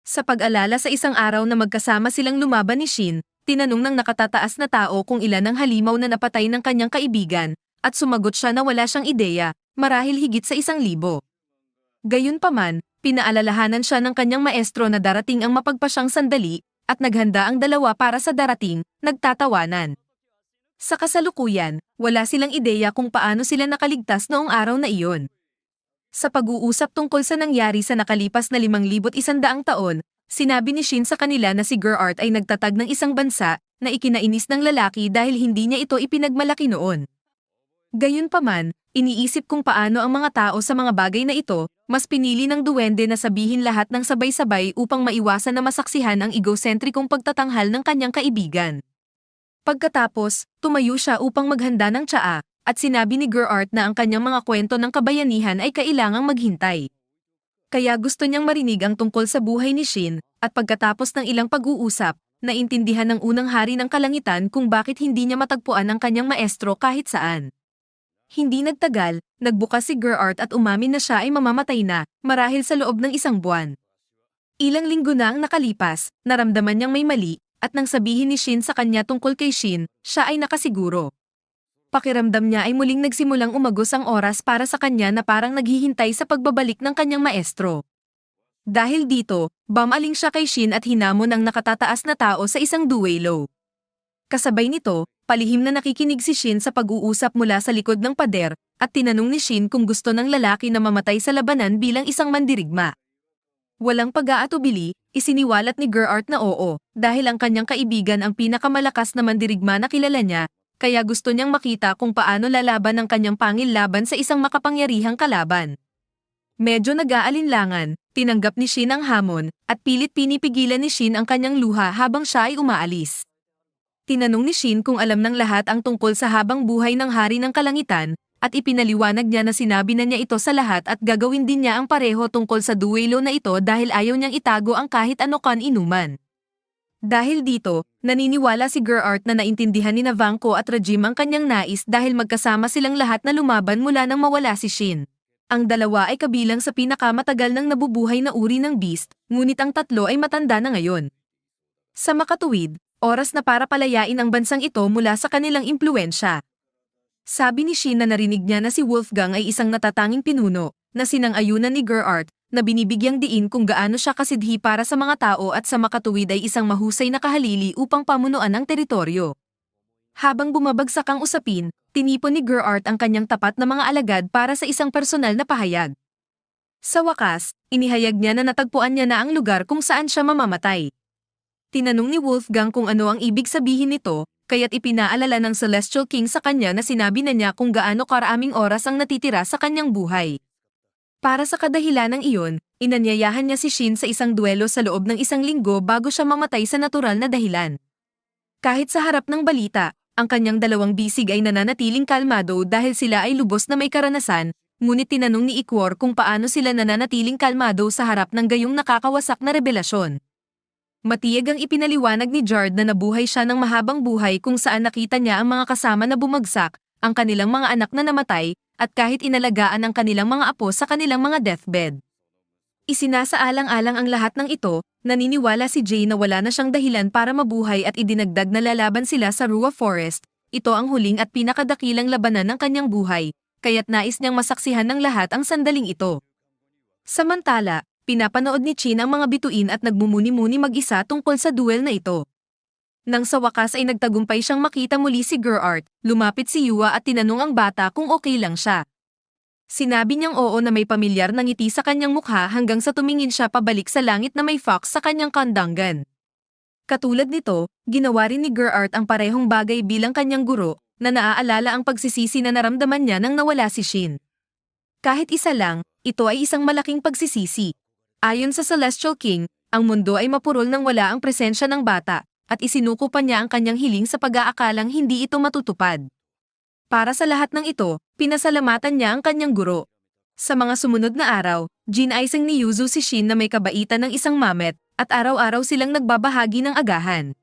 Sa pag-alala sa isang araw na magkasama silang lumaban ni Shin, tinanong ng nakatataas na tao kung ilan ang halimaw na napatay ng kanyang kaibigan, at sumagot siya na wala siyang ideya, marahil higit sa 1,000. Gayunpaman, pinaalalahanan siya ng kanyang maestro na darating ang mapagpasyang sandali, at naghanda ang dalawa para sa darating, nagtatawanan. Sa kasalukuyan, wala silang ideya kung paano sila nakaligtas noong araw na iyon. Sa pag-uusap tungkol sa nangyari sa nakalipas na 5,100 taon, sinabi ni Shin sa kanila na si Gerard ay nagtatag ng isang bansa na ikinainis ng lalaki dahil hindi niya ito ipinagmalaki noon. Gayunpaman, iniisip kung paano ang mga tao sa mga bagay na ito, mas pinili ng duwende na sabihin lahat ng sabay-sabay upang maiwasan na masaksihan ang egosentrikong pagtatanghal ng kanyang kaibigan. Pagkatapos, tumayo siya upang maghanda ng tsaa, at sinabi ni Gerard na ang kanyang mga kwento ng kabayanihan ay kailangang maghintay. Kaya gusto niyang marinig ang tungkol sa buhay ni Shin, at pagkatapos ng ilang pag-uusap, naintindihan ng unang hari ng kalangitan kung bakit hindi niya matagpuan ang kanyang maestro kahit saan. Hindi nagtagal, nagbukas si Gerard at umamin na siya ay mamamatay na, marahil sa loob ng 1 buwan. Ilang linggo na ang nakalipas, naramdaman niyang may mali, at nang sabihin ni Shin sa kanya tungkol kay Shin, siya ay nakasiguro. Pakiramdam niya ay muling nagsimulang umagos ang oras para sa kanya na parang naghihintay sa pagbabalik ng kanyang maestro. Dahil dito, bumaling siya kay Shin at hinamon ang nakatataas na tao sa isang duelo. Kasabay nito, palihim na nakikinig si Shin sa pag-uusap mula sa likod ng pader, at tinanong ni Shin kung gusto ng lalaki na mamatay sa labanan bilang isang mandirigma. Walang pag-aatubili, isiniwalat ni Gerard na oo, dahil ang kanyang kaibigan ang pinakamalakas na mandirigma na kilala niya, kaya gusto niyang makita kung paano lalaban ang kanyang pangil laban sa isang makapangyarihang kalaban. Medyo nag-aalinlangan, tinanggap ni Shin ang hamon, at pilit pinipigilan ni Shin ang kanyang luha habang siya ay umaalis. Tinanong ni Shin kung alam ng lahat ang tungkol sa habang buhay ng hari ng kalangitan, at ipinaliwanag niya na sinabi na niya ito sa lahat at gagawin din niya ang pareho tungkol sa duelo na ito dahil ayaw niyang itago ang kahit ano kan inuman. Dahil dito, naniniwala si Gerard na naintindihan ni Vanko at Regime ang kanyang nais dahil magkasama silang lahat na lumaban mula nang mawala si Shin. Ang dalawa ay kabilang sa pinakamatagal ng nabubuhay na uri ng beast, ngunit ang tatlo ay matanda na ngayon. Sa makatuwid, oras na para palayain ang bansang ito mula sa kanilang impluensya. Sabi ni Shin na narinig niya na si Wolfgang ay isang natatanging pinuno, na sinang-ayunan ni Geralt, na binibigyang diin kung gaano siya kasidhi para sa mga tao at sa makatuwid ay isang mahusay na kahalili upang pamunuan ang teritoryo. Habang bumabagsak ang usapin, tinipon ni Geralt ang kanyang tapat na mga alagad para sa isang personal na pahayag. Sa wakas, inihayag niya na natagpuan niya na ang lugar kung saan siya mamamatay. Tinanong ni Wolfgang kung ano ang ibig sabihin nito, kaya't ipinaalala ng Celestial King sa kanya na sinabi na niya kung gaano karaming oras ang natitira sa kanyang buhay. Para sa kadahilanang iyon, inanyayahan niya si Shin sa isang duelo sa loob ng 1 linggo bago siya mamatay sa natural na dahilan. Kahit sa harap ng balita, ang kanyang dalawang bisig ay nananatiling kalmado dahil sila ay lubos na may karanasan, ngunit tinanong ni Ikwor kung paano sila nananatiling kalmado sa harap ng gayong nakakawasak na revelasyon. Matiyag ang ipinaliwanag ni Jard na nabuhay siya ng mahabang buhay kung saan nakita niya ang mga kasama na bumagsak, ang kanilang mga anak na namatay, at kahit inalagaan ang kanilang mga apo sa kanilang mga deathbed. Isinasaalang-alang ang lahat ng ito, naniniwala si Jay na wala na siyang dahilan para mabuhay at idinagdag na lalaban sila sa Rua Forest. Ito ang huling at pinakadakilang labanan ng kanyang buhay, kaya't nais niyang masaksihan ng lahat ang sandaling ito. Samantala, pinapanood ni Chin ang mga bituin at nagmumuni-muni mag-isa tungkol sa duel na ito. Nang sa wakas ay nagtagumpay siyang makita muli si Geralt, lumapit si Yua at tinanong ang bata kung okay lang siya. Sinabi niyang oo na may pamilyar na ngiti sa kanyang mukha hanggang sa tumingin siya pabalik sa langit na may fox sa kanyang kandangan. Katulad nito, ginawa rin ni Geralt ang parehong bagay bilang kanyang guro, na naaalala ang pagsisisi na naramdaman niya nang nawala si Shin. Kahit isa lang, ito ay isang malaking pagsisisi. Ayon sa Celestial King, ang mundo ay mapurol nang wala ang presensya ng bata, at isinuko pa niya ang kanyang hiling sa pag-aakalang hindi ito matutupad. Para sa lahat ng ito, pinasalamatan niya ang kanyang guro. Sa mga sumunod na araw, ginaising ni Yuzu si Shin na may kabaitan ng isang mamet, at araw-araw silang nagbabahagi ng agahan.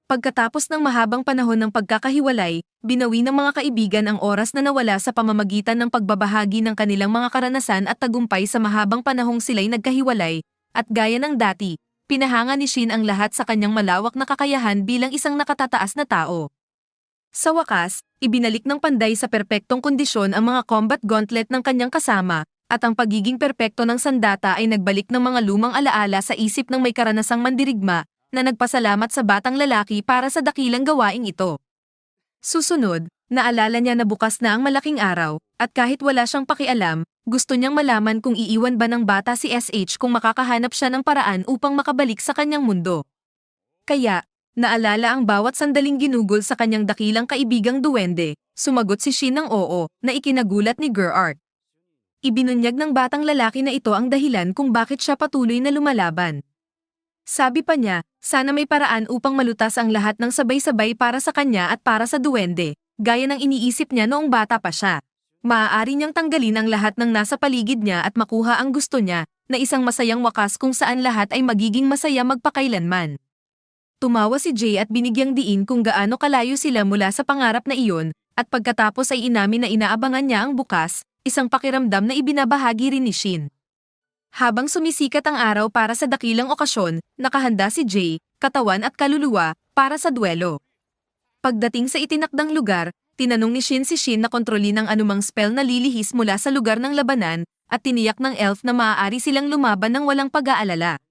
Pagkatapos ng mahabang panahon ng pagkakahiwalay, binawi ng mga kaibigan ang oras na nawala sa pamamagitan ng pagbabahagi ng kanilang mga karanasan at tagumpay sa mahabang panahong sila'y nagkahiwalay, at gaya ng dati, pinahanga ni Shin ang lahat sa kanyang malawak na kakayahan bilang isang nakatataas na tao. Sa wakas, ibinalik ng panday sa perpektong kondisyon ang mga combat gauntlet ng kanyang kasama, at ang pagiging perpekto ng sandata ay nagbalik ng mga lumang alaala sa isip ng may karanasang mandirigma, na nagpasalamat sa batang lalaki para sa dakilang gawaing ito. Susunod, naalala niya na bukas na ang malaking araw, at kahit wala siyang pakialam, gusto niyang malaman kung iiwan ba ng bata si SH kung makakahanap siya ng paraan upang makabalik sa kanyang mundo. Kaya, naalala ang bawat sandaling ginugol sa kanyang dakilang kaibigang duwende, sumagot si Shin ng oo, na ikinagulat ni Geralt. Ibinunyag ng batang lalaki na ito ang dahilan kung bakit siya patuloy na lumalaban. Sabi pa niya, sana may paraan upang malutas ang lahat ng sabay-sabay para sa kanya at para sa duwende, gaya ng iniisip niya noong bata pa siya. Maaari niyang tanggalin ang lahat ng nasa paligid niya at makuha ang gusto niya, na isang masayang wakas kung saan lahat ay magiging masaya magpakailanman. Tumawa si Jay at binigyang diin kung gaano kalayo sila mula sa pangarap na iyon, at pagkatapos ay inamin na inaabangan niya ang bukas, isang pakiramdam na ibinabahagi rin ni Shin. Habang sumisikat ang araw para sa dakilang okasyon, nakahanda si Jay, katawan at kaluluwa, para sa duelo. Pagdating sa itinakdang lugar, tinanong ni Shin si Shin na kontrolin ang anumang spell na lilihis mula sa lugar ng labanan, at tiniyak ng elf na maaari silang lumaban ng walang pag-aalala.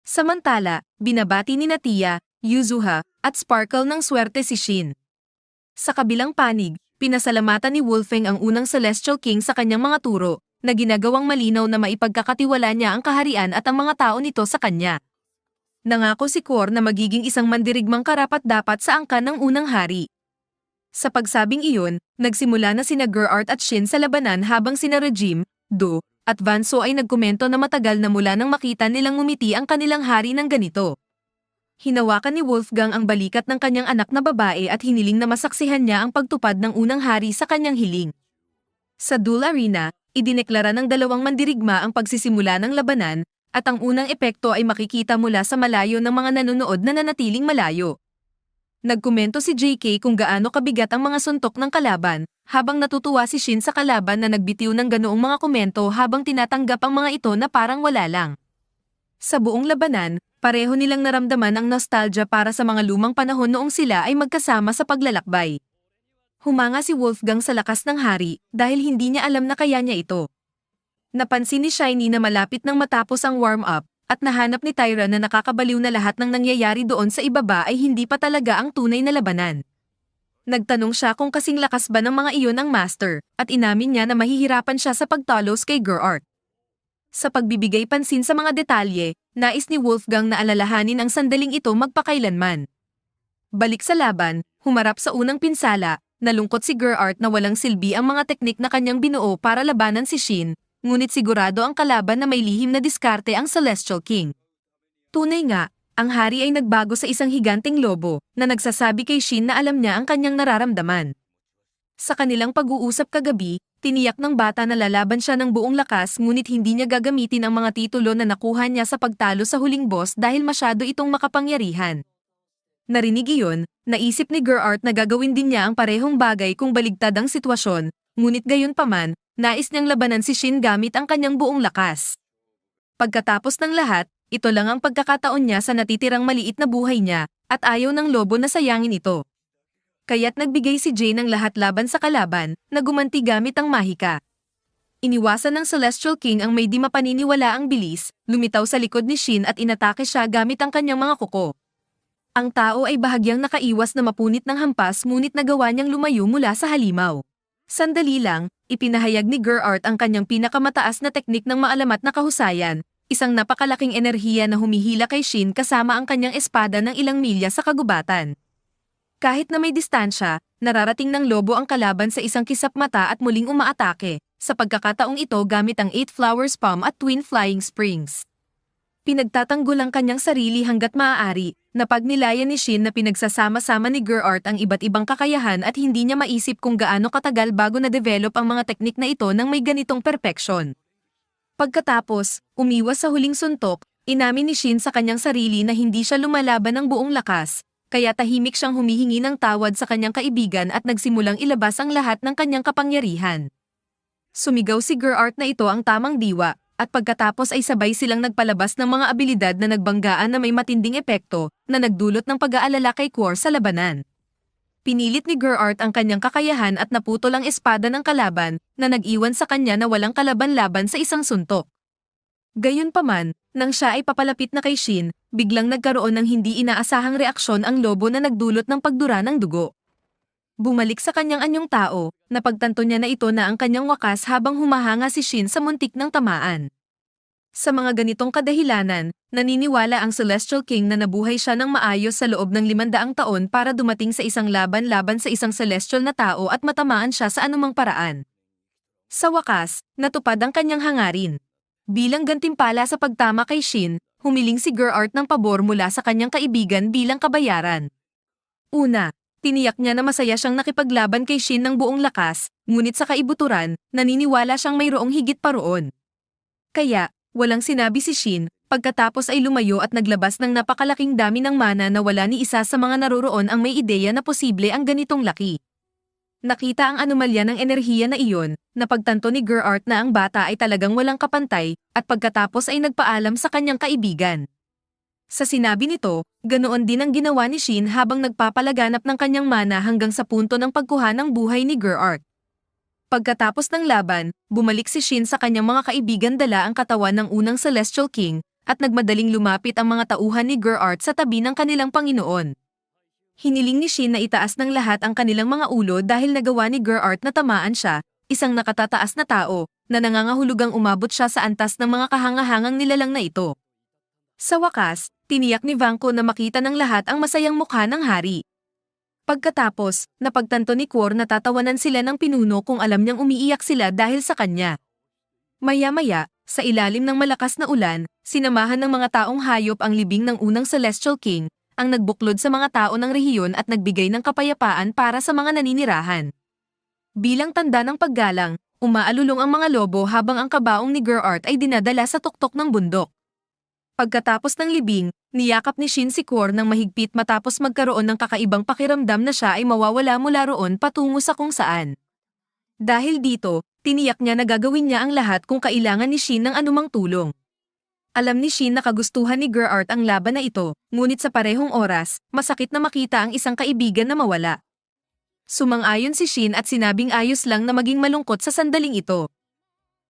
Samantala, binabati ni Natia, Yuzuha, at Sparkle ng swerte si Shin. Sa kabilang panig, pinasalamatan ni Wolfeng ang unang Celestial King sa kanyang mga turo, na ginagawang malinaw na maipagkakatiwala niya ang kaharian at ang mga tao nito sa kanya. Nangako si Quor na magiging isang mandirigmang karapat-dapat sa angkan ng unang hari. Sa pagsabing iyon, nagsimula na sina Geralt at Shin sa labanan habang sina Regime, Do, at Vanso ay nagkomento na matagal na mula nang makita nilang ngumiti ang kanilang hari ng ganito. Hinawakan ni Wolfgang ang balikat ng kanyang anak na babae at hiniling na masaksihan niya ang pagtupad ng unang hari sa kanyang hiling. Sa duel arena, idineklara ng dalawang mandirigma ang pagsisimula ng labanan, at ang unang epekto ay makikita mula sa malayo ng mga nanonood na nanatiling malayo. Nagkomento si JK kung gaano kabigat ang mga suntok ng kalaban, habang natutuwa si Shin sa kalaban na nagbitiw ng ganoong mga komento habang tinatanggap ang mga ito na parang wala lang. Sa buong labanan, pareho nilang naramdaman ang nostalgia para sa mga lumang panahon noong sila ay magkasama sa paglalakbay. Humanga si Wolfgang sa lakas ng hari dahil hindi niya alam na kaya niya ito. Napansin ni Shiny na malapit nang matapos ang warm-up at nahanap ni Tyra na nakakabaliw na lahat ng nangyayari doon sa ibaba ay hindi pa talaga ang tunay na labanan. Nagtanong siya kung kasing lakas ba ng mga iyon ang master at inamin niya na mahihirapan siya sa pagtalos kay Geralt. Sa pagbibigay pansin sa mga detalye, nais ni Wolfgang na alalahanin ang sandaling ito magpakailanman. Balik sa laban, humarap sa unang pinsala, nalungkot si Geralt na walang silbi ang mga teknik na kanyang binuo para labanan si Shin, ngunit sigurado ang kalaban na may lihim na diskarte ang Celestial King. Tunay nga, ang hari ay nagbago sa isang higanteng lobo na nagsasabi kay Shin na alam niya ang kanyang nararamdaman. Sa kanilang pag-uusap kagabi, tiniyak ng bata na lalaban siya ng buong lakas ngunit hindi niya gagamitin ang mga titulo na nakuha niya sa pagtalo sa huling boss dahil masyado itong makapangyarihan. Narinig iyon, naisip ni Geralt na gagawin din niya ang parehong bagay kung baligtad ang sitwasyon, ngunit gayunpaman, nais niyang labanan si Shin gamit ang kanyang buong lakas. Pagkatapos ng lahat, ito lang ang pagkakataon niya sa natitirang maliit na buhay niya, at ayaw ng lobo na sayangin ito. Kaya't nagbigay si Jay ng lahat laban sa kalaban, na gumanti gamit ang mahika. Iniwasan ng Celestial King ang may di mapaniniwalaang bilis, lumitaw sa likod ni Shin at inatake siya gamit ang kanyang mga kuko. Ang tao ay bahagyang nakaiwas na mapunit ng hampas ngunit nagawa niyang lumayo mula sa halimaw. Sandali lang, ipinahayag ni Geralt ang kanyang pinakamataas na teknik ng maalamat na kahusayan, isang napakalaking enerhiya na humihila kay Shin kasama ang kanyang espada ng ilang milya sa kagubatan. Kahit na may distansya, nararating ng lobo ang kalaban sa isang kisap mata at muling umaatake, sa pagkakataong ito gamit ang 8 Flowers Palm at Twin Flying Springs. Pinagtatanggol ang kanyang sarili hanggat maaari, napagnilayan ni Shin na pinagsasama-sama ni Geralt ang iba't ibang kakayahan at hindi niya maisip kung gaano katagal bago na-develop ang mga teknik na ito nang may ganitong perpeksyon. Pagkatapos, umiwas sa huling suntok, inamin ni Shin sa kanyang sarili na hindi siya lumalaban ng buong lakas, kaya tahimik siyang humihingi ng tawad sa kanyang kaibigan at nagsimulang ilabas ang lahat ng kanyang kapangyarihan. Sumigaw si Geralt na ito ang tamang diwa, at pagkatapos ay sabay silang nagpalabas ng mga abilidad na nagbanggaan na may matinding epekto na nagdulot ng pag-aalala kay Quor sa labanan. Pinilit ni Geralt ang kanyang kakayahan at naputol ang espada ng kalaban na nag-iwan sa kanya na walang kalaban-laban sa isang suntok. Gayunpaman, nang siya ay papalapit na kay Shin, biglang nagkaroon ng hindi inaasahang reaksyon ang lobo na nagdulot ng pagdura ng dugo. Bumalik sa kanyang anyong tao, napagtanto niya na ito na ang kanyang wakas habang humahanga si Shin sa muntik ng tamaan. Sa mga ganitong kadahilanan, naniniwala ang Celestial King na nabuhay siya ng maayos sa loob ng 500 taon para dumating sa isang laban-laban sa isang celestial na tao at matamaan siya sa anumang paraan. Sa wakas, natupad ang kanyang hangarin. Bilang gantimpala sa pagtama kay Shin, humiling si Geralt ng pabor mula sa kanyang kaibigan bilang kabayaran. Una, tiniyak niya na masaya siyang nakipaglaban kay Shin ng buong lakas, ngunit sa kaibuturan, naniniwala siyang mayroong higit pa roon. Kaya, walang sinabi si Shin, pagkatapos ay lumayo at naglabas ng napakalaking dami ng mana na wala ni isa sa mga naroroon ang may ideya na posible ang ganitong laki. Nakita ang anomalya ng enerhiya na iyon, napagtanto ni Geralt na ang bata ay talagang walang kapantay, at pagkatapos ay nagpaalam sa kanyang kaibigan. Sa sinabi nito, ganoon din ang ginawa ni Shin habang nagpapalaganap ng kanyang mana hanggang sa punto ng pagkuha ng buhay ni Geralt. Pagkatapos ng laban, bumalik si Shin sa kanyang mga kaibigan dala ang katawan ng unang Celestial King, at nagmadaling lumapit ang mga tauhan ni Geralt sa tabi ng kanilang Panginoon. Hiniling ni Shin na itaas ng lahat ang kanilang mga ulo dahil nagawa ni Geralt na tamaan siya, isang nakatataas na tao, na nangangahulugang umabot siya sa antas ng mga kahangahangang nilalang na ito. Sa wakas, tiniyak ni Vanko na makita ng lahat ang masayang mukha ng hari. Pagkatapos, napagtanto ni Quor na tatawanan sila ng pinuno kung alam niyang umiiyak sila dahil sa kanya. Maya-maya, sa ilalim ng malakas na ulan, sinamahan ng mga taong hayop ang libing ng unang Celestial King, ang nagbuklod sa mga tao ng rehiyon at nagbigay ng kapayapaan para sa mga naninirahan. Bilang tanda ng paggalang, umaalulong ang mga lobo habang ang kabaong ni Geralt ay dinadala sa tuktok ng bundok. Pagkatapos ng libing, niyakap ni Shin si Quor ng mahigpit matapos magkaroon ng kakaibang pakiramdam na siya ay mawawala mula roon patungo sa kung saan. Dahil dito, tiniyak niya na gagawin niya ang lahat kung kailangan ni Shin ng anumang tulong. Alam ni Shin na kagustuhan ni Geralt ang laban na ito, ngunit sa parehong oras, masakit na makita ang isang kaibigan na mawala. Sumang-ayon si Shin at sinabing ayos lang na maging malungkot sa sandaling ito.